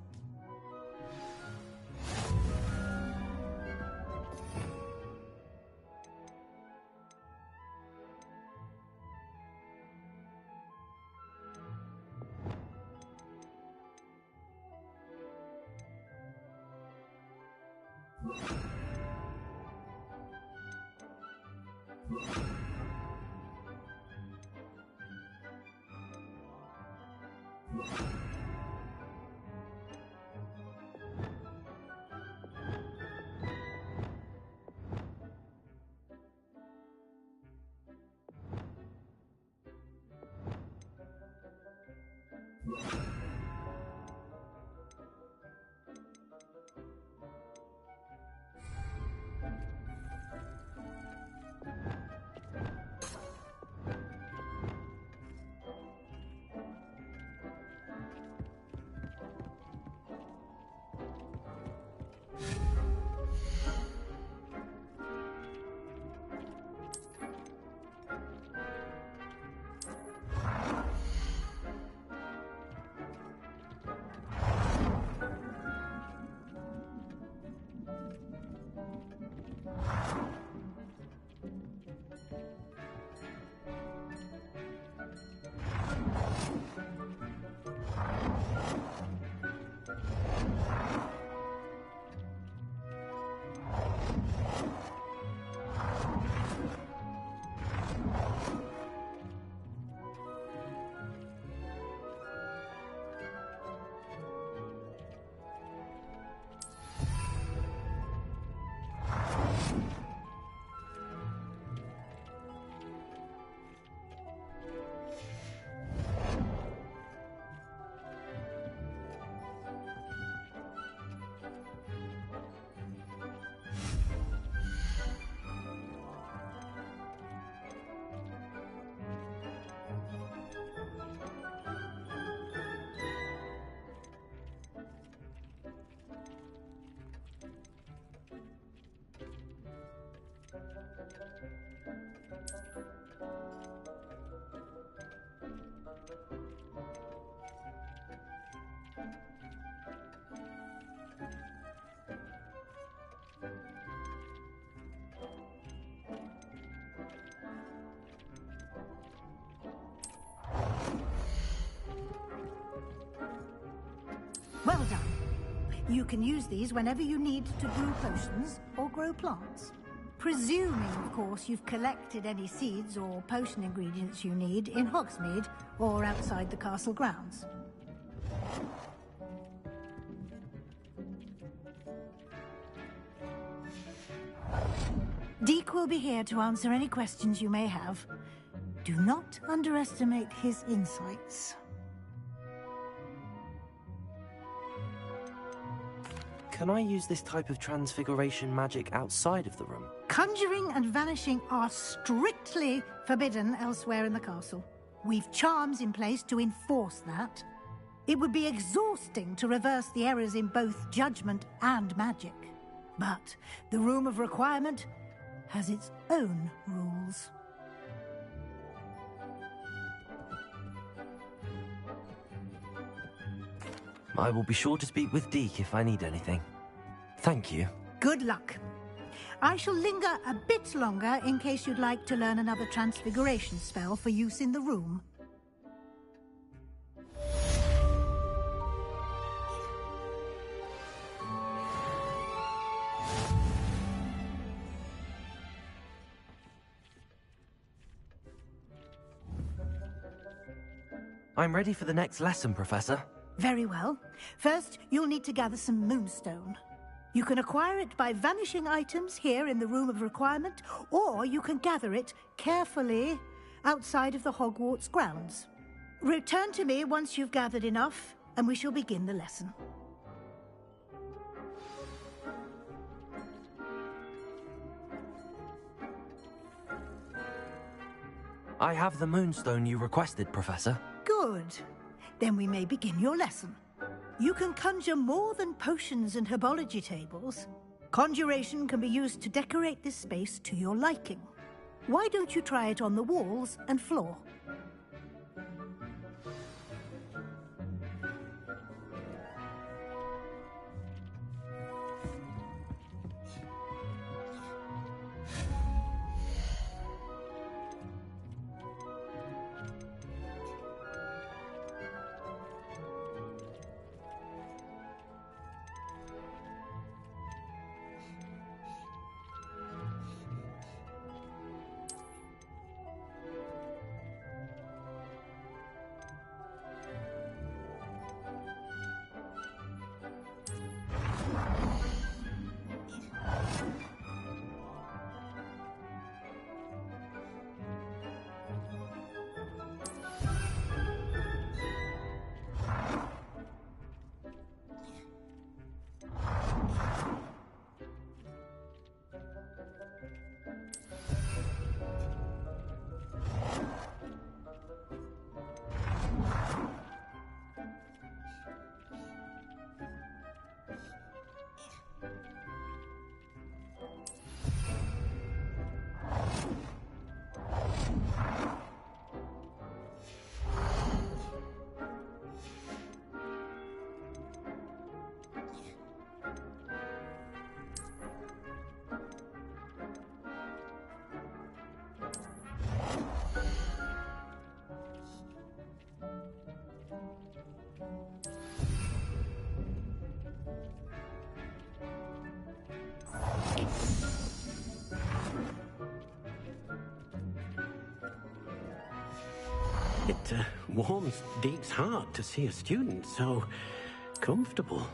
You can use these whenever you need to brew potions or grow plants. Presuming, of course, you've collected any seeds or potion ingredients you need in Hogsmeade or outside the castle grounds. Deke will be here to answer any questions you may have. Do not underestimate his insights. Can I use this type of transfiguration magic outside of the room? Conjuring and vanishing are strictly forbidden elsewhere in the castle. We've charms in place to enforce that. It would be exhausting to reverse the errors in both judgment and magic. But the Room of Requirement has its own rules. I will be sure to speak with Deke if I need anything. Thank you. Good luck. I shall linger a bit longer in case you'd like to learn another transfiguration spell for use in the room. I'm ready for the next lesson, Professor. Very well. First, you'll need to gather some moonstone. You can acquire it by vanishing items here in the Room of Requirement, or you can gather it carefully outside of the Hogwarts grounds. Return to me once you've gathered enough, and we shall begin the lesson. I have the moonstone you requested, Professor. Good. Then we may begin your lesson. You can conjure more than potions and herbology tables. Conjuration can be used to decorate this space to your liking. Why don't you try it on the walls and floor? It warms Deke's heart to see a student so comfortable.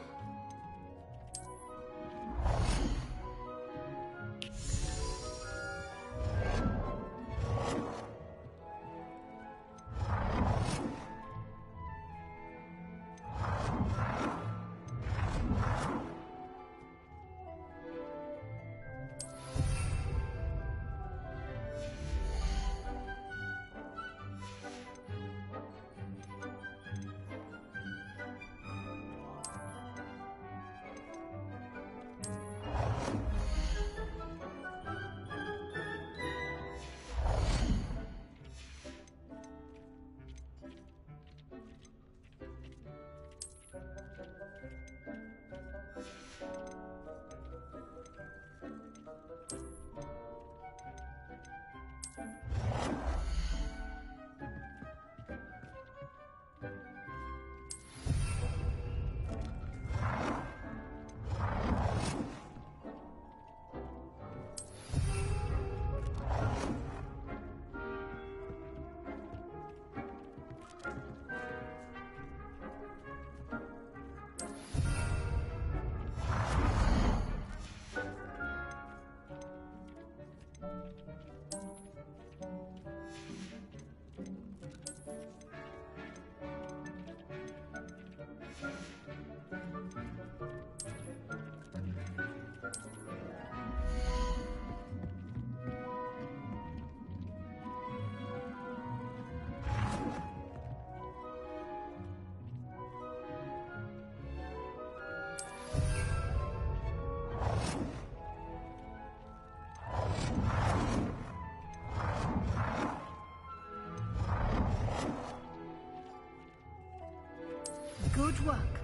Good work.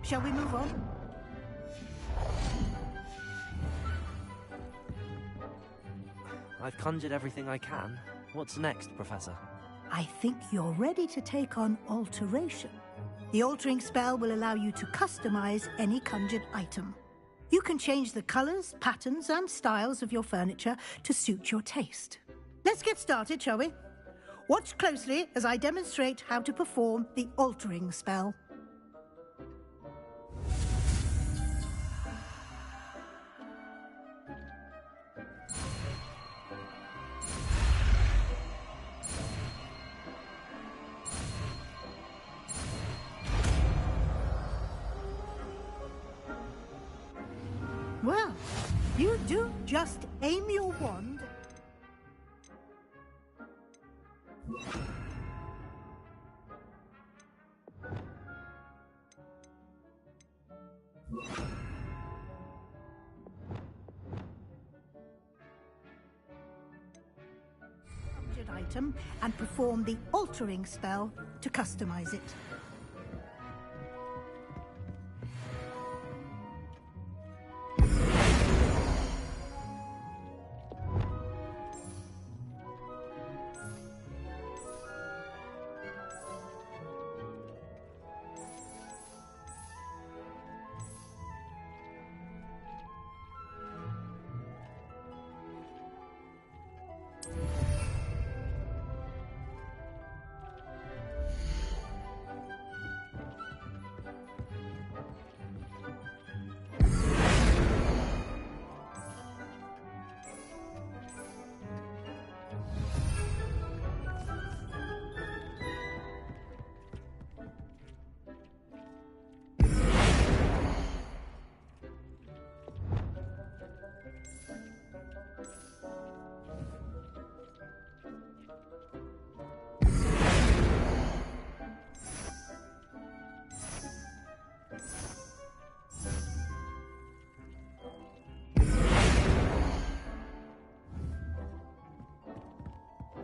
Shall we move on? I've conjured everything I can. What's next, Professor? I think you're ready to take on alteration. The altering spell will allow you to customize any conjured item. You can change the colors, patterns, and styles of your furniture to suit your taste. Let's get started, shall we? Watch closely as I demonstrate how to perform the altering spell. Well, you do just aim your wand. Item and perform the altering spell to customize it.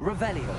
Revelio.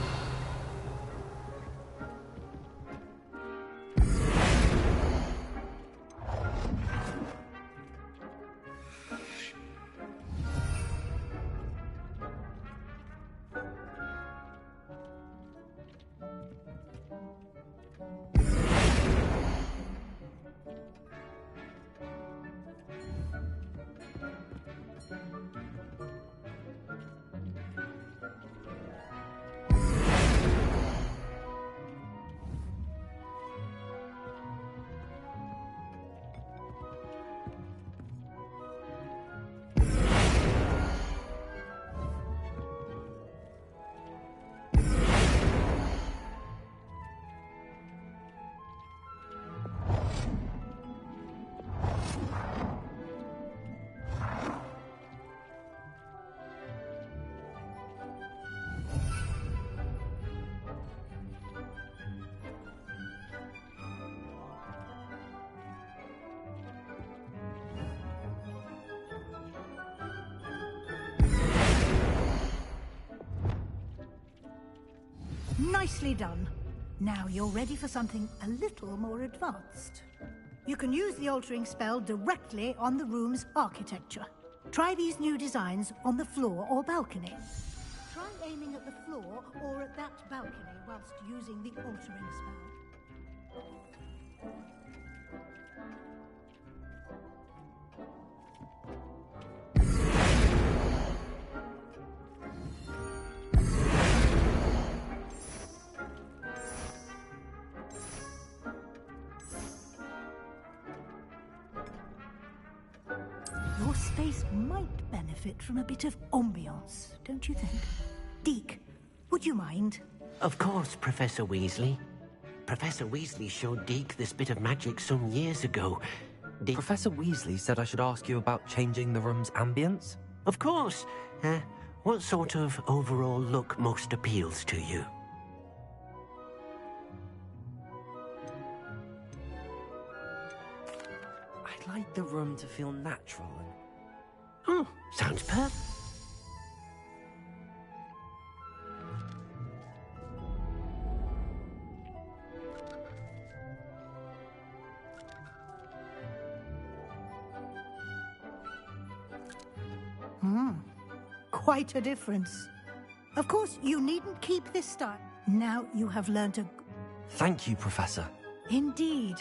Nicely done. Now you're ready for something a little more advanced. You can use the altering spell directly on the room's architecture. Try these new designs on the floor or balcony. Try aiming at the floor or at that balcony whilst using the altering spell. Your space might benefit from a bit of ambiance, don't you think? Deke, would you mind? Of course, Professor Weasley. Professor Weasley showed Deke this bit of magic some years ago. Professor Weasley said I should ask you about changing the room's ambience? Of course. What sort of overall look most appeals to you? I'd like the room to feel natural and... Oh, sounds perfect. quite a difference. Of course, you needn't keep this style. Now you have learned a... Thank you, Professor. Indeed.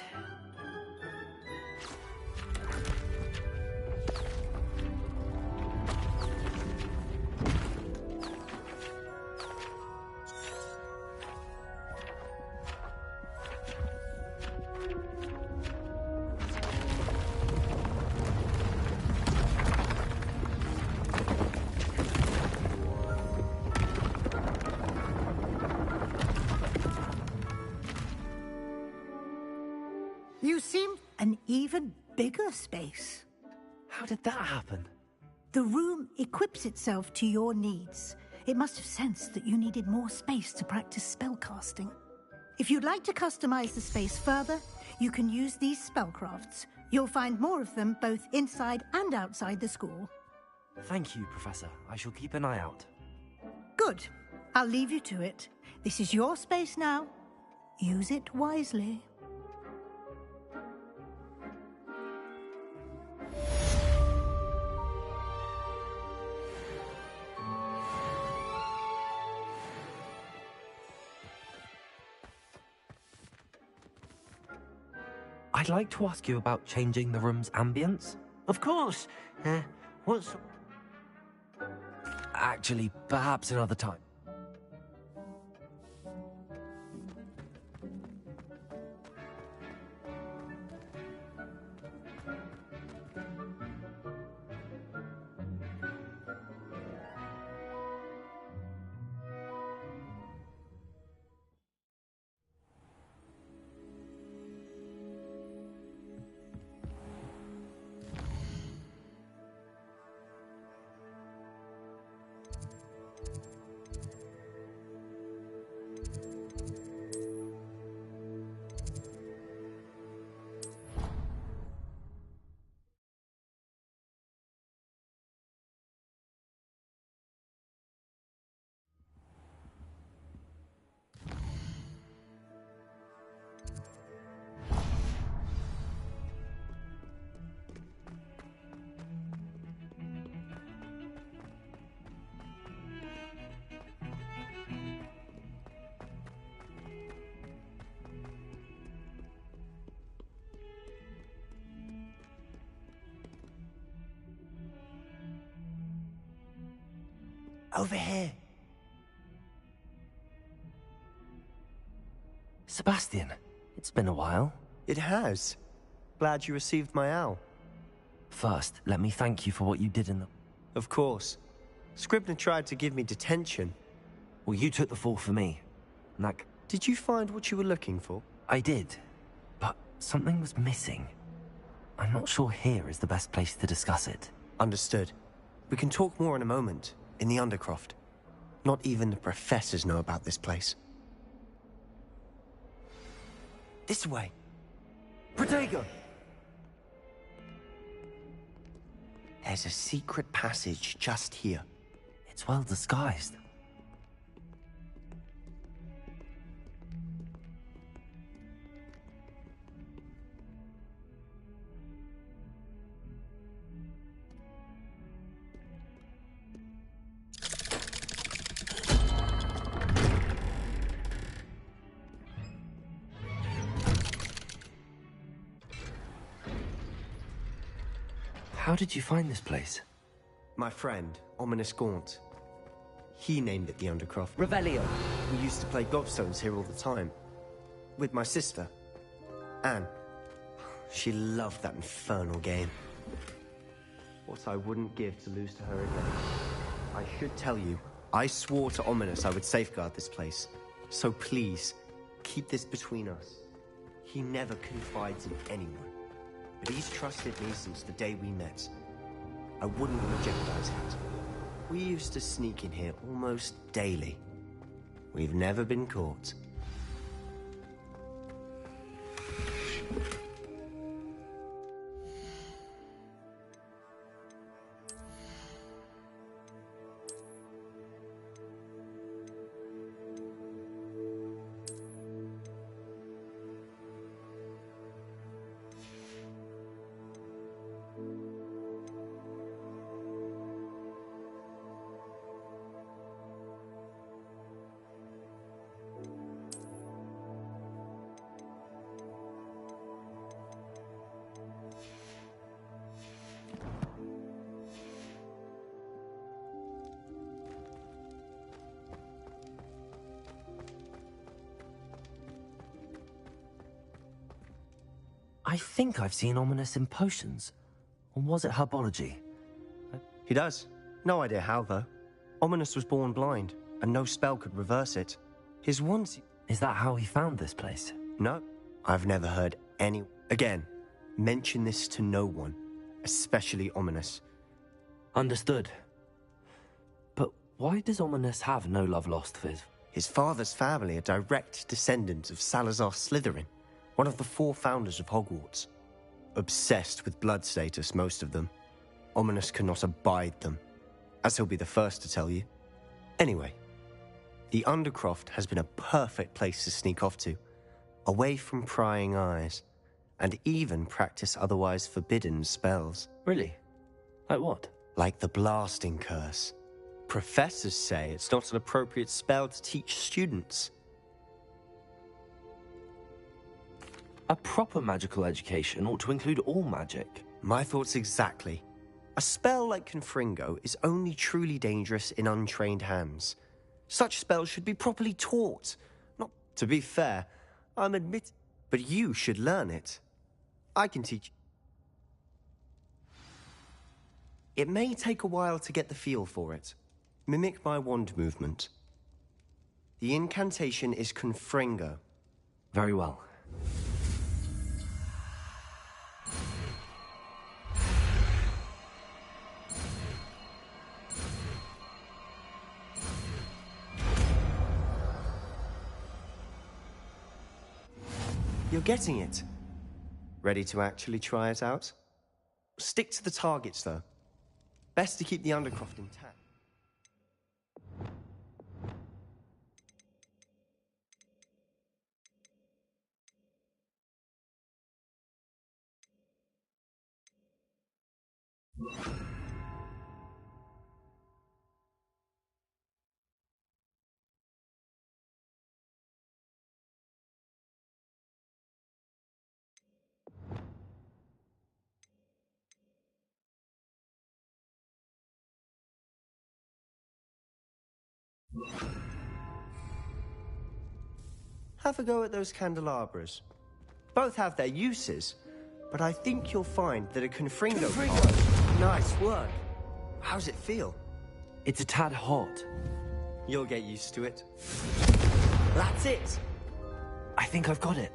You seem an even bigger space. How did that happen? The room equips itself to your needs. It must have sensed that you needed more space to practice spellcasting. If you'd like to customize the space further, you can use these spellcrafts. You'll find more of them both inside and outside the school. Thank you, Professor. I shall keep an eye out. Good. I'll leave you to it. This is your space now. Use it wisely. I'd like to ask you about changing the room's ambience. Of course. What's... Actually, perhaps another time. Over here. Sebastian, it's been a while. It has. Glad you received my owl. First, let me thank you for what you did in the... Of course. Scribner tried to give me detention. Well, you took the fall for me. And that... Did you find what you were looking for? I did. But something was missing. I'm not sure here is the best place to discuss it. Understood. We can talk more in a moment. In the Undercroft. Not even the professors know about this place. This way. Protego! There's a secret passage just here. It's well disguised. How did you find this place? My friend, Ominous Gaunt. He named it the Undercroft. Revelio. We used to play gobstones here all the time. With my sister, Anne. She loved that infernal game. What I wouldn't give to lose to her again. I should tell you, I swore to Ominous I would safeguard this place. So please, keep this between us. He never confides in anyone. But he's trusted me since the day we met. I wouldn't want to jeopardize it. We used to sneak in here almost daily. We've never been caught. I think I've seen Ominous in potions. Or was it herbology? He does. No idea how, though. Ominous was born blind, and no spell could reverse it. His once... Is that how he found this place? No. I've never heard any... Again, mention this to no one, especially Ominous. Understood. But why does Ominous have no love lost for his father's family are direct descendants of Salazar Slytherin, one of the 4 founders of Hogwarts. Obsessed with blood status, most of them. Ominous cannot abide them, as he'll be the first to tell you. Anyway, the Undercroft has been a perfect place to sneak off to, away from prying eyes, and even practice otherwise forbidden spells. Really? Like what? Like the blasting curse. Professors say it's not an appropriate spell to teach students. A proper magical education ought to include all magic. My thoughts exactly. A spell like Confringo is only truly dangerous in untrained hands. Such spells should be properly taught. Not, to be fair, I'm admit, but you should learn it. I can teach. It may take a while to get the feel for it. Mimic my wand movement. The incantation is Confringo. Very well. You're getting it. Ready to actually try it out? Stick to the targets, though. Best to keep the Undercroft intact. Have a go at those candelabras. Both have their uses, but I think you'll find that a Confringo card... Nice work. How's it feel? It's a tad hot. You'll get used to it. That's it! I think I've got it.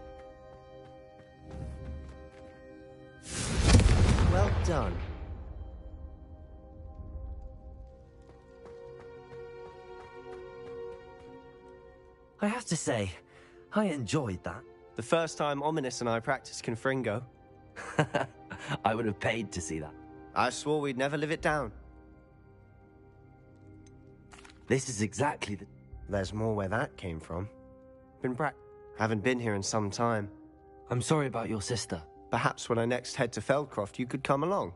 Well done. I have to say, I enjoyed that. The first time Ominous and I practiced Confringo. I would have paid to see that. I swore we'd never live it down. This is exactly the... There's more where that came from. Haven't been here in some time. I'm sorry about your sister. Perhaps when I next head to Feldcroft, you could come along.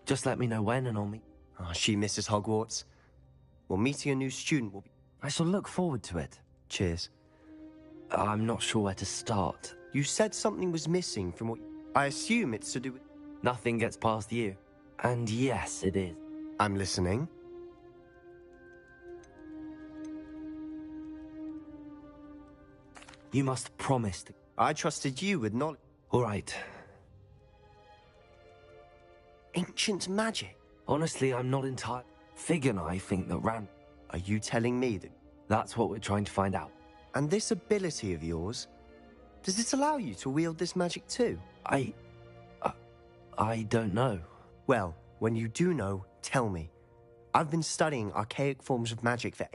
Just let me know when and I'll meet... Oh, she misses Hogwarts. Well, meeting a new student will be... I shall look forward to it. Cheers. I'm not sure where to start. You said something was missing from what... I assume it's to do with... Nothing gets past you. And yes, it is. I'm listening. You must promise to... I trusted you with knowledge. All right. Ancient magic? Honestly, I'm not entirely... Fig and I think that Ran... Are you telling me that... That's what we're trying to find out. And this ability of yours, does it allow you to wield this magic too? I don't know. Well, when you do know, tell me. I've been studying archaic forms of magic for...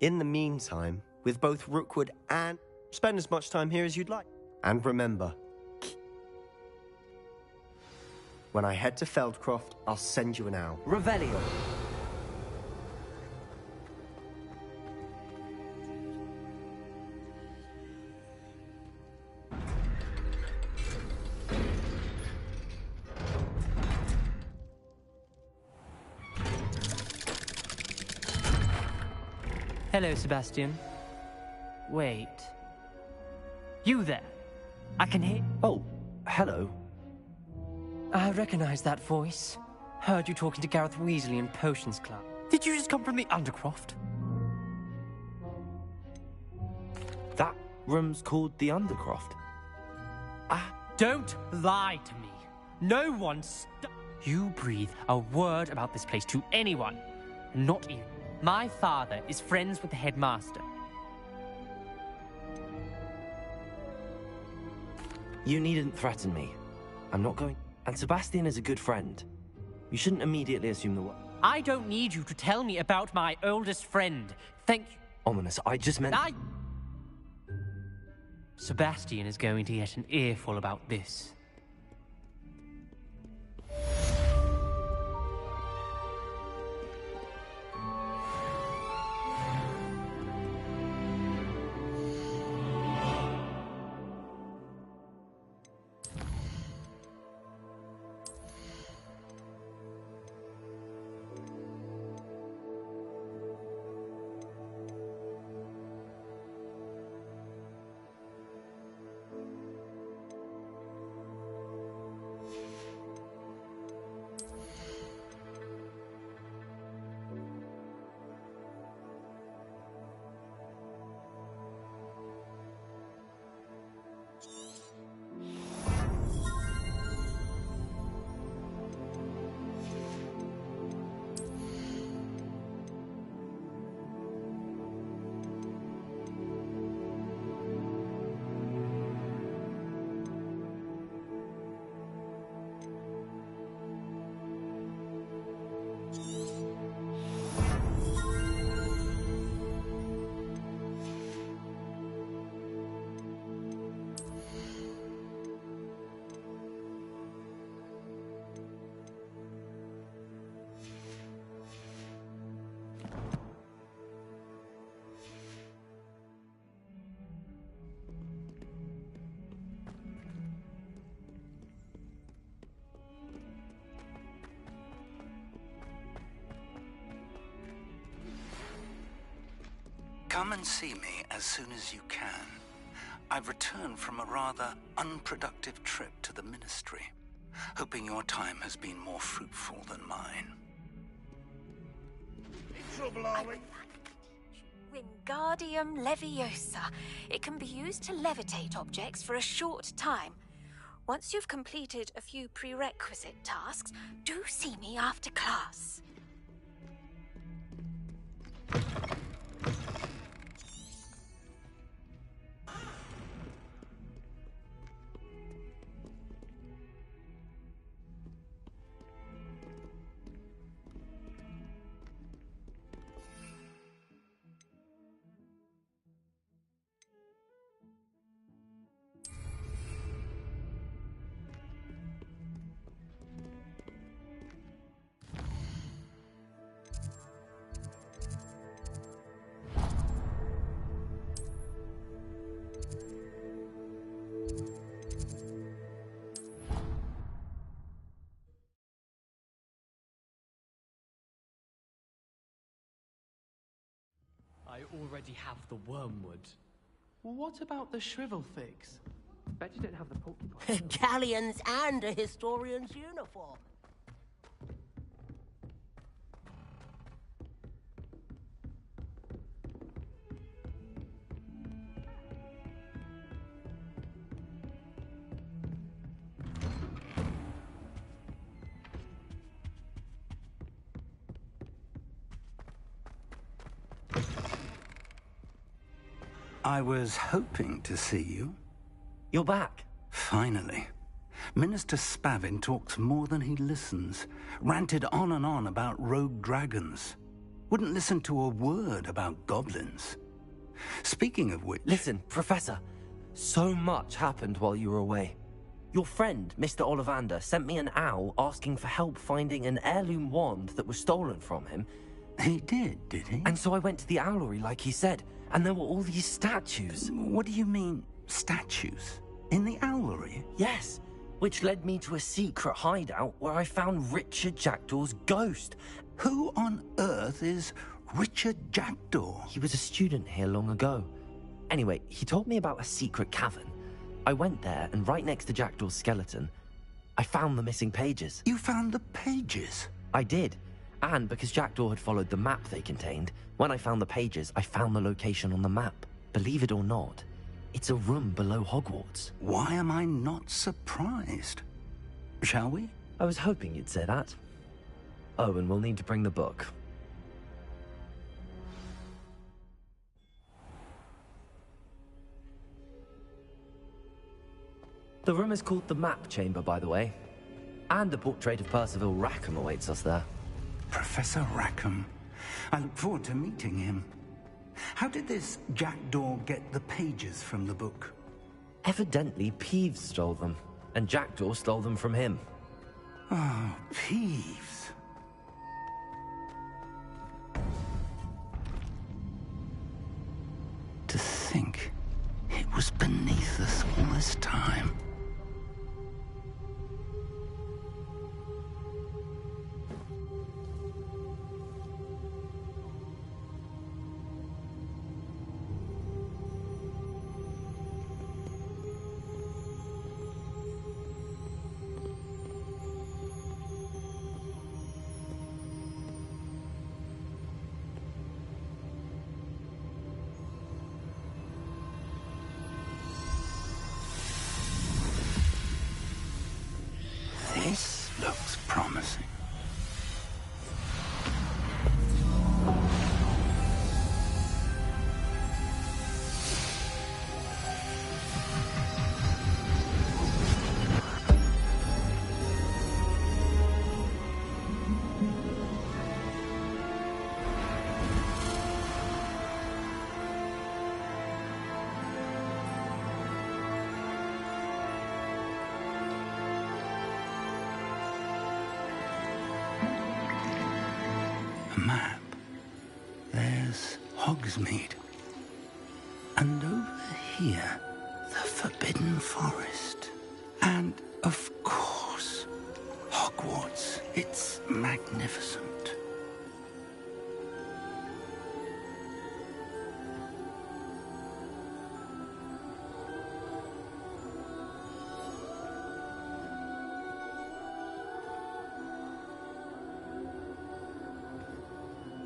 In the meantime, with both Rookwood and... Spend as much time here as you'd like. And remember, when I head to Feldcroft, I'll send you an owl. Revelio. Hello, Sebastian. Wait. You there? I can hear... Oh, hello. I recognize that voice. Heard you talking to Gareth Weasley in Potions Club. Did you just come from the Undercroft? That room's called the Undercroft. Don't lie to me. No one You breathe a word about this place to anyone. Not even. My father is friends with the headmaster. You needn't threaten me. I'm not going... And Sebastian is a good friend. You shouldn't immediately assume the worst. I don't need you to tell me about my oldest friend. Thank you. Ominous, I just meant... Sebastian is going to get an earful about this. Come and see me as soon as you can. I've returned from a rather unproductive trip to the Ministry, hoping your time has been more fruitful than mine. In trouble, are we? Wingardium Leviosa. It can be used to levitate objects for a short time. Once you've completed a few prerequisite tasks, do see me after class. I already have the wormwood. What about the shrivel figs? Bet you don't have the porcupine. Galleons and a historian's uniform. I was hoping to see you. You're back. Finally. Minister Spavin talks more than he listens. Ranted on and on about rogue dragons. Wouldn't listen to a word about goblins. Speaking of which... Listen, Professor. So much happened while you were away. Your friend, Mr. Ollivander, sent me an owl asking for help finding an heirloom wand that was stolen from him. He did he? And so I went to the owlery like he said, and there were all these statues. What do you mean, statues? In the owlery? Yes, which led me to a secret hideout where I found Richard Jackdaw's ghost. Who on earth is Richard Jackdaw? He was a student here long ago. Anyway, he told me about a secret cavern. I went there, and right next to Jackdaw's skeleton, I found the missing pages. You found the pages? I did. And because Jackdaw had followed the map they contained, when I found the pages, I found the location on the map. Believe it or not, It's a room below Hogwarts. Why am I not surprised? Shall we? I was hoping you'd say that. Oh, and we'll need to bring the book. The room is called the Map Chamber, by the way. And a portrait of Percival Rackham awaits us there. Professor Rackham. I look forward to meeting him. How did this jackdaw get the pages from the book? Evidently, Peeves stole them, and Jackdaw stole them from him. Oh, Peeves. To think it was beneath us all this time. This looks promising. A map. There's Hogsmeade. And over here, the Forbidden Forest. And, of course, Hogwarts. It's magnificent.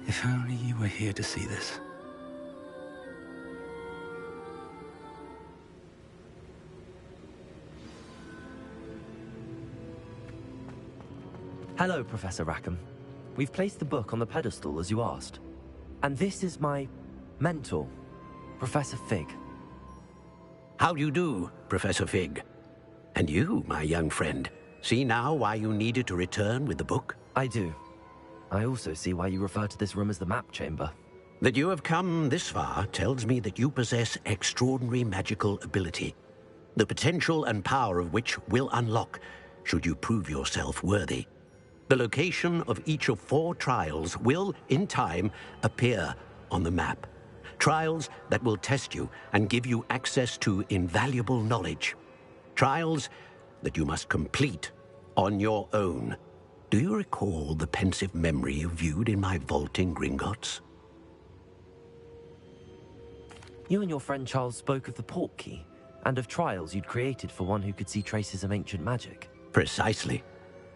If only you were here to see this. Hello, Professor Rackham. We've placed the book on the pedestal as you asked. And this is my mentor, Professor Fig. How do you do, Professor Fig? And you, my young friend, see now why you needed to return with the book? I do. I also see why you refer to this room as the Map Chamber. That you have come this far tells me that you possess extraordinary magical ability, the potential and power of which will unlock should you prove yourself worthy. The location of each of 4 trials will, in time, appear on the map. Trials that will test you and give you access to invaluable knowledge. Trials that you must complete on your own. Do you recall the pensive memory you viewed in my vault in Gringotts? You and your friend Charles spoke of the Portkey, and of trials you'd created for one who could see traces of ancient magic. Precisely.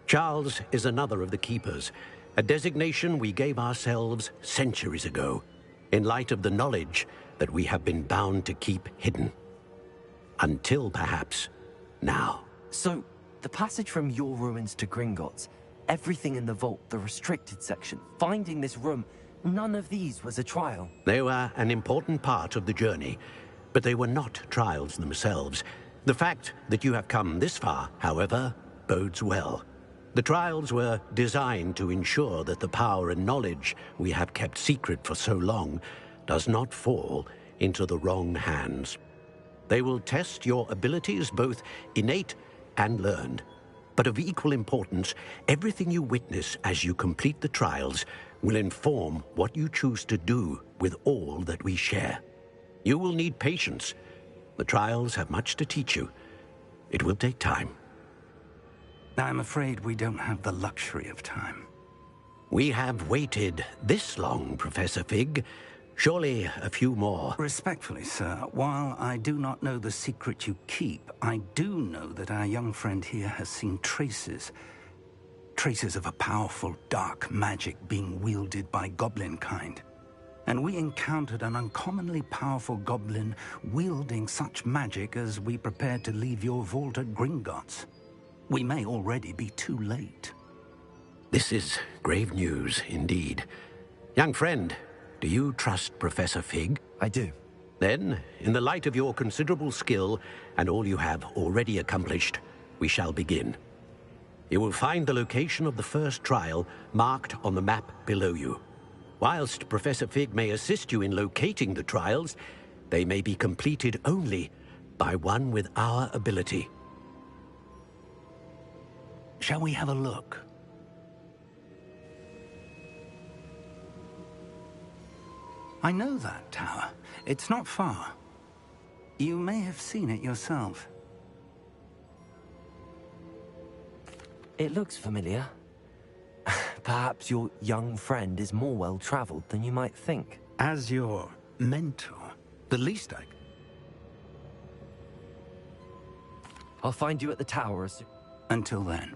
Charles is another of the Keepers, a designation we gave ourselves centuries ago, in light of the knowledge that we have been bound to keep hidden. Until, perhaps, now. So, the passage from your ruins to Gringotts, everything in the vault, the restricted section, finding this room, none of these was a trial. They were an important part of the journey, but they were not trials themselves. The fact that you have come this far, however, bodes well. The trials were designed to ensure that the power and knowledge we have kept secret for so long does not fall into the wrong hands. They will test your abilities, both innate and learned. But of equal importance, everything you witness as you complete the trials will inform what you choose to do with all that we share. You will need patience. The trials have much to teach you. It will take time. I'm afraid we don't have the luxury of time. We have waited this long, Professor Fig. Surely a few more. Respectfully, sir, while I do not know the secret you keep, I do know that our young friend here has seen traces of a powerful dark magic being wielded by goblin kind. And we encountered an uncommonly powerful goblin wielding such magic as we prepared to leave your vault at Gringotts. We may already be too late. This is grave news, indeed. Young friend, do you trust Professor Fig? I do. Then, in the light of your considerable skill and all you have already accomplished, we shall begin. You will find the location of the first trial marked on the map below you. Whilst Professor Fig may assist you in locating the trials, they may be completed only by one with our ability. Shall we have a look? I know that tower. It's not far. You may have seen it yourself. It looks familiar. Perhaps your young friend is more well-traveled than you might think. As your mentor, the least I... I'll find you at the tower as soon... Until then.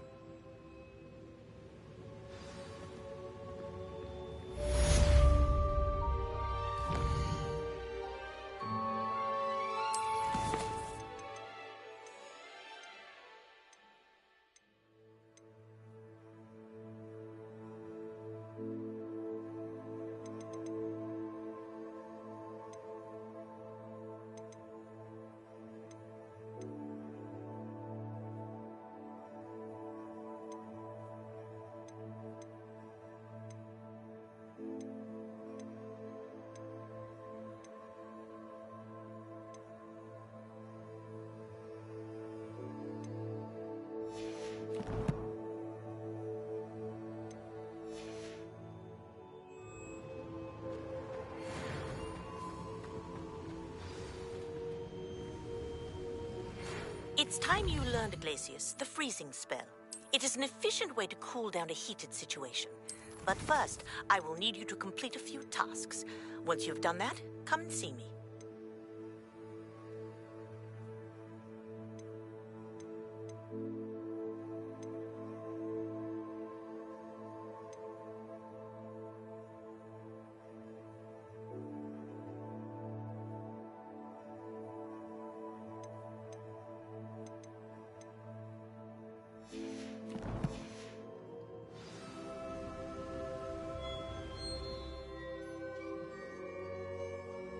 It's time you learned, Glacius, the freezing spell. It is an efficient way to cool down a heated situation. But first, I will need you to complete a few tasks. Once you've done that, come and see me.